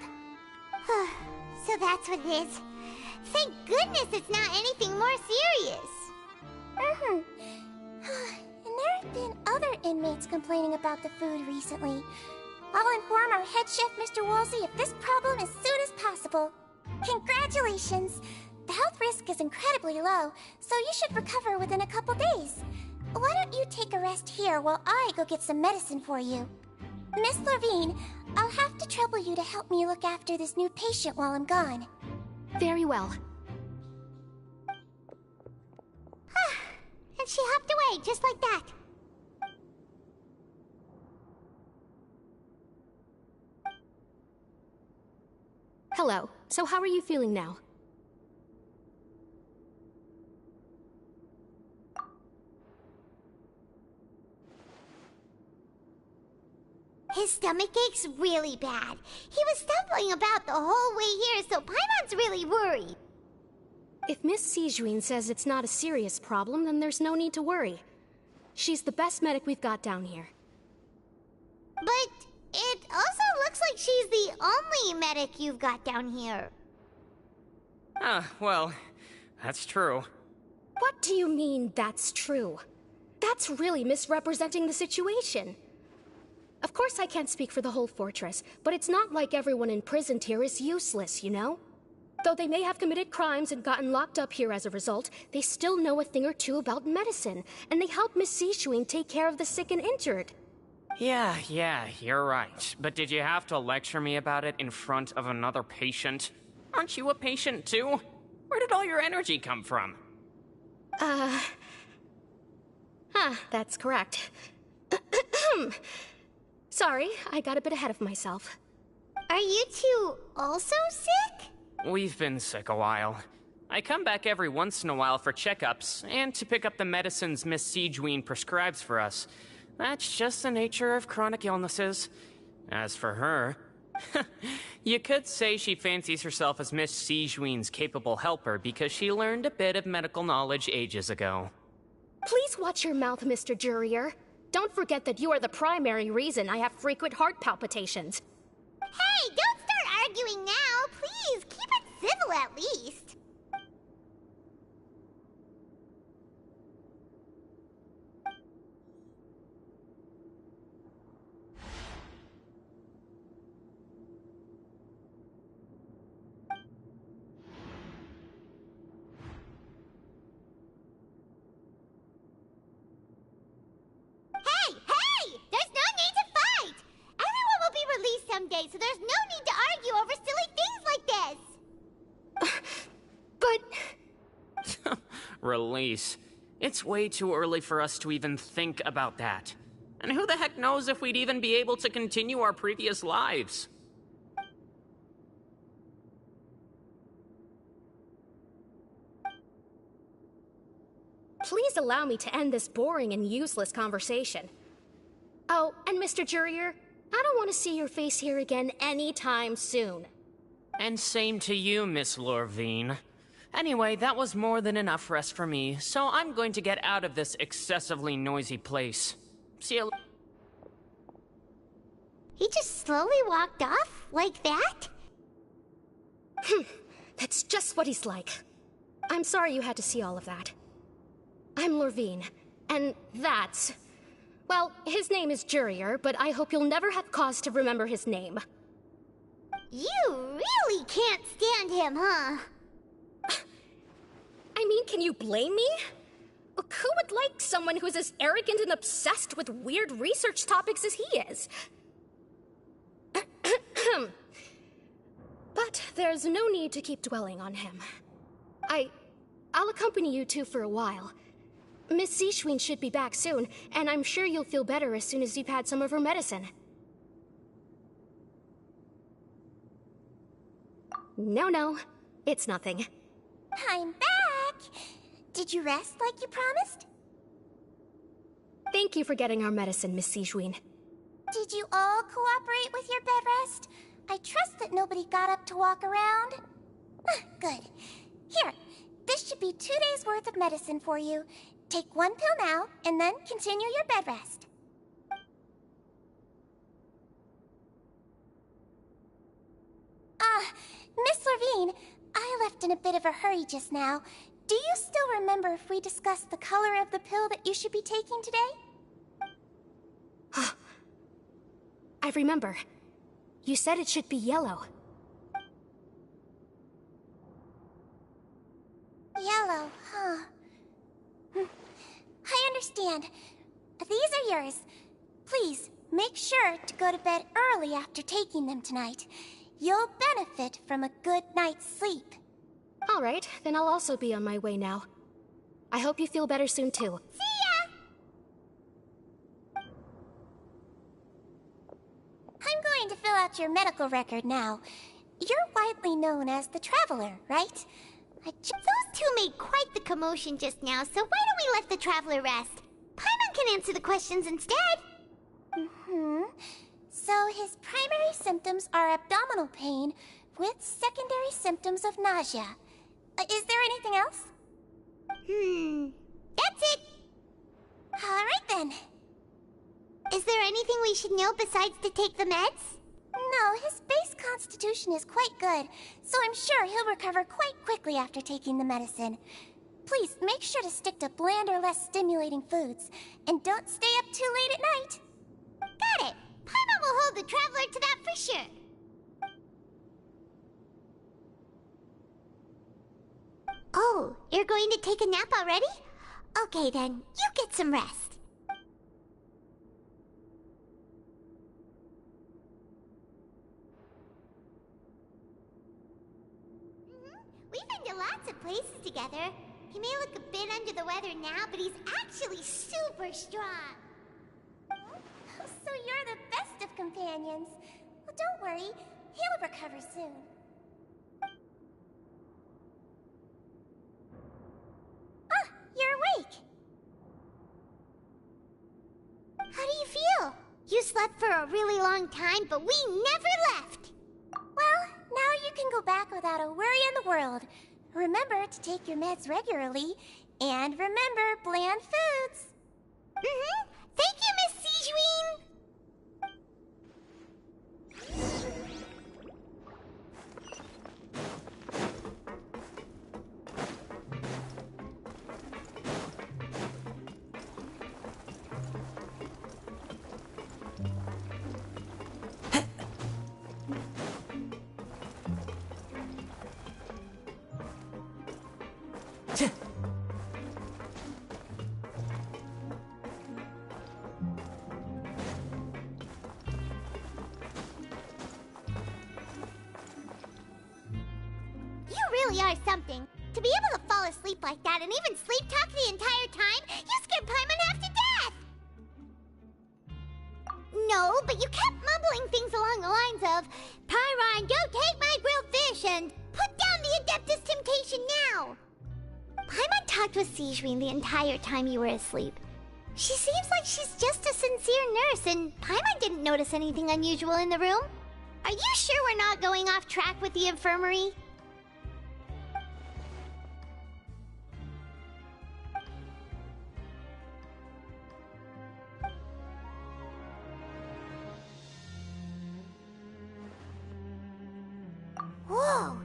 So that's what it is. Thank goodness it's not anything more serious. And there have been other inmates complaining about the food recently. I'll inform our head chef, Mr. Woolsey, of this problem as soon as possible. Congratulations! The health risk is incredibly low, so you should recover within a couple days. Why don't you take a rest here while I go get some medicine for you? Miss Levine, I'll have to trouble you to help me look after this new patient while I'm gone. Very well. And she hopped away, just like that. Hello. So how are you feeling now? His stomach ache's really bad. He was stumbling about the whole way here, so Paimon's really worried. If Miss Sijuin says it's not a serious problem, then there's no need to worry. She's the best medic we've got down here. But it also looks like she's the only medic you've got down here. Well, that's true. What do you mean, that's true? That's really misrepresenting the situation. Of course I can't speak for the whole fortress, but it's not like everyone imprisoned here is useless, you know? Though they may have committed crimes and gotten locked up here as a result, they still know a thing or two about medicine, and they help Miss Sijuin take care of the sick and injured. Yeah, you're right. But did you have to lecture me about it in front of another patient? Aren't you a patient too? Where did all your energy come from? That's correct. Sorry, I got a bit ahead of myself. Are you two also sick? We've been sick a while. I come back every once in a while for checkups, and to pick up the medicines Miss Sijuin prescribes for us. That's just the nature of chronic illnesses. As for her, you could say she fancies herself as Miss Sijuin's capable helper because she learned a bit of medical knowledge ages ago. Please watch your mouth, Mr. Jurier. Don't forget that you are the primary reason I have frequent heart palpitations. Hey, don't start arguing now! Please, keep it civil at least! Someday, so there's no need to argue over silly things like this! But... Release. It's way too early for us to even think about that. And who the heck knows if we'd even be able to continue our previous lives? Please allow me to end this boring and useless conversation. Oh, and Mr. Jurier, I don't want to see your face here again anytime soon. And same to you, Miss Lorvine. Anyway, that was more than enough rest for me, so I'm going to get out of this excessively noisy place. See you. He just slowly walked off like that? That's just what he's like. I'm sorry you had to see all of that. I'm Lorvine, and that's... Well, his name is Jurier, but I hope you'll never have cause to remember his name. You really can't stand him, huh? I mean, can you blame me? Look, who would like someone who's as arrogant and obsessed with weird research topics as he is? But there's no need to keep dwelling on him. I'll accompany you two for a while. Miss Zishwin should be back soon, and I'm sure you'll feel better as soon as you've had some of her medicine. No, it's nothing. I'm back! Did you rest like you promised? Thank you for getting our medicine, Miss Zishwin. Did you all cooperate with your bed rest? I trust that nobody got up to walk around. Good. Here, this should be 2 days' worth of medicine for you. Take 1 pill now, and then continue your bed rest. Miss Lorvine, I left in a bit of a hurry just now. Do you still remember if we discussed the color of the pill that you should be taking today? I remember. You said it should be yellow. Yellow, huh? I understand. These are yours. Please, make sure to go to bed early after taking them tonight. You'll benefit from a good night's sleep. All right, then I'll also be on my way now. I hope you feel better soon, too. See ya! I'm going to fill out your medical record now. You're widely known as the Traveler, right? Those two made quite the commotion just now, so why don't we let the Traveler rest? Paimon can answer the questions instead. So his primary symptoms are abdominal pain with secondary symptoms of nausea. Is there anything else? That's it. All right then. Is there anything we should know besides to take the meds? No, his base constitution is quite good, so I'm sure he'll recover quite quickly after taking the medicine. Please, make sure to stick to bland or less stimulating foods, and don't stay up too late at night. Got it! Paimon will hold the Traveler to that for sure. Oh, you're going to take a nap already? Okay then, you get some rest. We've been to lots of places together. He may look a bit under the weather now, but he's actually super strong. So you're the best of companions. Well, don't worry. He'll recover soon. Ah, you're awake. How do you feel? You slept for a really long time, but we never left. Well, now you can go back without a worry in the world. Remember to take your meds regularly, and remember bland foods. really are something. To be able to fall asleep like that and even sleep talk the entire time, you scared Paimon half to death! No, but you kept mumbling things along the lines of, Pyron, don't take my grilled fish, and put down the Adeptus Temptation now! Paimon talked with Sigewinne the entire time you were asleep. She seems like she's just a sincere nurse, and Paimon didn't notice anything unusual in the room. Are you sure we're not going off track with the infirmary? Whoa!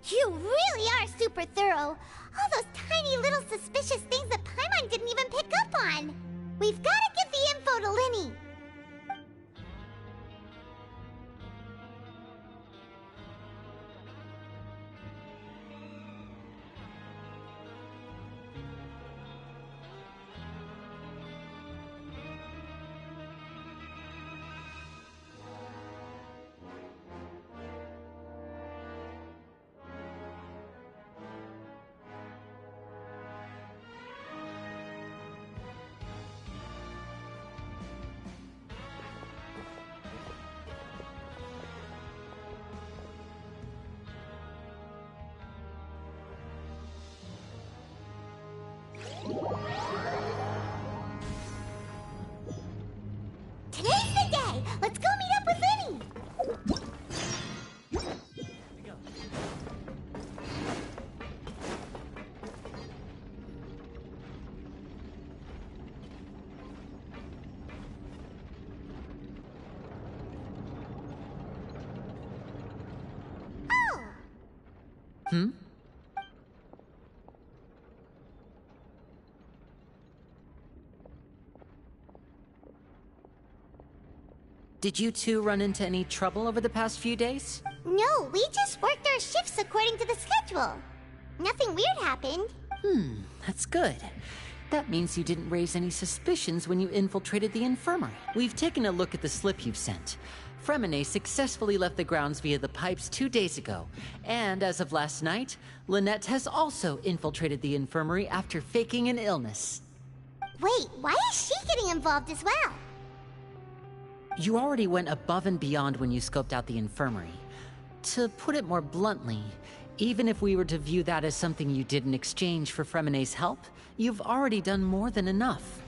You really are super thorough! All those tiny little suspicious things that Paimon didn't even pick up on! We've gotta give the info to Lyney! Today's the day! Let's go meet up with Lyney! Hmm? Did you two run into any trouble over the past few days? No, we just worked our shifts according to the schedule. Nothing weird happened. That's good. That means you didn't raise any suspicions when you infiltrated the infirmary. We've taken a look at the slip you've sent. Fremine successfully left the grounds via the pipes 2 days ago, and as of last night, Lynette has also infiltrated the infirmary after faking an illness. Wait, why is she getting involved as well? You already went above and beyond when you scoped out the infirmary. To put it more bluntly, even if we were to view that as something you did in exchange for Fremine's help, you've already done more than enough.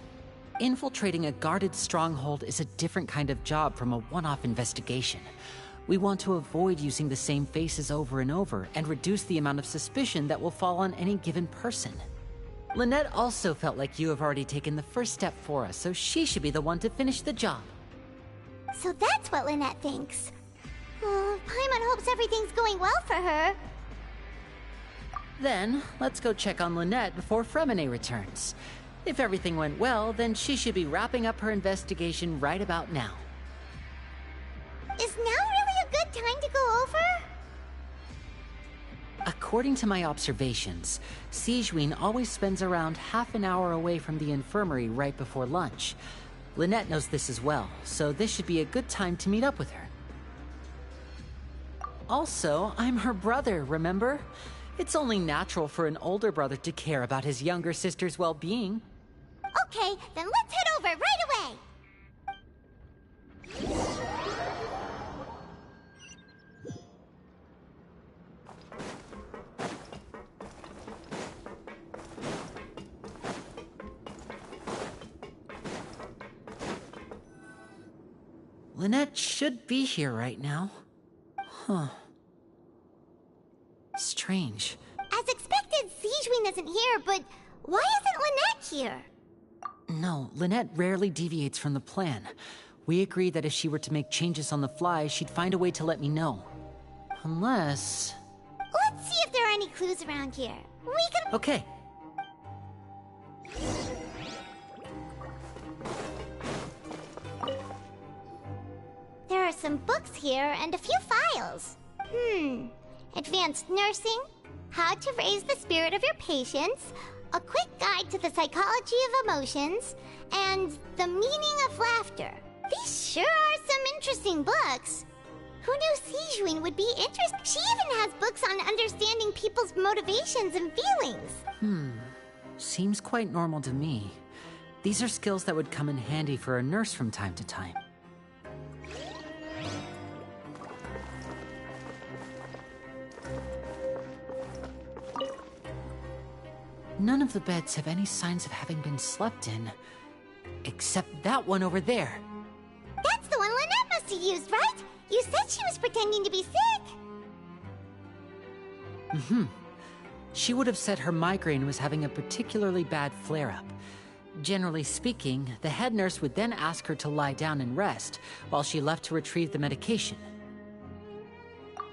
Infiltrating a guarded stronghold is a different kind of job from a one-off investigation. We want to avoid using the same faces over and over and reduce the amount of suspicion that will fall on any given person. Lynette also felt like you have already taken the first step for us, so she should be the one to finish the job. So that's what Lynette thinks. Oh, Paimon hopes everything's going well for her. Then, let's go check on Lynette before Fremine returns. If everything went well, then she should be wrapping up her investigation right about now. Is now really a good time to go over? According to my observations, Sigewinne always spends around half an hour away from the infirmary right before lunch. Lynette knows this as well, so this should be a good time to meet up with her. Also, I'm her brother, remember? It's only natural for an older brother to care about his younger sister's well-being. Okay, then let's head over right away! Lynette should be here right now. Huh. Strange. As expected, Sigewinne isn't here, but why isn't Lynette here? No, Lynette rarely deviates from the plan. We agreed that if she were to make changes on the fly, she'd find a way to let me know. Unless... Let's see if there are any clues around here. We can... Okay. There are some books here and a few files. Advanced nursing, how to raise the spirit of your patients, a quick guide to the psychology of emotions, and the meaning of laughter. These sure are some interesting books. Who knew Sijuin would be interested? She even has books on understanding people's motivations and feelings. Seems quite normal to me. These are skills that would come in handy for a nurse from time to time. None of the beds have any signs of having been slept in, except that one over there. That's the one Lynette must have used, right? You said she was pretending to be sick. She would have said her migraine was having a particularly bad flare-up. Generally speaking, the head nurse would then ask her to lie down and rest, while she left to retrieve the medication.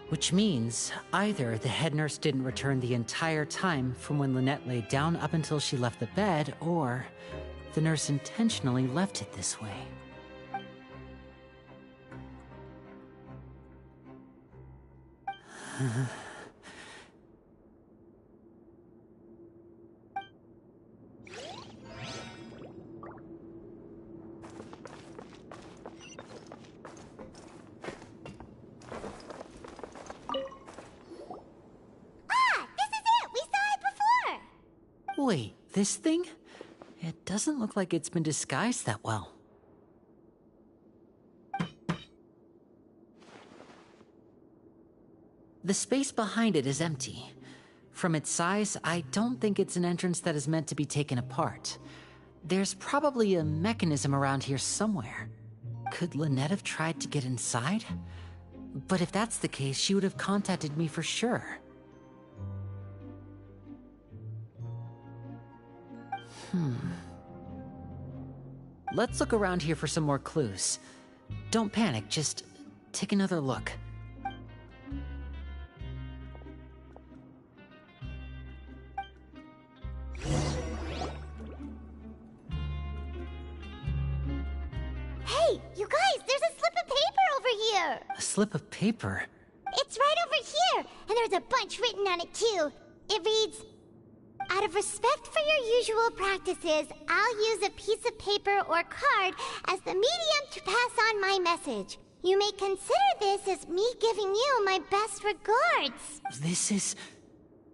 Which means, either the head nurse didn't return the entire time from when Lynette lay down up until she left the bed, or the nurse intentionally left it this way. Wait, this thing? It doesn't look like it's been disguised that well. The space behind it is empty. From its size, I don't think it's an entrance that is meant to be taken apart. There's probably a mechanism around here somewhere. Could Lynette have tried to get inside? But if that's the case, she would have contacted me for sure. Let's look around here for some more clues. Don't panic, just take another look. Hey, you guys, there's a slip of paper over here! A slip of paper? It's right over here, and there's a bunch written on it too. It reads, "Out of respect for your usual practices, I'll use a piece of paper or card as the medium to pass on my message. You may consider this as me giving you my best regards." This is...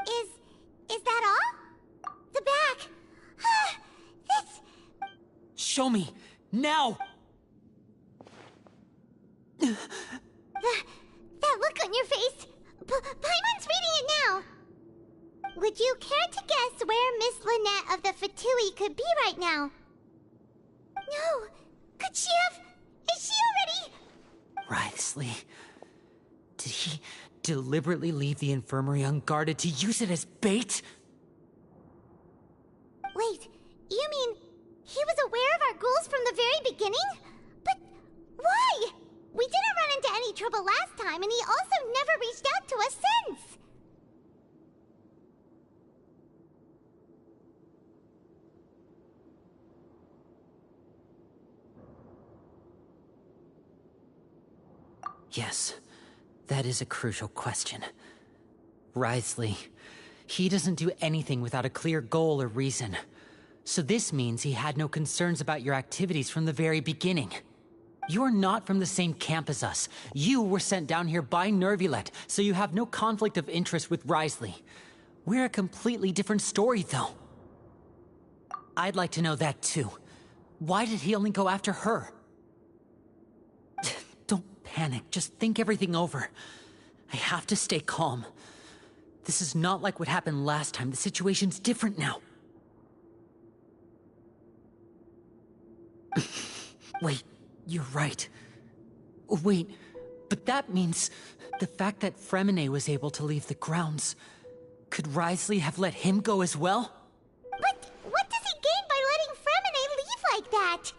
Is that all? The back. This... Show me! Now! That look on your face. Paimon's reading it now. Would you care to guess where Miss Lynette of the Fatui could be right now? No. Could she have... Is she already... Wriothesley. Did he deliberately leave the infirmary unguarded to use it as bait? Wait, you mean he was aware of our goals from the very beginning? But why? We didn't run into any trouble last time, and he also never reached out to us since. Yes, that is a crucial question. Wriothesley, he doesn't do anything without a clear goal or reason. So this means he had no concerns about your activities from the very beginning. You're not from the same camp as us. You were sent down here by Nervulet, so you have no conflict of interest with Wriothesley. We're a completely different story, though. I'd like to know that, too. Why did he only go after her? Don't panic. Just think everything over. I have to stay calm. This is not like what happened last time. The situation's different now. Wait, you're right. Wait, but that means the fact that Fremine was able to leave the grounds. Could Wriothesley have let him go as well? But what does he gain by letting Fremine leave like that?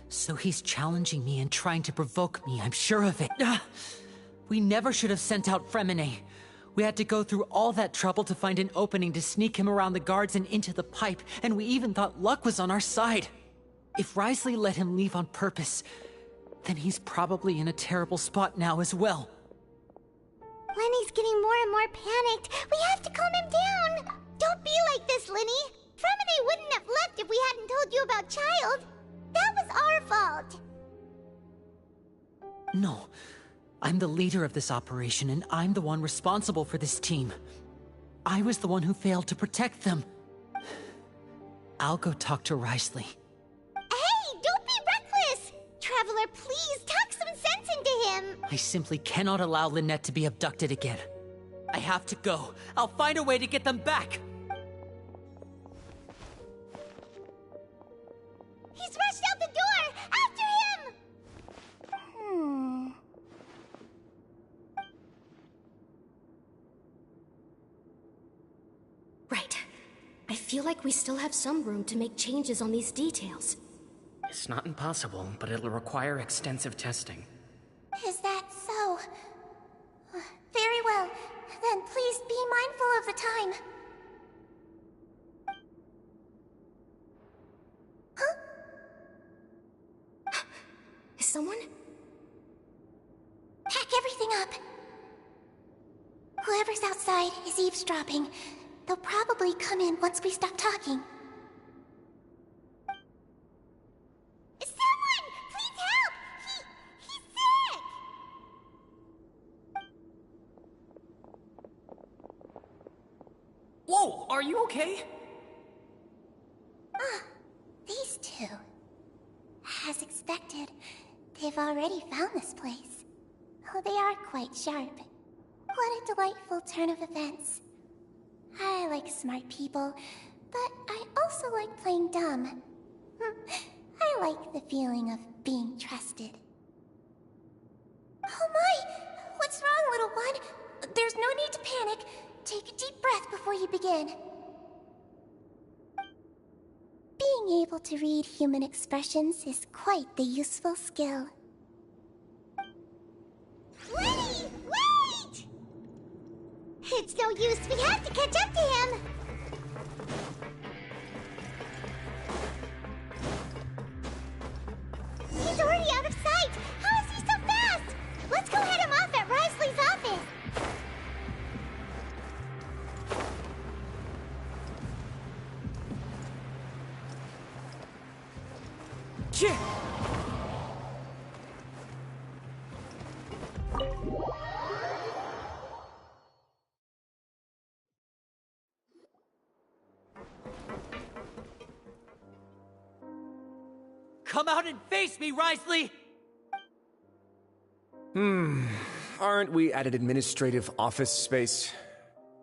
So he's challenging me and trying to provoke me, I'm sure of it. We never should have sent out Fremine. We had to go through all that trouble to find an opening to sneak him around the guards and into the pipe, and we even thought luck was on our side. If Wriothesley let him leave on purpose, then he's probably in a terrible spot now as well. Lenny's getting more and more panicked. We have to calm him down. Don't be like this, Lenny. Fremine wouldn't have left if we hadn't told you about Child. That was our fault. No. I'm the leader of this operation, and I'm the one responsible for this team. I was the one who failed to protect them. I'll go talk to Risley. Hey, don't be reckless! Traveler, please talk some sense into him! I simply cannot allow Lynette to be abducted again. I have to go. I'll find a way to get them back! He's rushed out the door! After him! Right. I feel like we still have some room to make changes on these details. It's not impossible, but it'll require extensive testing. Is that so? Very well. Then please be mindful of the time. Huh? Is someone? Pack everything up. Whoever's outside is eavesdropping. They'll probably come in once we stop talking. Someone! Please help! He's sick! Whoa, are you okay? These two. As expected, they've already found this place. Oh, they are quite sharp. What a delightful turn of events. I like smart people, but I also like playing dumb. I like the feeling of being trusted. Oh my! What's wrong, little one? There's no need to panic. Take a deep breath before you begin. Being able to read human expressions is quite the useful skill. Lenny! Wait! It's no use, we have to catch up to him! He's already out of sight! How is he so fast? Let's go head him off at Risley's office! Come out and face me, Risley! Aren't we at an administrative office space?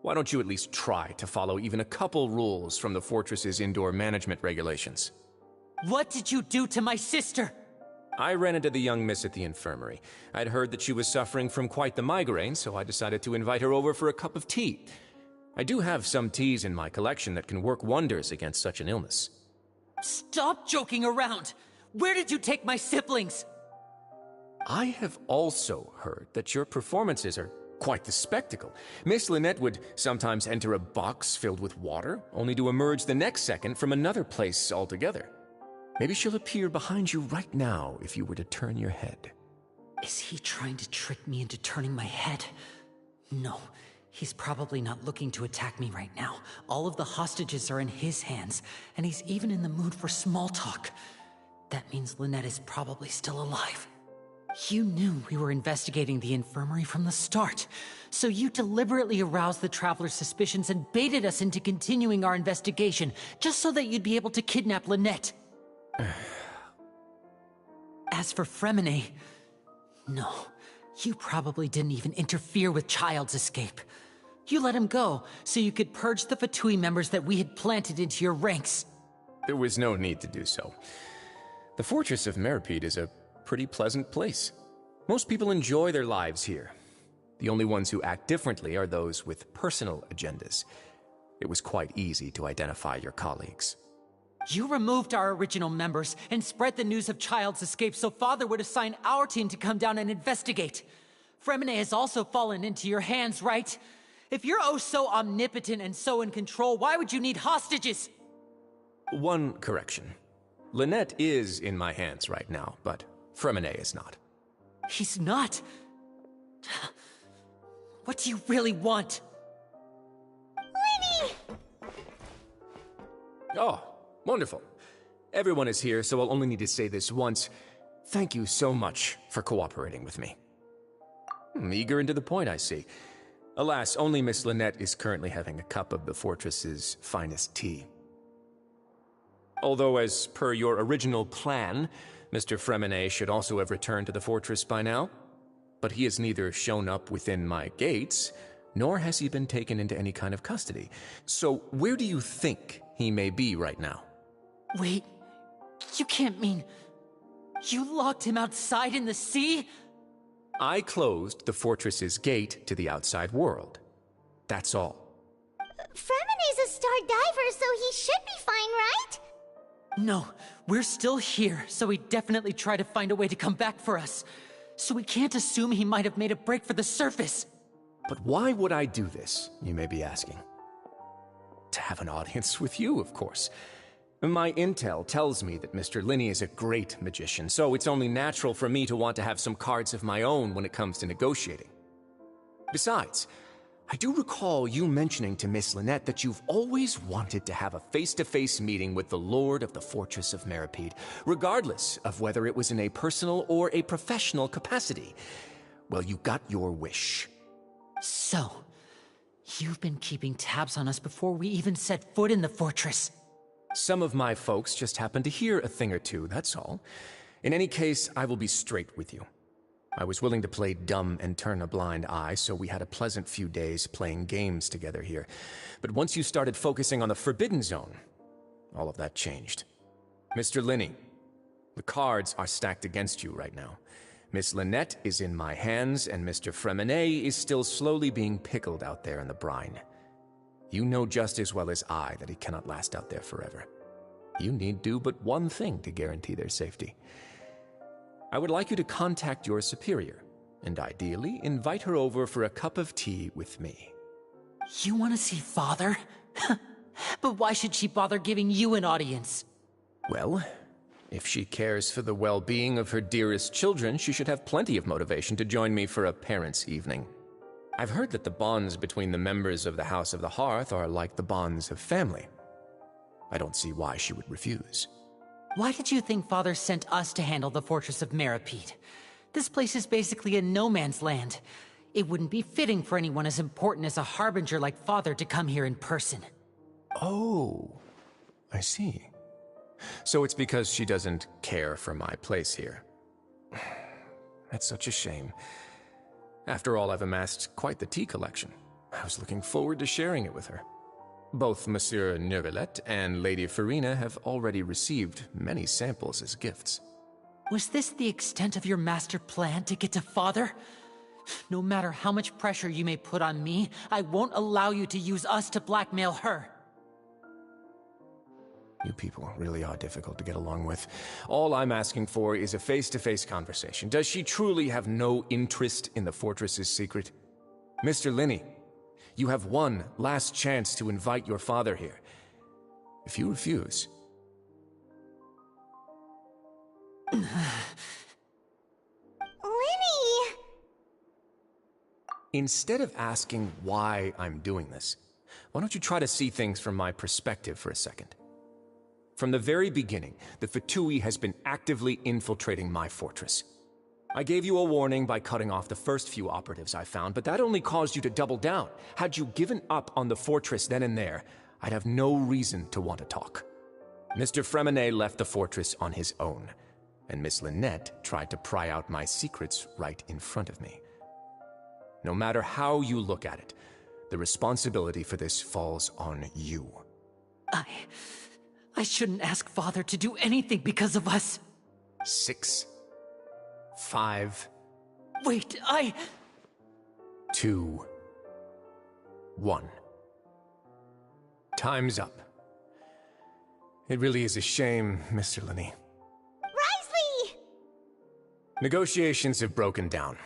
Why don't you at least try to follow even a couple rules from the fortress's indoor management regulations? What did you do to my sister? I ran into the young miss at the infirmary. I'd heard that she was suffering from quite the migraine, so I decided to invite her over for a cup of tea. I do have some teas in my collection that can work wonders against such an illness. Stop joking around! Where did you take my siblings? I have also heard that your performances are quite the spectacle. Miss Lynette would sometimes enter a box filled with water, only to emerge the next second from another place altogether. Maybe she'll appear behind you right now if you were to turn your head. Is he trying to trick me into turning my head? No, he's probably not looking to attack me right now. All of the hostages are in his hands, and he's even in the mood for small talk. That means Lynette is probably still alive. You knew we were investigating the infirmary from the start, so you deliberately aroused the Traveler's suspicions and baited us into continuing our investigation, just so that you'd be able to kidnap Lynette. As for Fremine, no, you probably didn't even interfere with Child's escape. You let him go, so you could purge the Fatui members that we had planted into your ranks. There was no need to do so. The Fortress of Meripede is a pretty pleasant place. Most people enjoy their lives here. The only ones who act differently are those with personal agendas. It was quite easy to identify your colleagues. You removed our original members and spread the news of Child's escape so Father would assign our team to come down and investigate. Fremine has also fallen into your hands, right? If you're oh so omnipotent and so in control, why would you need hostages? One correction. Lynette is in my hands right now, but Fremine is not. He's not? What do you really want? Lenny! Oh, wonderful. Everyone is here, so I'll only need to say this once. Thank you so much for cooperating with me. Eager and to the point, I see. Alas, only Miss Lynette is currently having a cup of the fortress's finest tea. Although, as per your original plan, Mr. Fremenet should also have returned to the fortress by now. But he has neither shown up within my gates, nor has he been taken into any kind of custody. So where do you think he may be right now? Wait, you can't mean... you locked him outside in the sea? I closed the fortress's gate to the outside world. That's all. Fremenet's a star diver, so he should be fine, right? No, we're still here, so he definitely tried to find a way to come back for us. So we can't assume he might have made a break for the surface. But why would I do this, you may be asking? To have an audience with you, of course. My intel tells me that Mr. Linney is a great magician, so it's only natural for me to want to have some cards of my own when it comes to negotiating. Besides, I do recall you mentioning to Miss Lynette that you've always wanted to have a face-to-face meeting with the Lord of the Fortress of Meripede, regardless of whether it was in a personal or a professional capacity. Well, you got your wish. So, you've been keeping tabs on us before we even set foot in the fortress. Some of my folks just happened to hear a thing or two, that's all. In any case, I will be straight with you. I was willing to play dumb and turn a blind eye, so we had a pleasant few days playing games together here. But once you started focusing on the Forbidden Zone, all of that changed. Mr. Linney, the cards are stacked against you right now. Miss Lynette is in my hands, and Mr. Fremenet is still slowly being pickled out there in the brine. You know just as well as I that he cannot last out there forever. You need do but one thing to guarantee their safety. I would like you to contact your superior, and ideally invite her over for a cup of tea with me. You want to see Father? But why should she bother giving you an audience? Well, if she cares for the well-being of her dearest children, she should have plenty of motivation to join me for a parents' evening. I've heard that the bonds between the members of the House of the Hearth are like the bonds of family. I don't see why she would refuse. Why did you think Father sent us to handle the Fortress of Meripede? This place is basically a no-man's land. It wouldn't be fitting for anyone as important as a harbinger like Father to come here in person. Oh, I see. So it's because she doesn't care for my place here. That's such a shame. After all, I've amassed quite the tea collection. I was looking forward to sharing it with her. Both Monsieur Neuvillette and Lady Farina have already received many samples as gifts. Was this the extent of your master plan to get to Father? No matter how much pressure you may put on me, I won't allow you to use us to blackmail her. You people really are difficult to get along with. All I'm asking for is a face-to-face conversation. Does she truly have no interest in the fortress's secret? Mr. Linney, you have one last chance to invite your father here. If you refuse... Linney! Instead of asking why I'm doing this, why don't you try to see things from my perspective for a second? From the very beginning, the Fatui has been actively infiltrating my fortress. I gave you a warning by cutting off the first few operatives I found, but that only caused you to double down. Had you given up on the fortress then and there, I'd have no reason to want to talk. Mr. Fremenet left the fortress on his own, and Miss Lynette tried to pry out my secrets right in front of me. No matter how you look at it, the responsibility for this falls on you. I shouldn't ask Father to do anything because of us. 6, 5... Wait, 2, 1. Time's up. It really is a shame, Mr. Linney. Risley! Negotiations have broken down.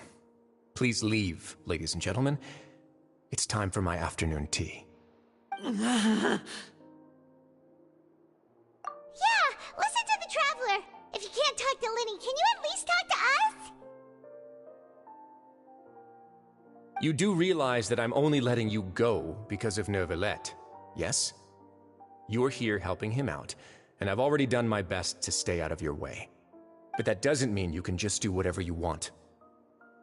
Please leave, ladies and gentlemen. It's time for my afternoon tea. Yeah, listen to the Traveler! If you can't talk to Linney, can you at least talk to us? You do realize that I'm only letting you go because of Neuvillette, yes? You're here helping him out, and I've already done my best to stay out of your way. But that doesn't mean you can just do whatever you want.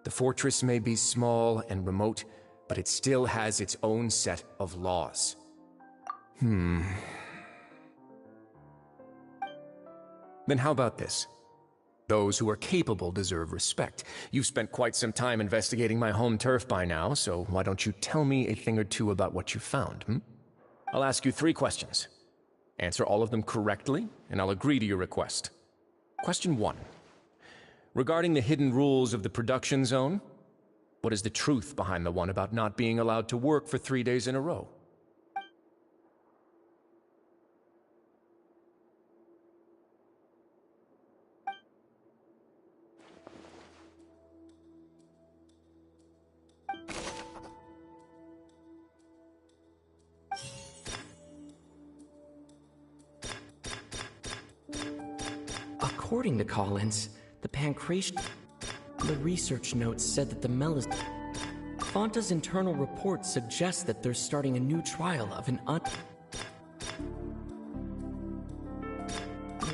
The fortress may be small and remote, but it still has its own set of laws. Then how about this? Those who are capable deserve respect. You've spent quite some time investigating my home turf by now, so why don't you tell me a thing or two about what you found, I'll ask you 3 questions. Answer all of them correctly, and I'll agree to your request. Question 1. Regarding the hidden rules of the production zone, what is the truth behind the one about not being allowed to work for 3 days in a row? According to Collins, the research notes said that the Fanta's internal report suggests that they're starting a new trial of an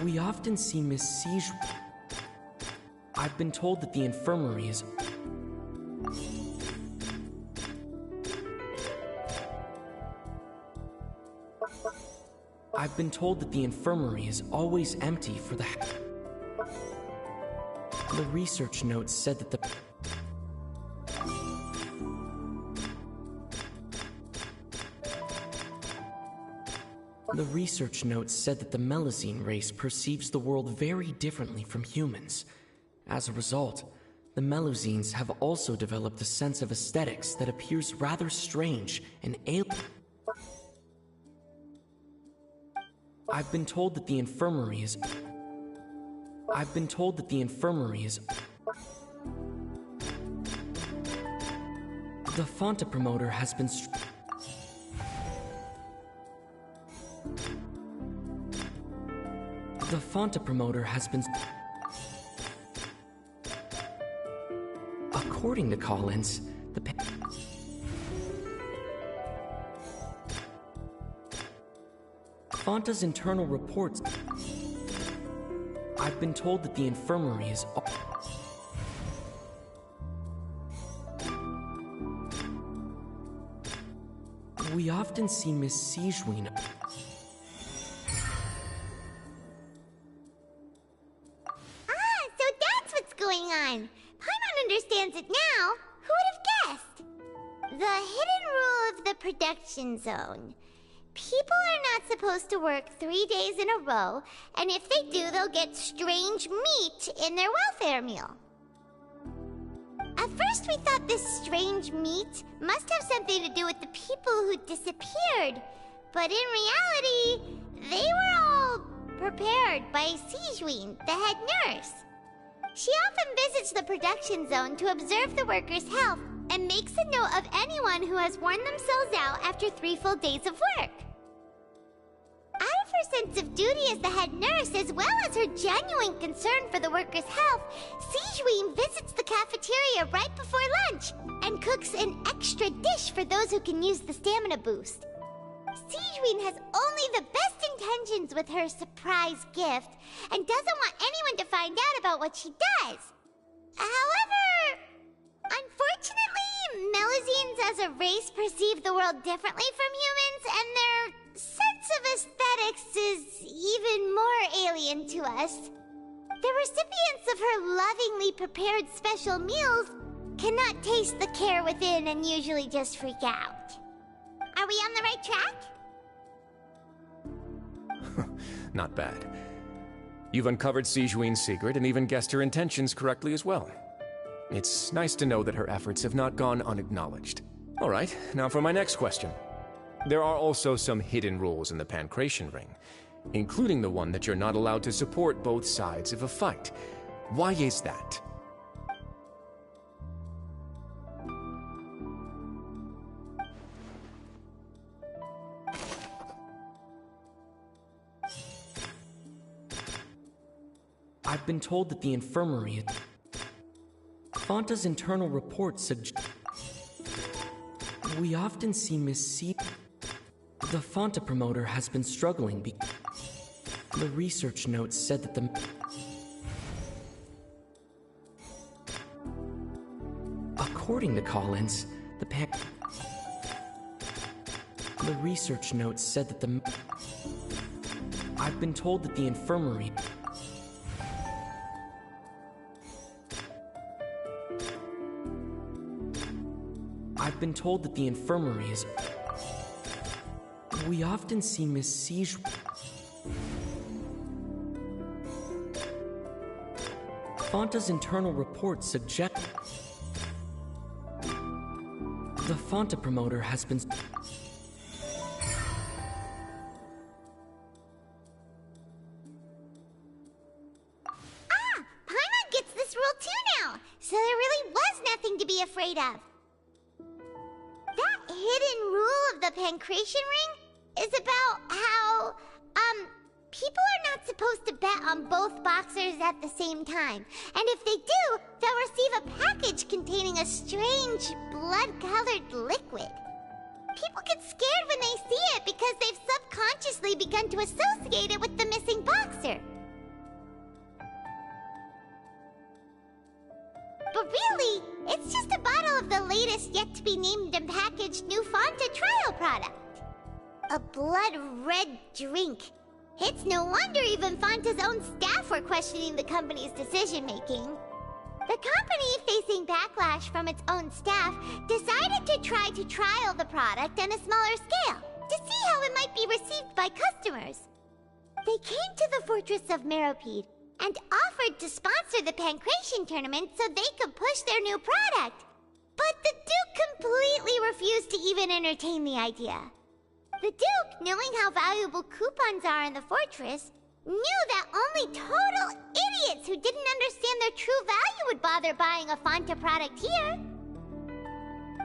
We often see Miss Siege. I've been told that the infirmary is... I've been told that the infirmary is always empty for the research notes said that the research notes said that the Melusine race perceives the world very differently from humans. As a result, the Melusines have also developed a sense of aesthetics that appears rather strange and alien. I've been told that the infirmary is... The Fanta promoter has been... The Fanta promoter has been... According to Collins, Fanta's internal reports... I've been told that the infirmary is... We often see Miss Siegewin... So that's what's going on. Paimon understands it now. Who would have guessed? The hidden rule of the production zone. People are not supposed to work 3 days in a row, and if they do, they'll get strange meat in their welfare meal. At first we thought this strange meat must have something to do with the people who disappeared, but in reality, they were all prepared by Siegewin, the head nurse. She often visits the production zone to observe the workers' health and makes a note of anyone who has worn themselves out after 3 full days of work. Out of her sense of duty as the head nurse, as well as her genuine concern for the workers' health, Siegewin visits the cafeteria right before lunch and cooks an extra dish for those who can use the stamina boost. Siegewin has only the best intentions with her surprise gift and doesn't want anyone to find out about what she does. However, unfortunately, Melusines as a race perceive the world differently from humans, and their sense of aesthetics is even more alien to us. The recipients of her lovingly prepared special meals cannot taste the care within and usually just freak out. Are we on the right track? Not bad. You've uncovered Siegewin's secret and even guessed her intentions correctly as well. It's nice to know that her efforts have not gone unacknowledged. All right, now for my next question. There are also some hidden rules in the Pancration Ring, including the one that you're not allowed to support both sides of a fight. Why is that? I've been told that the infirmary... Fanta's internal reports suggest... We often see Miss C... The Fanta promoter has been struggling The research notes said that According to Collins, the research notes said that I've been told that the infirmary... I've been told that the infirmary is... We often see Miss Siege... Fanta's internal reports suggest... The Fanta promoter has been... Paimon gets this rule too now, so there really was nothing to be afraid of. That hidden rule of the Pancration Ring is about how, people are not supposed to bet on both boxers at the same time. And if they do, they'll receive a package containing a strange, blood-colored liquid. People get scared when they see it because they've subconsciously begun to associate it with the missing boxer. But really, it's just a bottle of the latest yet-to-be-named and packaged new Fanta trial product. A blood-red drink. It's no wonder even Fanta's own staff were questioning the company's decision-making. The company, facing backlash from its own staff, decided to try to trial the product on a smaller scale, to see how it might be received by customers. They came to the fortress of Meropide and offered to sponsor the Pancration tournament so they could push their new product. But the Duke completely refused to even entertain the idea. The Duke, knowing how valuable coupons are in the fortress, knew that only total idiots who didn't understand their true value would bother buying a Fanta product here.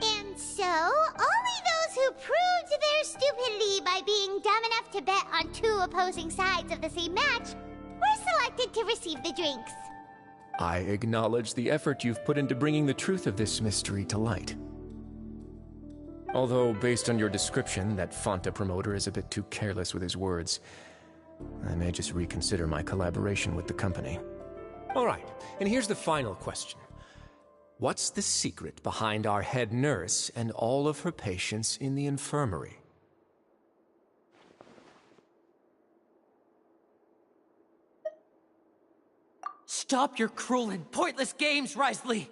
And so, only those who proved their stupidity by being dumb enough to bet on two opposing sides of the same match were selected to receive the drinks. I acknowledge the effort you've put into bringing the truth of this mystery to light. Although, based on your description, that Fanta promoter is a bit too careless with his words, I may just reconsider my collaboration with the company. All right, and here's the final question. What's the secret behind our head nurse and all of her patients in the infirmary? Stop your cruel and pointless games, Risley!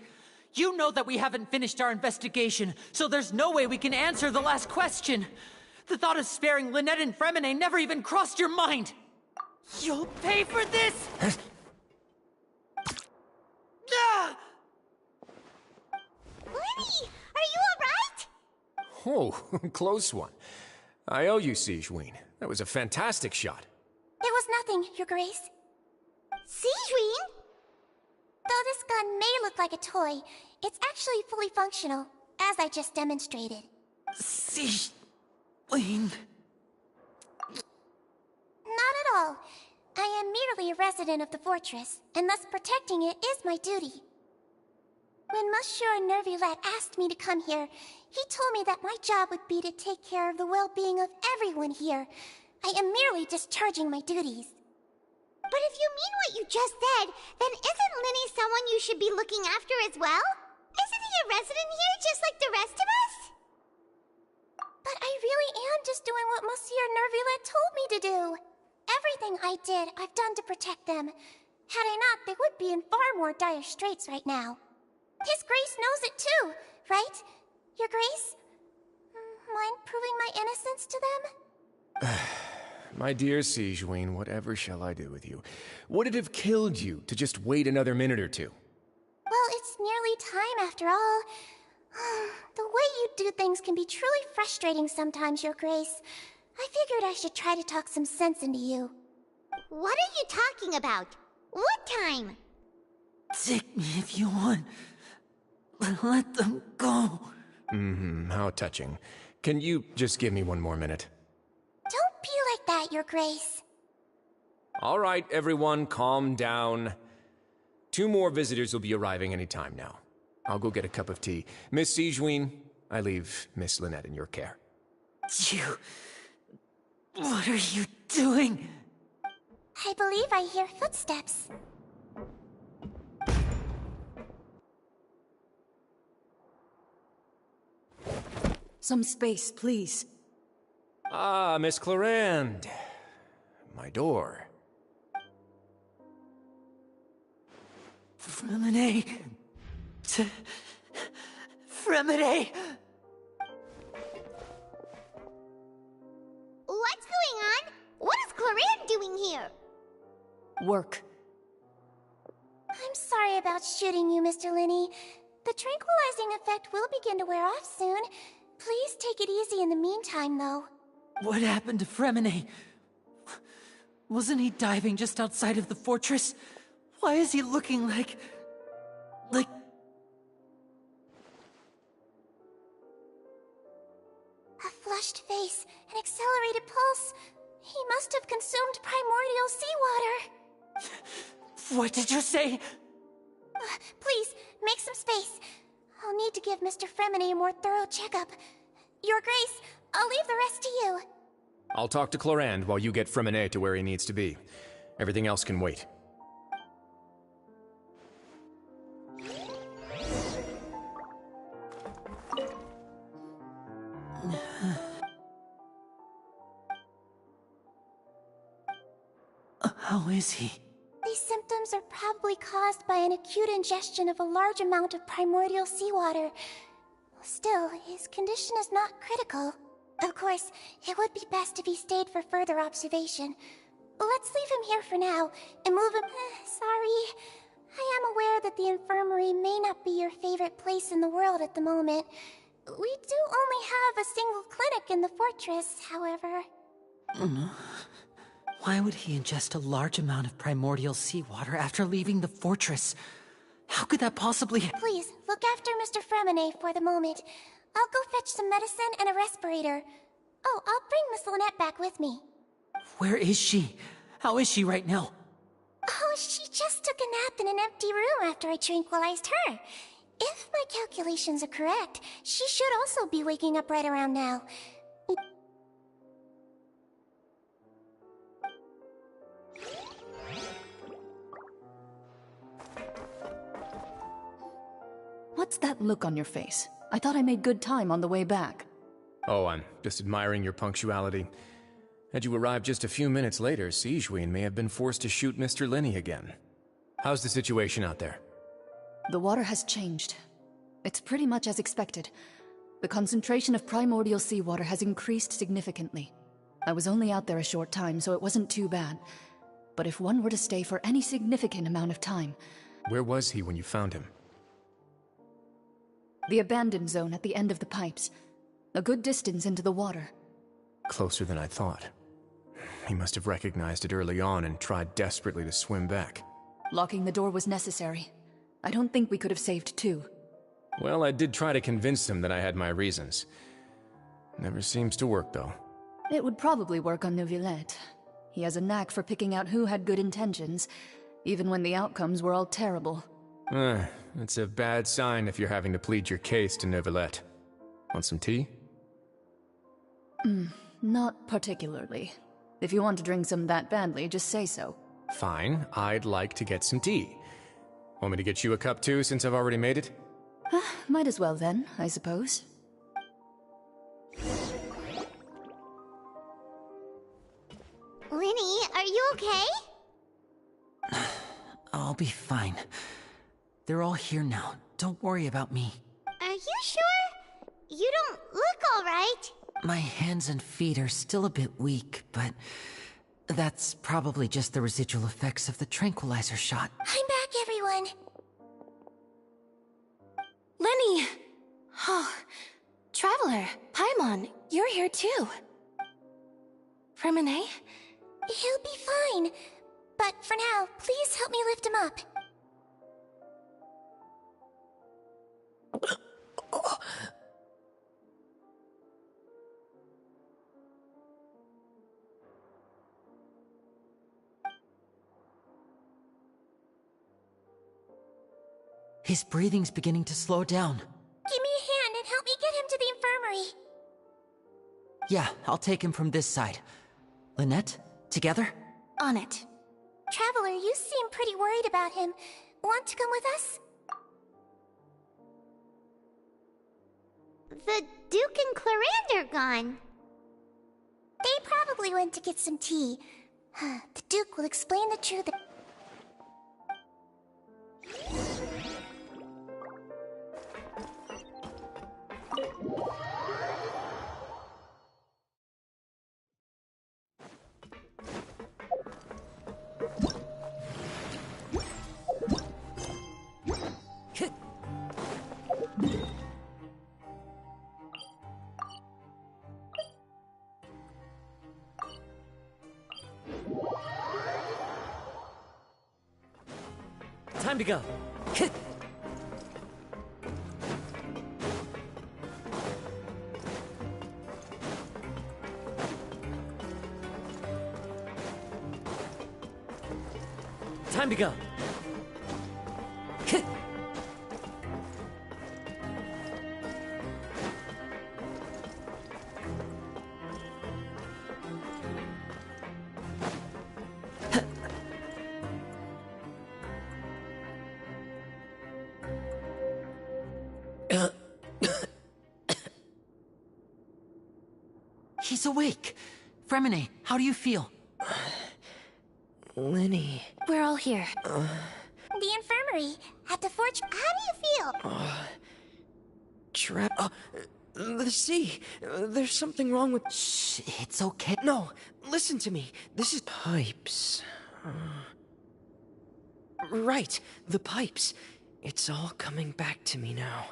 You know that we haven't finished our investigation, so there's no way we can answer the last question. The thought of sparing Lynette and Fremine never even crossed your mind. You'll pay for this! Ah! Lenny, are you alright? Oh, close one. I owe you, Sigewinne. That was a fantastic shot. It was nothing, Your Grace. Sigewinne? Though this gun may look like a toy, it's actually fully functional, as I just demonstrated. Sigewinne... Not at all. I am merely a resident of the fortress, and thus protecting it is my duty. When Monsieur Nervulette asked me to come here, he told me that my job would be to take care of the well-being of everyone here. I am merely discharging my duties. But if you mean what you just said, then isn't Linny someone you should be looking after as well? Isn't he a resident here just like the rest of us? But I really am just doing what Monsieur Nervulette told me to do. Everything I did, I've done to protect them. Had I not, they would be in far more dire straits right now. His Grace knows it too, right? Your Grace? Mind proving my innocence to them? My dear Sigewinne, whatever shall I do with you? Would it have killed you to just wait another minute or two? Well, it's nearly time after all. The way you do things can be truly frustrating sometimes, Your Grace. I figured I should try to talk some sense into you. What are you talking about? What time? Take me if you want. But let them go. How touching. Can you just give me one more minute? Don't be like that, Your Grace. All right, everyone, calm down. 2 more visitors will be arriving any time now. I'll go get a cup of tea. Miss Sigewinne, I leave Miss Lynette in your care. You... What are you doing? I believe I hear footsteps. Some space, please. Ah, Miss Clarand. My door. Fremine. Fremine! What's going on? What is Clarin doing here? Work. I'm sorry about shooting you, Mr. Linney. The tranquilizing effect will begin to wear off soon. Please take it easy in the meantime, though. What happened to Fremine? Wasn't he diving just outside of the fortress? Why is he looking like... A flushed face, an accelerated pulse. He must have consumed primordial seawater. What did you say? Please, make some space. I'll need to give Mr. Fremine a more thorough checkup. Your Grace, I'll leave the rest to you. I'll talk to Clarand while you get Fremine to where he needs to be. Everything else can wait. How is he? These symptoms are probably caused by an acute ingestion of a large amount of primordial seawater. Still, his condition is not critical. Of course, it would be best if he stayed for further observation. Let's leave him here for now, and move him... Sorry. I am aware that the infirmary may not be your favorite place in the world at the moment. We do only have a single clinic in the fortress, however. Why would he ingest a large amount of primordial seawater after leaving the fortress? How could that possibly... Please, look after Mr. Fremine for the moment. I'll go fetch some medicine and a respirator. Oh, I'll bring Miss Lynette back with me. Where is she? How is she right now? Oh, she just took a nap in an empty room after I tranquilized her. If my calculations are correct, she should also be waking up right around now. What's that look on your face? I thought I made good time on the way back. Oh, I'm just admiring your punctuality. Had you arrived just a few minutes later, Sigewinne may have been forced to shoot Mr. Linney again. How's the situation out there? The water has changed. It's pretty much as expected. The concentration of primordial seawater has increased significantly. I was only out there a short time, so it wasn't too bad. But if one were to stay for any significant amount of time... Where was he when you found him? The abandoned zone at the end of the pipes. A good distance into the water. Closer than I thought. He must have recognized it early on and tried desperately to swim back. Locking the door was necessary. I don't think we could have saved two. Well, I did try to convince him that I had my reasons. Never seems to work, though. It would probably work on Neuvillette. He has a knack for picking out who had good intentions, even when the outcomes were all terrible. It's a bad sign if you're having to plead your case to Neuvillette. Want some tea? Not particularly. If you want to drink some that badly, just say so. Fine, I'd like to get some tea. Want me to get you a cup too, since I've already made it? Might as well then, I suppose. Linny, are you okay? I'll be fine. They're all here now. Don't worry about me. Are you sure? You don't look all right. My hands and feet are still a bit weak, but that's probably just the residual effects of the tranquilizer shot. I'm back, everyone. Lenny! Oh, Traveler, Paimon, you're here too. Fremine? He'll be fine. But for now, please help me lift him up. His breathing's beginning to slow down. Give me a hand and help me get him to the infirmary. Yeah, I'll take him from this side. Lynette, together? On it. Traveler, you seem pretty worried about him. Want to come with us? the Duke and Clarande are gone. They probably went to get some tea. The Duke will explain the truth. Time to go. Time to go. He's awake. Fremine, how do you feel? Lenny. We're all here. The infirmary at the forge. How do you feel? Trap. The sea. There's something wrong with. Shh, it's okay. No, listen to me. This is pipes. Right, the pipes. It's all coming back to me now.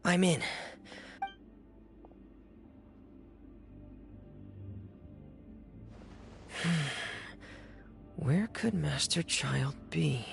I'm in. Where could Master Child be?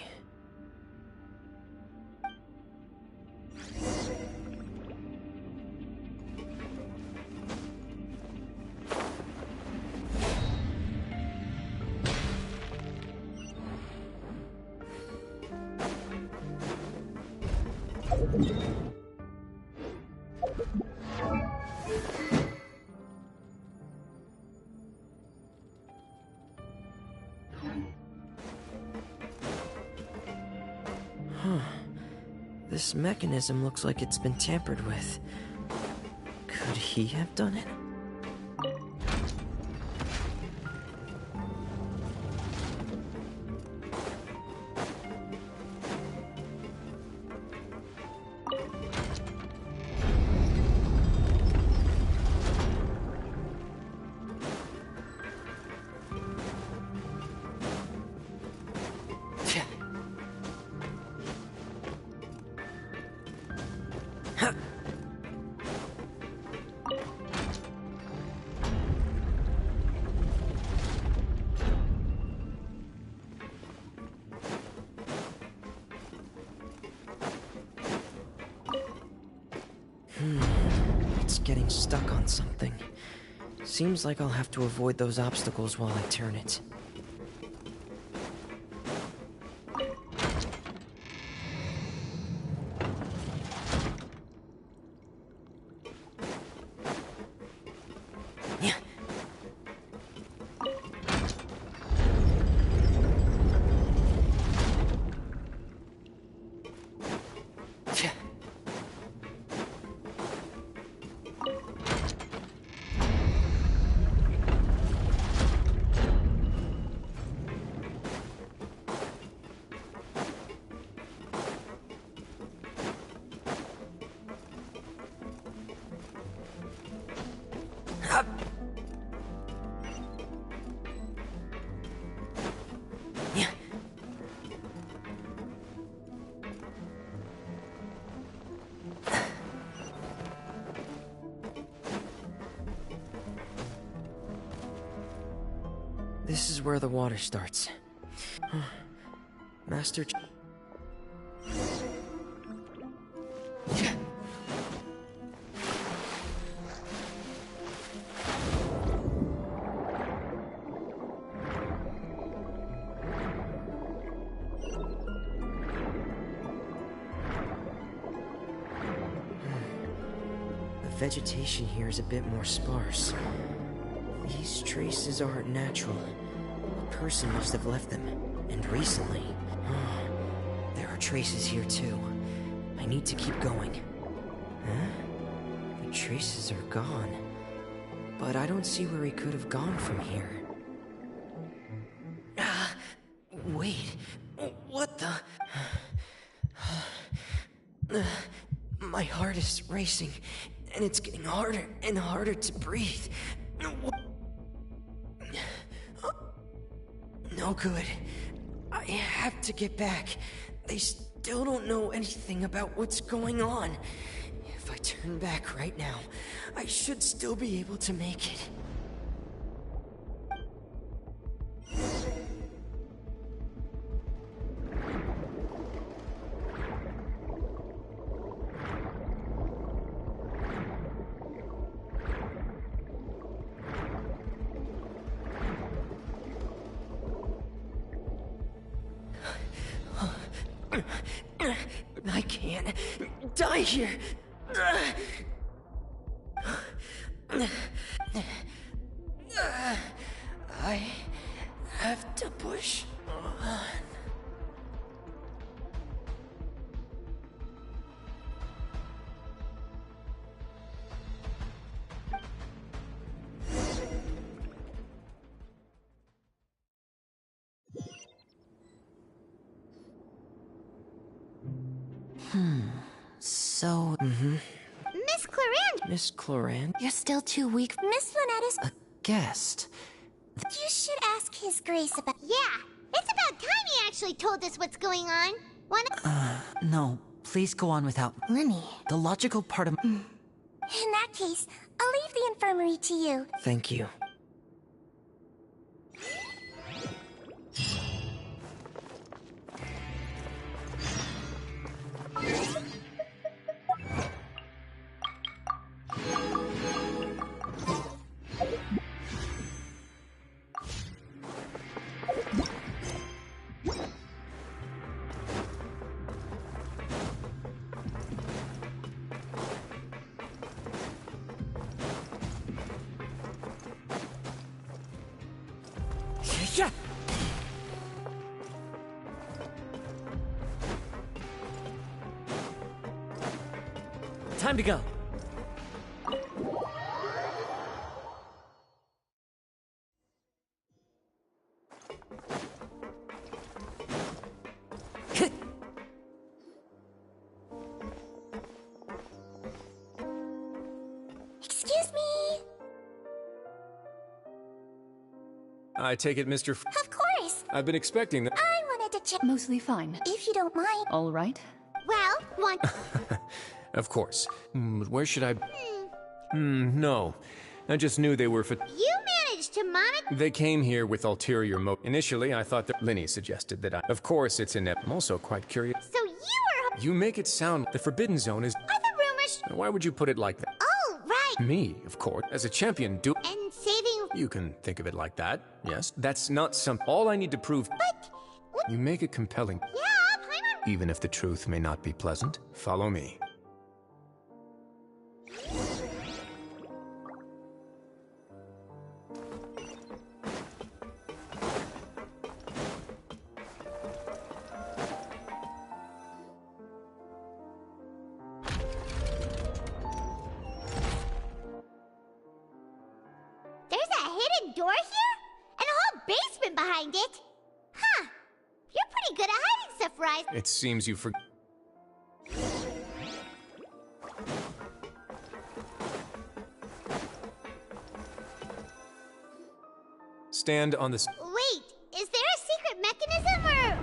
This mechanism looks like it's been tampered with. Could he have done it? It's getting stuck on something. Seems like I'll have to avoid those obstacles while I turn it. This is where the water starts. Master... vegetation here is a bit more sparse. These traces aren't natural. A person must have left them, and recently. There are traces here too. I need to keep going. Huh? The traces are gone. But I don't see where he could have gone from here. Wait, what the? My heart is racing, and it's getting harder and harder to breathe. No good. I have to get back. They still don't know anything about what's going on. If I turn back right now, I should still be able to make it. I can't die here. I have to push on. So, Miss Clorinde! Miss Clorinde? You're still too weak. Miss Lunatus, A guest? you should ask His Grace about. Yeah, it's about time he actually told us what's going on. No, please go on without. Lenny. The logical part of. In that case, I'll leave the infirmary to you. Thank you. Yeah. Time to go. Excuse me. I take it, Mr. Of course. I've been expecting that. I wanted to check. Mostly fine. If you don't mind. All right. Well, one. Of course. But where should I... no. I just knew they were for... You managed to monitor. They came here with ulterior motive. Initially, I thought that Linny suggested that I... Of course, it's inept. I'm also quite curious. So you were. You make it sound... The Forbidden Zone is... Are the rumors? Why would you put it like that? Oh, right. Me, of course. As a champion, do... And saving. You can think of it like that, yes. That's not some... All I need to prove... But... You make it compelling. Yeah, Paimon. Even if the truth may not be pleasant. Follow me. There's a hidden door here? And a whole basement behind it? Huh. You're pretty good at hiding stuff, Rise. It seems you forgot. Stand on this. Wait, is there a secret mechanism or...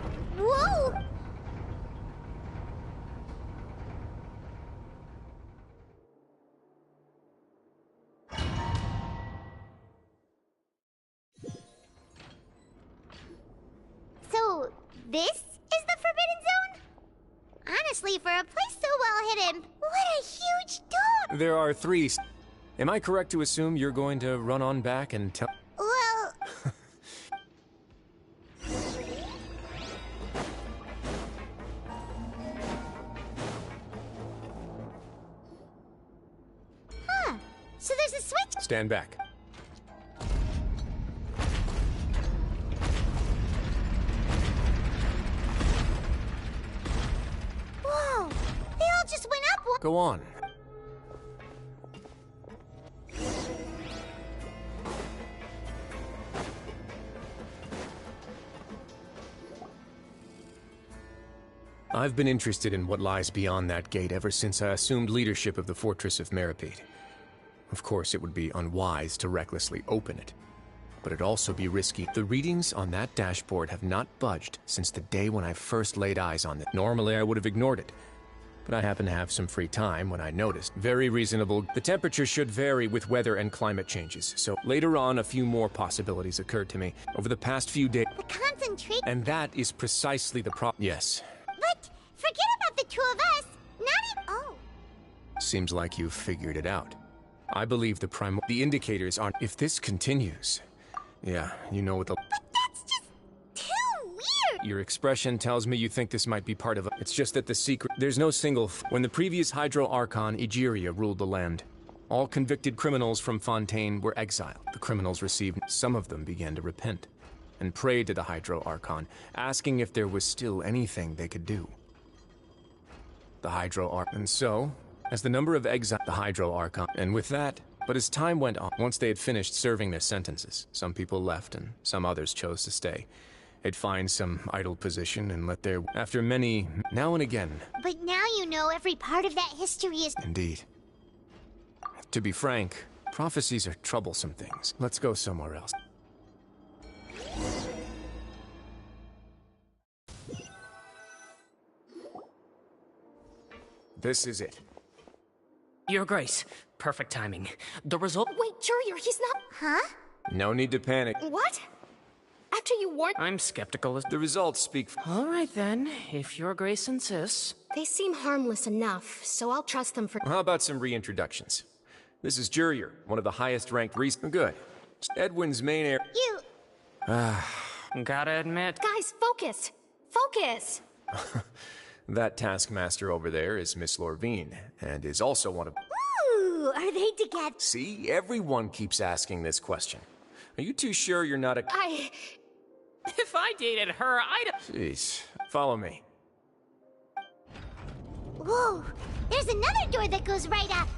Whoa! So, this is the Forbidden Zone? Honestly, for a place so well hidden, what a huge door! There are 3. Am I correct to assume you're going to run on back and tell... Well... So there's a switch? Stand back. Whoa! They all just went up one. Go on. I've been interested in what lies beyond that gate ever since I assumed leadership of the Fortress of Meripede. Of course, it would be unwise to recklessly open it, but it'd also be risky. The readings on that dashboard have not budged since the day when I first laid eyes on it. Normally, I would have ignored it, but I happen to have some free time when I noticed. Very reasonable. The temperature should vary with weather and climate changes, so later on, a few more possibilities occurred to me over the past few days. The concentrate. And that is precisely the problem. Yes. But forget about the two of us. Not even. Oh. Seems like you've figured it out. I believe the indicators aren't. If this continues, yeah, you know what the. But that's just too weird. Your expression tells me you think this might be part of. It's just that the secret. There's no single. When the previous Hydro Archon, Egeria, ruled the land, all convicted criminals from Fontaine were exiled. The criminals received. Some of them began to repent, and prayed to the Hydro Archon, asking if there was still anything they could do. The Hydro Archon. And so, as the number of exiles, the Hydro Archon, and with that, but as time went on, once they had finished serving their sentences, some people left and some others chose to stay. They'd find some idle position and let their, after many, now and again. But now you know every part of that history is. Indeed. To be frank, prophecies are troublesome things. Let's go somewhere else. This is it. Your Grace, perfect timing. The result. Wait, Jurier, he's not. Huh? No need to panic. What? After you warned. I'm skeptical as. The results speak for. All right then, if Your Grace insists. They seem harmless enough, so I'll trust them for. How about some reintroductions? This is Jurier, one of the highest ranked Good. It's Edwin's main heir. You. Gotta admit. Guys, focus! Focus! That taskmaster over there is Miss Lorvine, and is also one of. Ooh, are they together? See, everyone keeps asking this question. Are you too sure you're not a. If I dated her, I'd. Jeez, follow me. Whoa, there's another door that goes right up.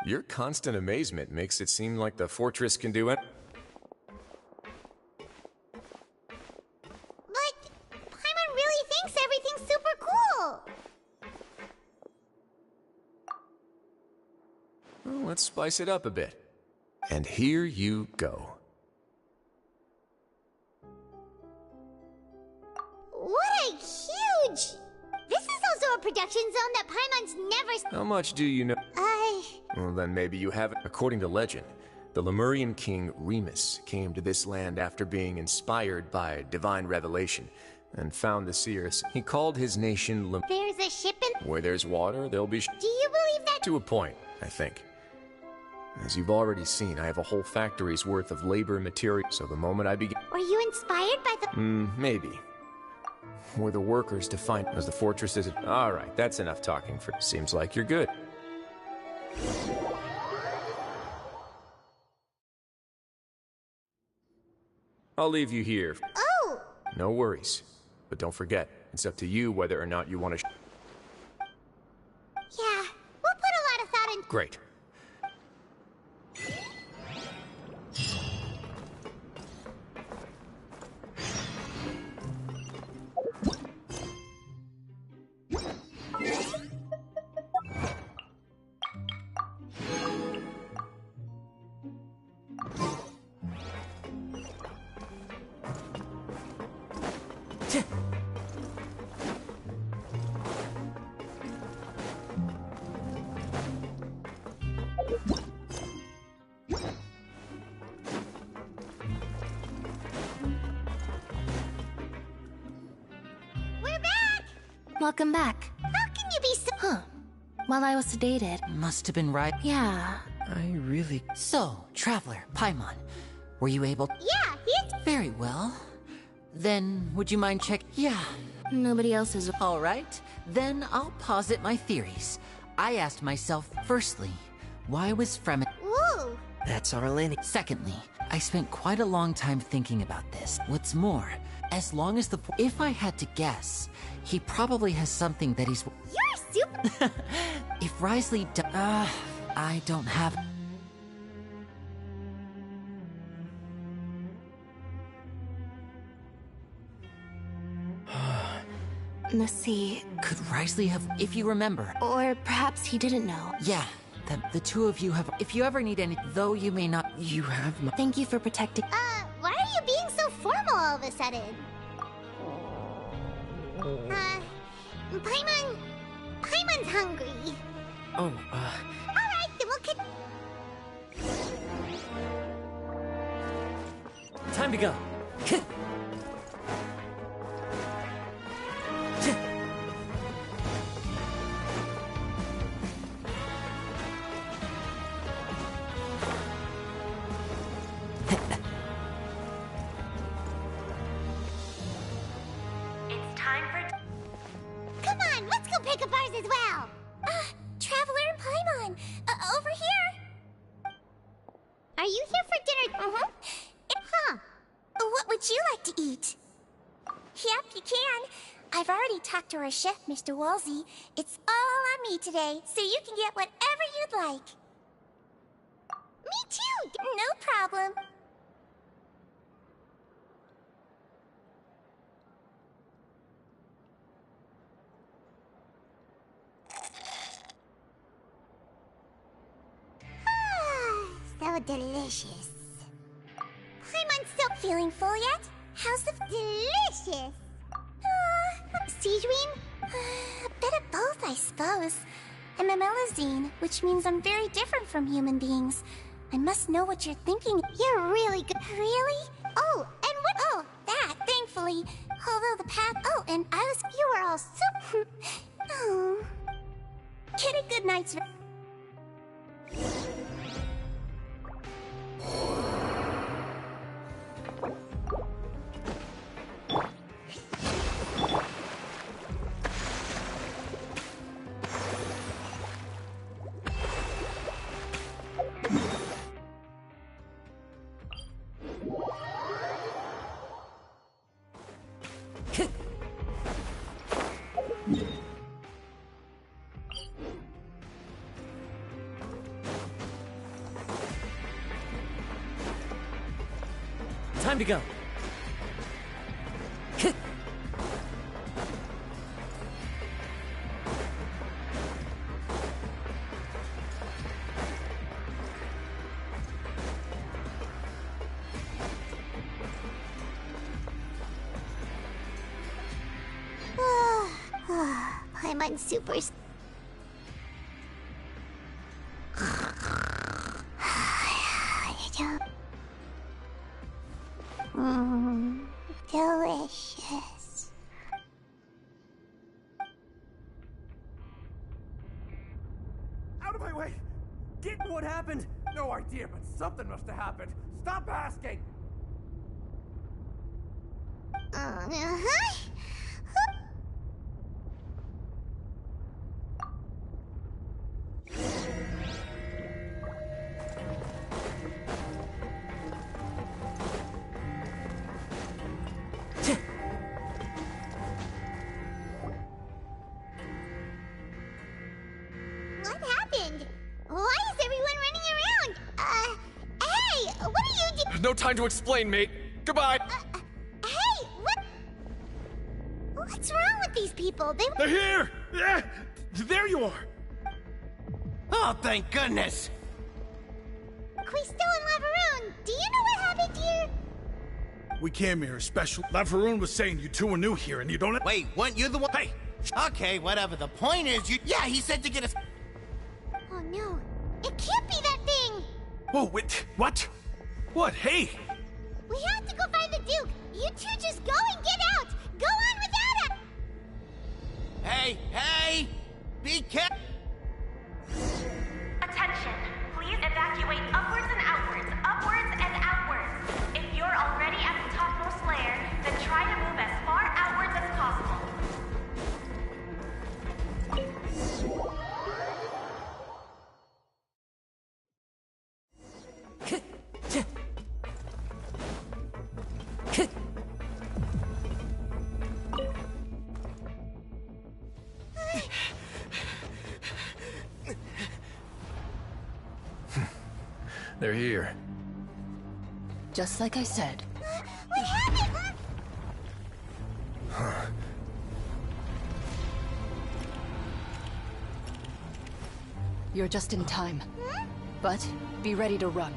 Your constant amazement makes it seem like the fortress can do it. Really thinks everything's super cool. Well, let's spice it up a bit. And here you go. What a huge... This is also a production zone that Paimon's never... How much do you know? Well, then maybe you haven't. According to legend, the Lemurian king Remus came to this land after being inspired by divine revelation and found the seers. He called his nation There's a ship in... Where there's water, there'll be Do you believe that? To a point, I think. As you've already seen, I have a whole factory's worth of labor material, so the moment I begin... Were you inspired by the... maybe. Were the workers to find... As the fortress is... Alright, that's enough talking for... Seems like you're good. I'll leave you here. Oh! No worries. But don't forget, it's up to you whether or not you want to... Yeah, we'll put a lot of thought in... Great. Welcome back. How can you be so... While I was sedated. Must have been right. Yeah. I really... So, Traveler, Paimon, were you able... Yeah, he's... Very well. Then, would you mind check... Yeah. Nobody else is... All right. Then I'll posit my theories. I asked myself, firstly, Why was Fremen... Ooh! That's our lineage. Secondly, I spent quite a long time thinking about this. What's more, as long as the... If I had to guess, he probably has something that he's... You're super... If Risley... I don't have... Let's see. Could Risley have... If you remember... Or perhaps he didn't know. Yeah, that the two of you have... If you ever need any... Though you may not... You have... Thank you for protecting... Why are you being so formal all of a sudden? Paimon's hungry. Oh, Alright, then we'll get... Time to go. It's time for... Come on, let's go pick up ours as well! Traveler and Paimon, over here! Are you here for dinner? Uh-huh. Huh. What would you like to eat? Yep, you can. I've already talked to our chef, Mr. Wolsey. It's all on me today, so you can get whatever you'd like. Me too! No problem. So delicious. Paimon's still feeling full yet? How's the... Delicious! Seedween? A bit of both, I suppose. I'm a Melazine, which means I'm very different from human beings. I must know what you're thinking. You're really good. Really? Oh, and what? Oh, that, thankfully. Although the path... Oh, and I was... You were all so... Oh. Get a good night's... Time to go. Paimon's super... delicious. Out of my way! Get what happened? No idea, but something must have happened. Stop asking! Uh-huh. What happened? Why is everyone running around? Hey! What are you doing? There's no time to explain, mate. Goodbye. Hey! What? What's wrong with these people? They're here! Yeah! There you are! Oh, thank goodness! Quisto and Laveroon, do you know what happened here? We came here special. Laveroon was saying you two were new here and you don't... Wait, weren't you the one? Hey! Okay, whatever. The point is, you... Yeah, he said to get us... Oh no, it can't be that thing! Whoa, wait, what? What? Hey! We have to go find the Duke! You two just go and get out! Go on without us! Hey, hey! Be careful! Attention! Please evacuate upwards and outwards, upwards and outwards. If you're already at the topmost layer, then try to move as far outwards as possible. They're here. Just like I said. What happened? Huh. You're just in time. But be ready to run.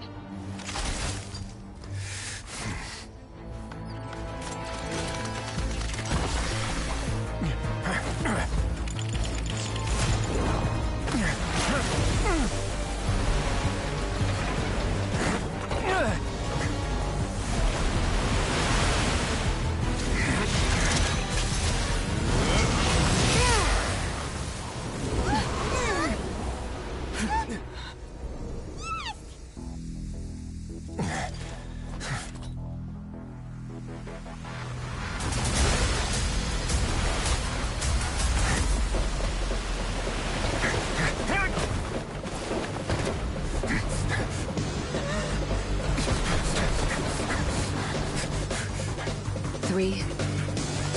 Three,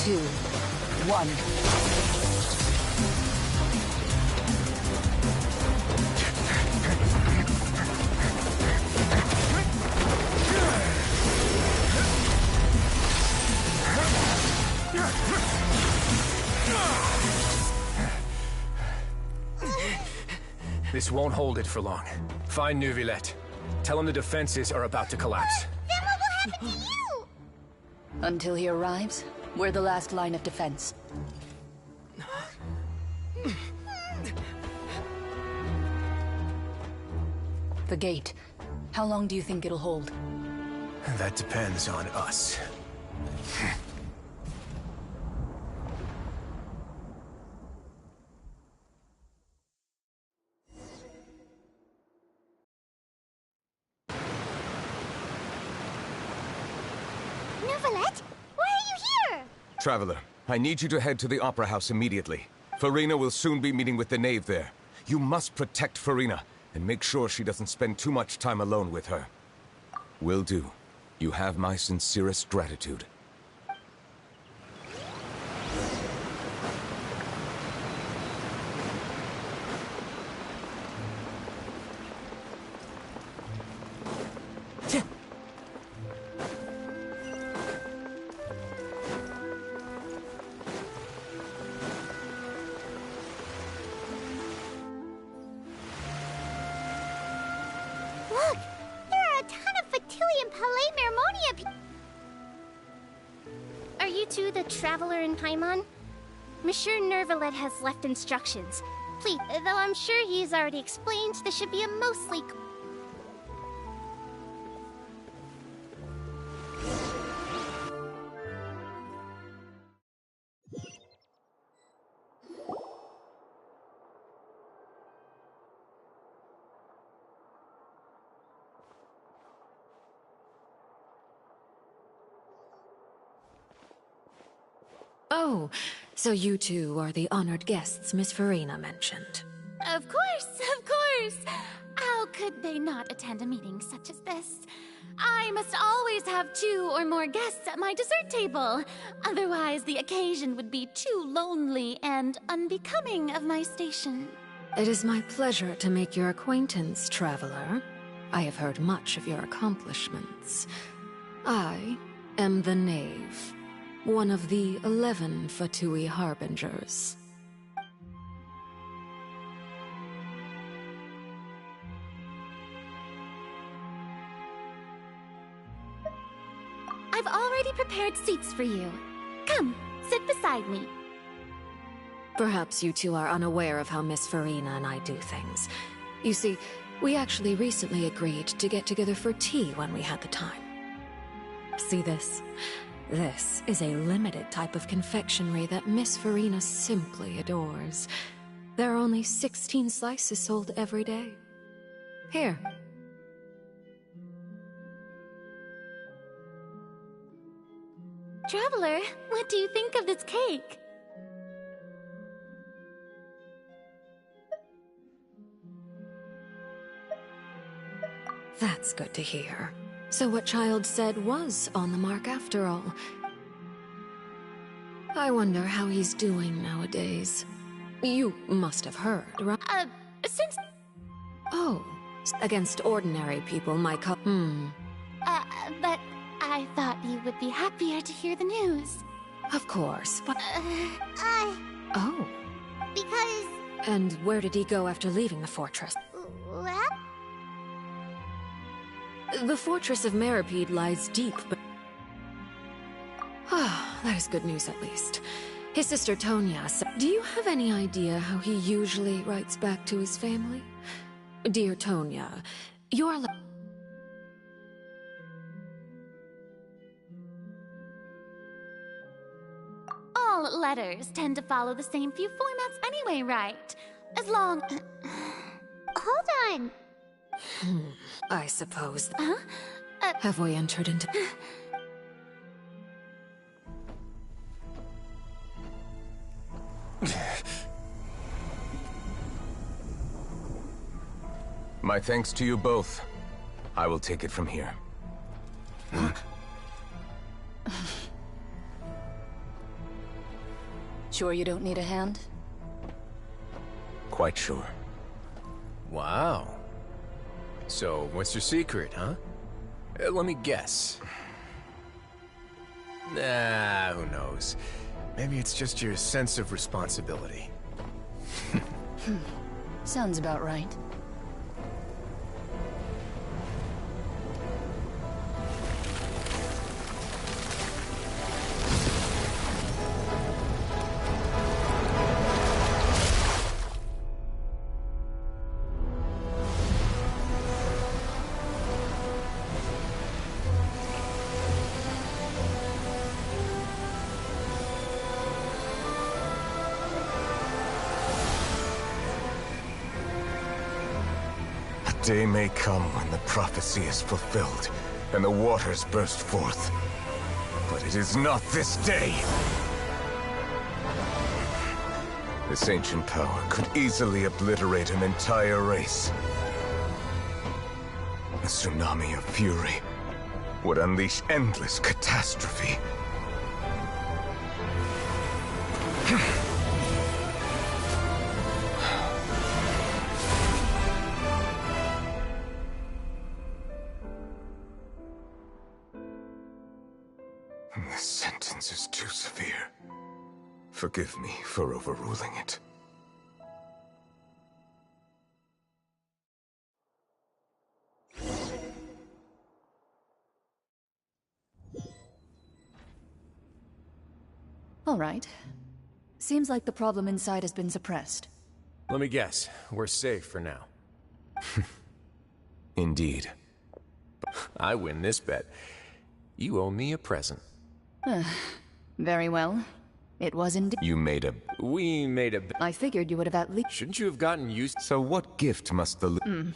2, 1. This won't hold it for long. Find Neuvillette. Tell him the defenses are about to collapse. Then what will happen to you? Until he arrives, we're the last line of defense. The gate. How long do you think it'll hold? That depends on us. Neuvillette, why are you here? Traveler, I need you to head to the Opera House immediately. Farina will soon be meeting with the Knave there. You must protect Farina, and make sure she doesn't spend too much time alone with her. Will do. You have my sincerest gratitude. Look, there are a ton of Fatui Palais Mermonia Are you two the Traveler in Paimon? Monsieur Neuvillette has left instructions. Please, though I'm sure he's already explained, this should be a mostly... Oh, so you two are the honored guests Miss Farina mentioned. Of course, of course! How could they not attend a meeting such as this? I must always have 2 or more guests at my dessert table. Otherwise, the occasion would be too lonely and unbecoming of my station. It is my pleasure to make your acquaintance, traveler. I have heard much of your accomplishments. I am the Knave, one of the 11 Fatui Harbingers. I've already prepared seats for you. Come, sit beside me. Perhaps you two are unaware of how Miss Farina and I do things. You see, we actually recently agreed to get together for tea when we had the time. See this? This is a limited type of confectionery that Miss Farina simply adores. There are only 16 slices sold every day. Here. Traveler, what do you think of this cake? That's good to hear. So what Child said was on the mark after all. I wonder how he's doing nowadays. You must have heard, right? Since... Oh, Against ordinary people, But I thought you would be happier to hear the news. Of course, but... Oh. Because... And where did he go after leaving the fortress? Well? The fortress of Meripede lies deep, but... Ah, that is good news at least. His sister Tonya said... Do you have any idea how he usually writes back to his family? Dear Tonya, your... All letters tend to follow the same few formats anyway, right? As long... Hold on. I suppose... Huh? Have we entered into... My thanks to you both. I will take it from here. Sure you don't need a hand? Quite sure. Wow. So, what's your secret, huh? Let me guess. Nah, who knows? Maybe it's just your sense of responsibility. Sounds about right. A day may come when the prophecy is fulfilled, and the waters burst forth. But it is not this day! This ancient power could easily obliterate an entire race. A tsunami of fury would unleash endless catastrophe. This sentence is too severe. Forgive me for overruling it. All right. Seems like the problem inside has been suppressed. Let me guess, we're safe for now. Indeed. I win this bet. You owe me a present. Very well. It was indeed. We made a... I figured you would have at least... Shouldn't you have gotten used... So what gift must the...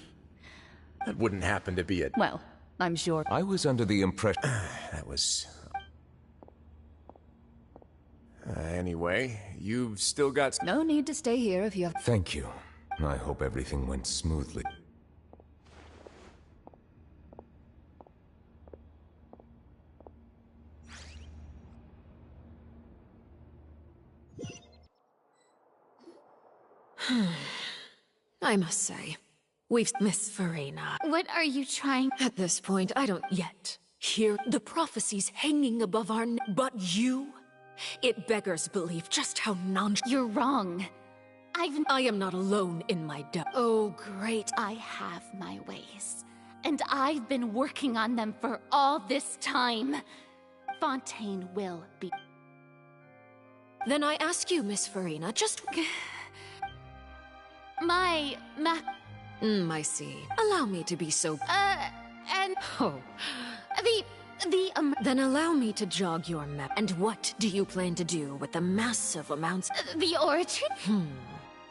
That wouldn't happen to be a... Well, I'm sure... I was under the impression... That was... Anyway, you've still got... No need to stay here if you have... Thank you. I hope everything went smoothly. I must say, we've... Miss Farina. What are you trying... At this point, I don't yet hear the prophecies hanging above our... But you? It beggars belief just how You're wrong. I am not alone in my doubt. Oh, great. I have my ways. And I've been working on them for all this time. Fontaine will be... Then I ask you, Miss Farina, just... My map... I see. Allow me to be so... and... Oh. The Then allow me to jog your map. And what do you plan to do with the massive amounts... The origin?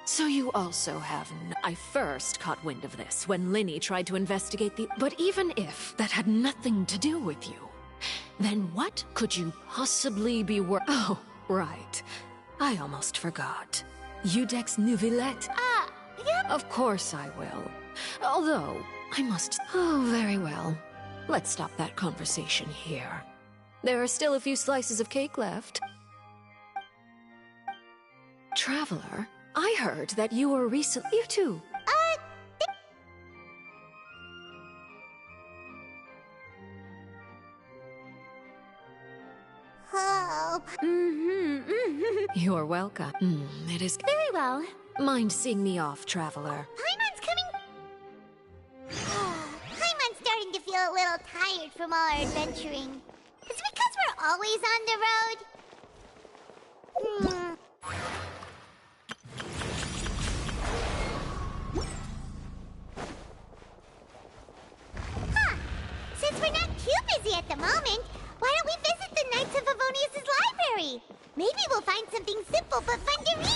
So you also have... I first caught wind of this when Linny tried to investigate the... But even if that had nothing to do with you, then what could you possibly be Oh, right. I almost forgot. Udex Nouvillette. Yep. Of course I will. Although, I must... Oh, very well. Let's stop that conversation here. There are still a few slices of cake left. Traveler, I heard that you were recently... You too. Oh. You're welcome. It is Very well. Mind seeing me off, traveler. Paimon's coming. Paimon's starting to feel a little tired from all our adventuring. Is it because we're always on the road? Huh. Since we're not too busy at the moment, why don't we visit the Knights of Favonius' library? Maybe we'll find something simple but fun to read.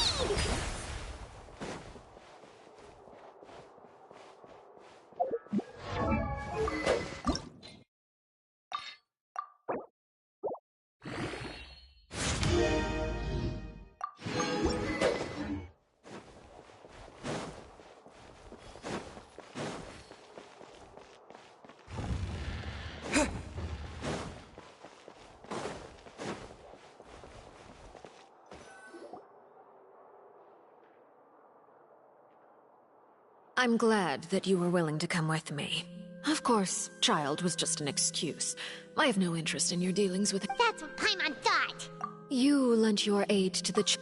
I'm glad that you were willing to come with me. Of course, child was just an excuse. I have no interest in your dealings with— That's what Paimon thought. You lent your aid to the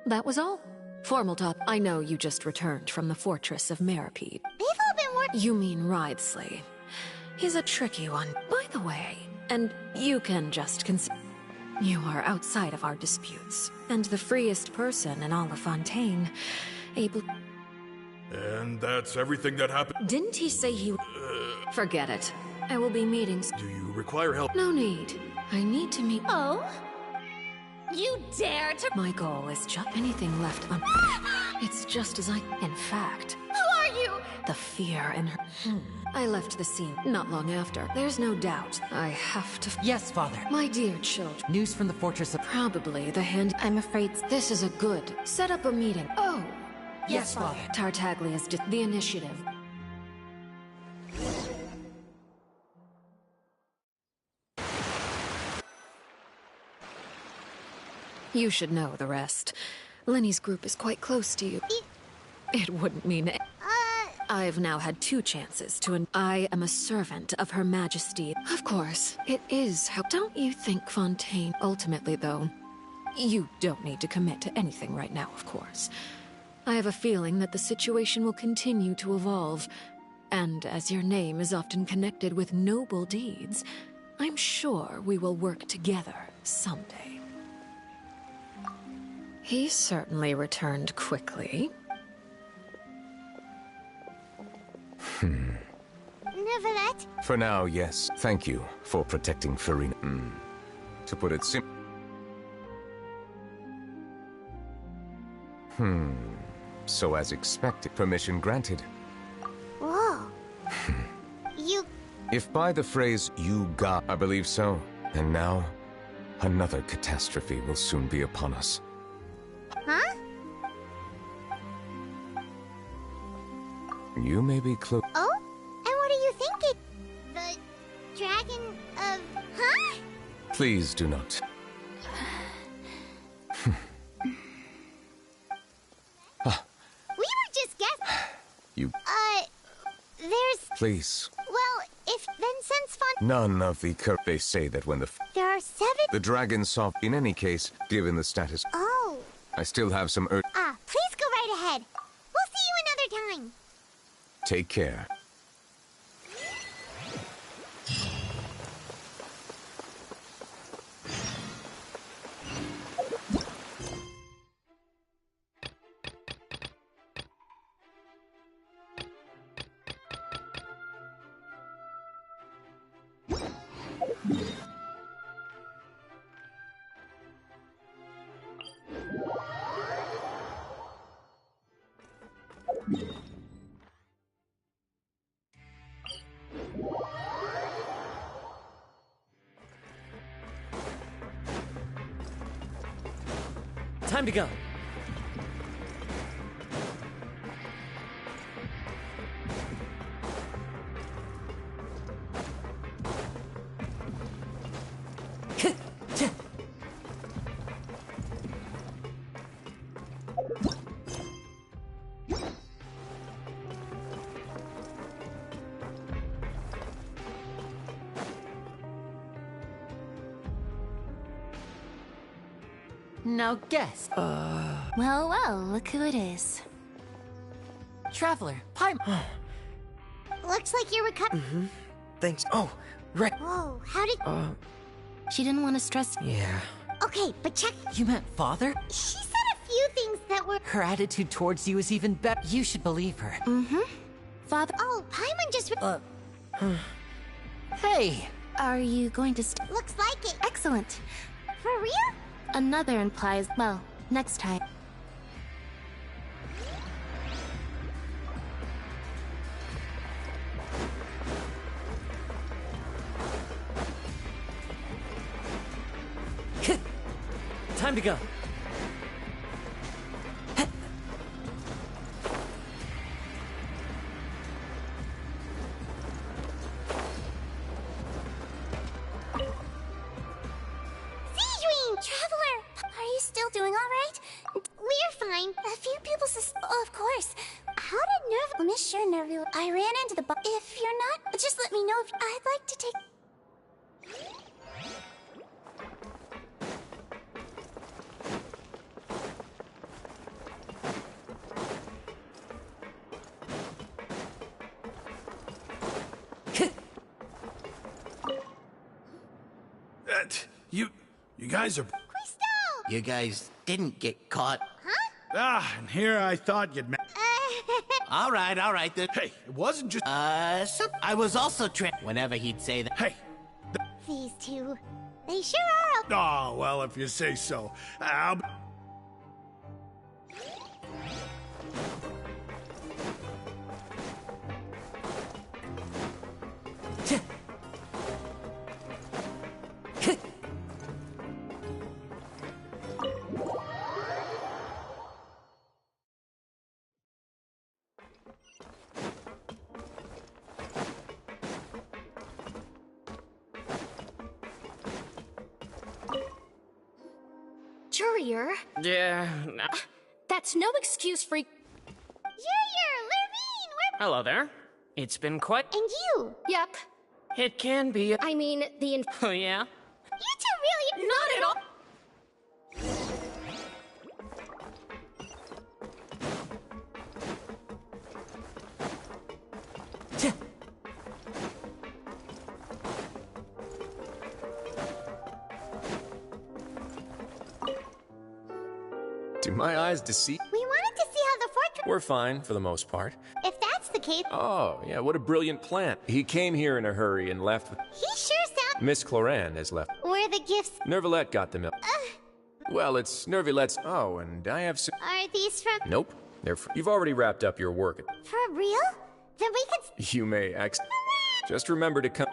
That was all. Formal top, I know you just returned from the fortress of Meripede. They've all been working— You mean Writhsley. He's a tricky one, by the way. And you can just You are outside of our disputes, and the freest person in all of Fontaine, able— And that's everything that happened? Didn't he say he— Forget it. I will be meeting— Do you require help? No need. I need to meet— Oh? You dare to— My goal is just anything left un— It's just as I— In fact— Who are you? The fear in her— I left the scene not long after. There's no doubt. I have to— Yes, Father. My dear children. News from the fortress of— Probably the hand— I'm afraid this is a good— Set up a meeting. Oh! Yes, Father. Tartaglia's the initiative. You should know the rest. Lenny's group is quite close to you. It wouldn't mean it. I've now had 2 chances to— I am a servant of Her Majesty. Of course, it is how— Don't you think, Fontaine? Ultimately, though, you don't need to commit to anything right now, of course. I have a feeling that the situation will continue to evolve, and as your name is often connected with noble deeds, I'm sure we will work together someday. He certainly returned quickly. Neverlet? For now, yes. Thank you for protecting Farina. To put it So as expected, permission granted. Whoa. You... If by the phrase, you got, I believe so. And now, another catastrophe will soon be upon us. Huh? You may be close. Oh? And what are you thinking? The dragon of... Huh? Please do not. We were just guessing. You... There's... Please. Well, if then since None of the They say that when the... There are 7... The dragon saw... In any case, given the status... Oh. I still have some Please go right ahead. We'll see you another time. Take care. Time to go. Now guess. Well, well, look who it is. Traveler, Paimon. Looks like you're recovering. Thanks. Oh, right. Whoa, how did... She didn't want to stress. Yeah. Okay, but check... You meant father? She said a few things that were... Her attitude towards you is even better. You should believe her. Father. Oh, Paimon just... Hey! Are you going to Looks like it. Excellent. For real? Another implies, well, next time. Time to go. Traveler! Are you still doing alright? We're fine. A few people Oh, of course. How did Nerv... Miss sure Nervy... I ran into the If you're not, just let me know if... I'd like to take... You guys are... You guys didn't get caught. and here I thought you'd... All right then. Hey, it wasn't just... So I was also whenever he'd say that. Hey! These two. They sure are... Oh, well, if you say so. I'll... Jurier? Yeah. That's no excuse for... Jurier! Lurvine! We're... Hello there. It's been quite... And you? Yep. It can be... I mean, the... Oh, yeah? You two really... Not at all! Do my eyes deceive? We wanted to see how the fortress... We're fine, for the most part. If that's the case... Oh, yeah, what a brilliant plan. He came here in a hurry and left with... He sure sounds... Miss Cloran has left. Where the gifts... Nervalette got them. Well, it's Nervalette's... Oh, and I have... Are these from... Nope. You've already wrapped up your work. For real? Then we could... You may Just remember to come...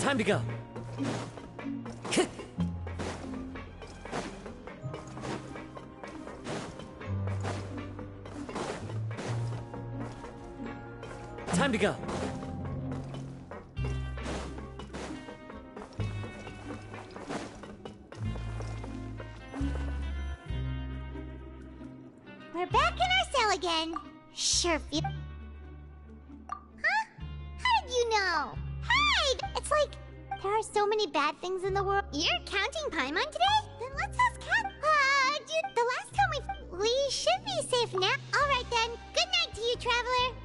Time to go. Time to go. We're back in our cell again. Sure feel... Huh? How did you know? Hey! It's like, there are so many bad things in the world. You're counting Paimon today? Then let's ask Cat. Dude, the last time we should be safe now. Alright then. Good night to you, Traveler.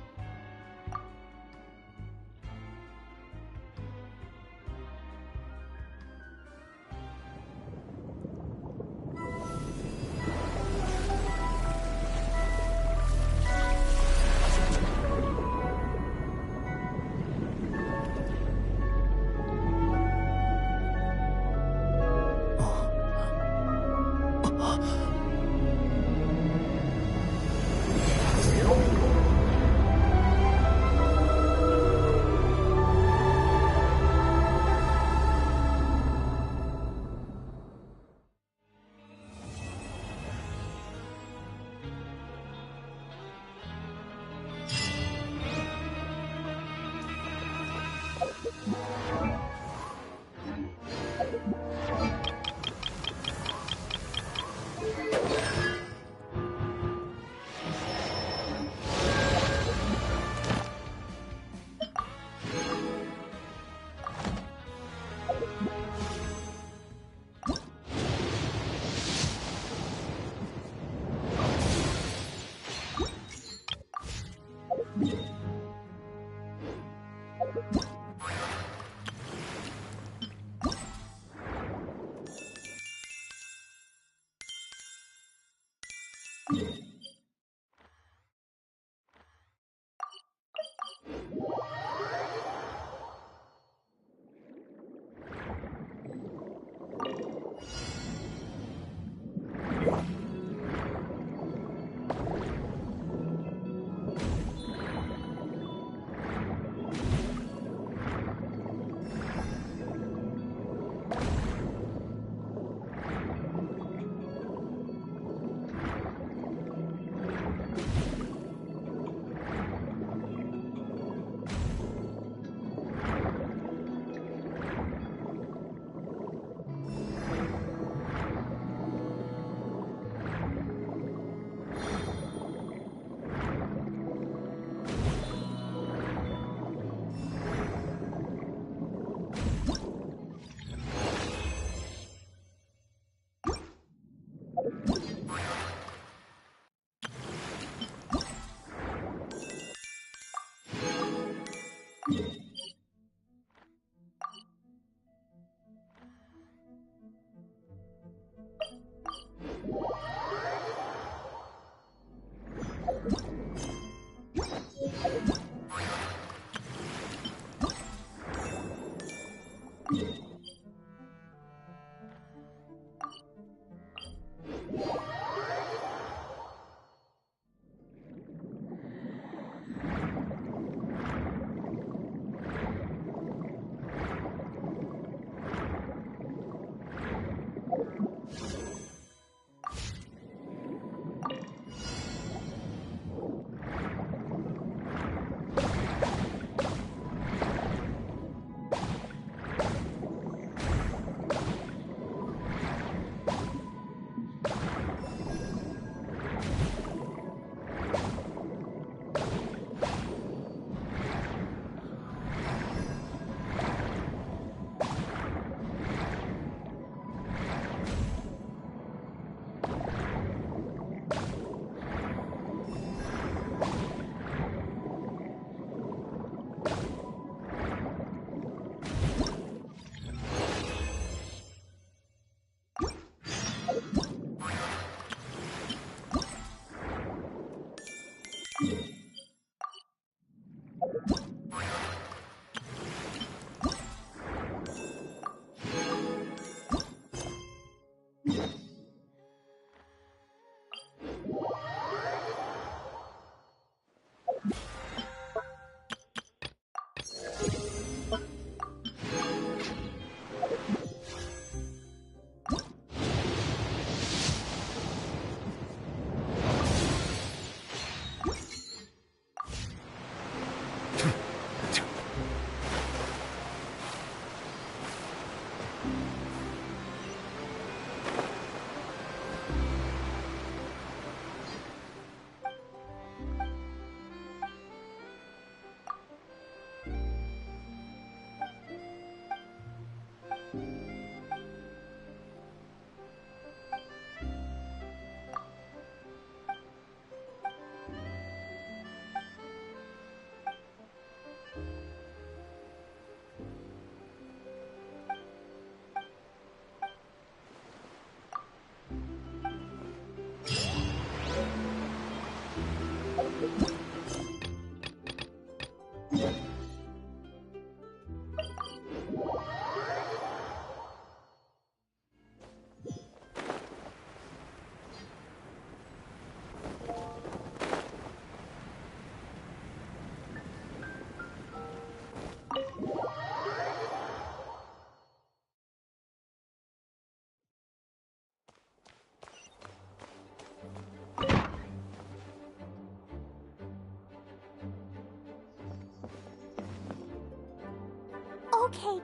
Okay,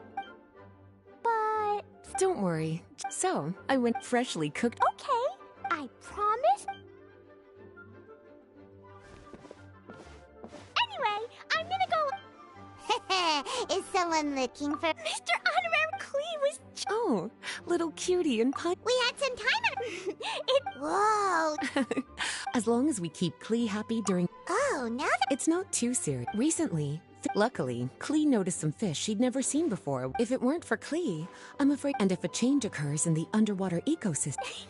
but... Don't worry. So, I went freshly cooked. Okay, I promise. Anyway, I'm gonna go... Is someone looking for... Mr. Honorary Clee was know. Little cutie and pie. We had some time. Whoa. As long as we keep Klee happy during. Oh, now that. It's not too serious. Recently, luckily, Klee noticed some fish she'd never seen before. If it weren't for Klee, I'm afraid. And if a change occurs in the underwater ecosystem.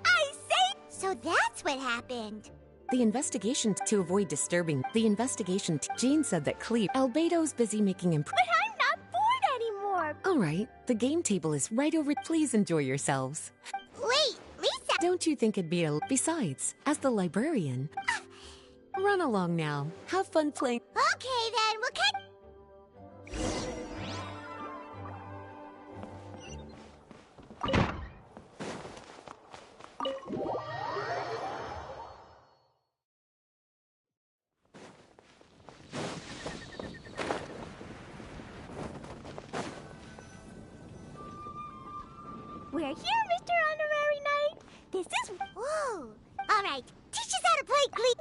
I say. So that's what happened. The investigation to avoid disturbing. The investigation. Jean said that Klee. Albedo's busy making But I'm not bored anymore. All right, the game table is right over. Please enjoy yourselves. Wait, Lisa. Don't you think it'd be a... Besides, as the librarian... Run along now. Have fun playing. Okay, then. We'll catch... We're here, Mr. Honorary Knight. This is... Whoa. All right. Teach us how to play Glee.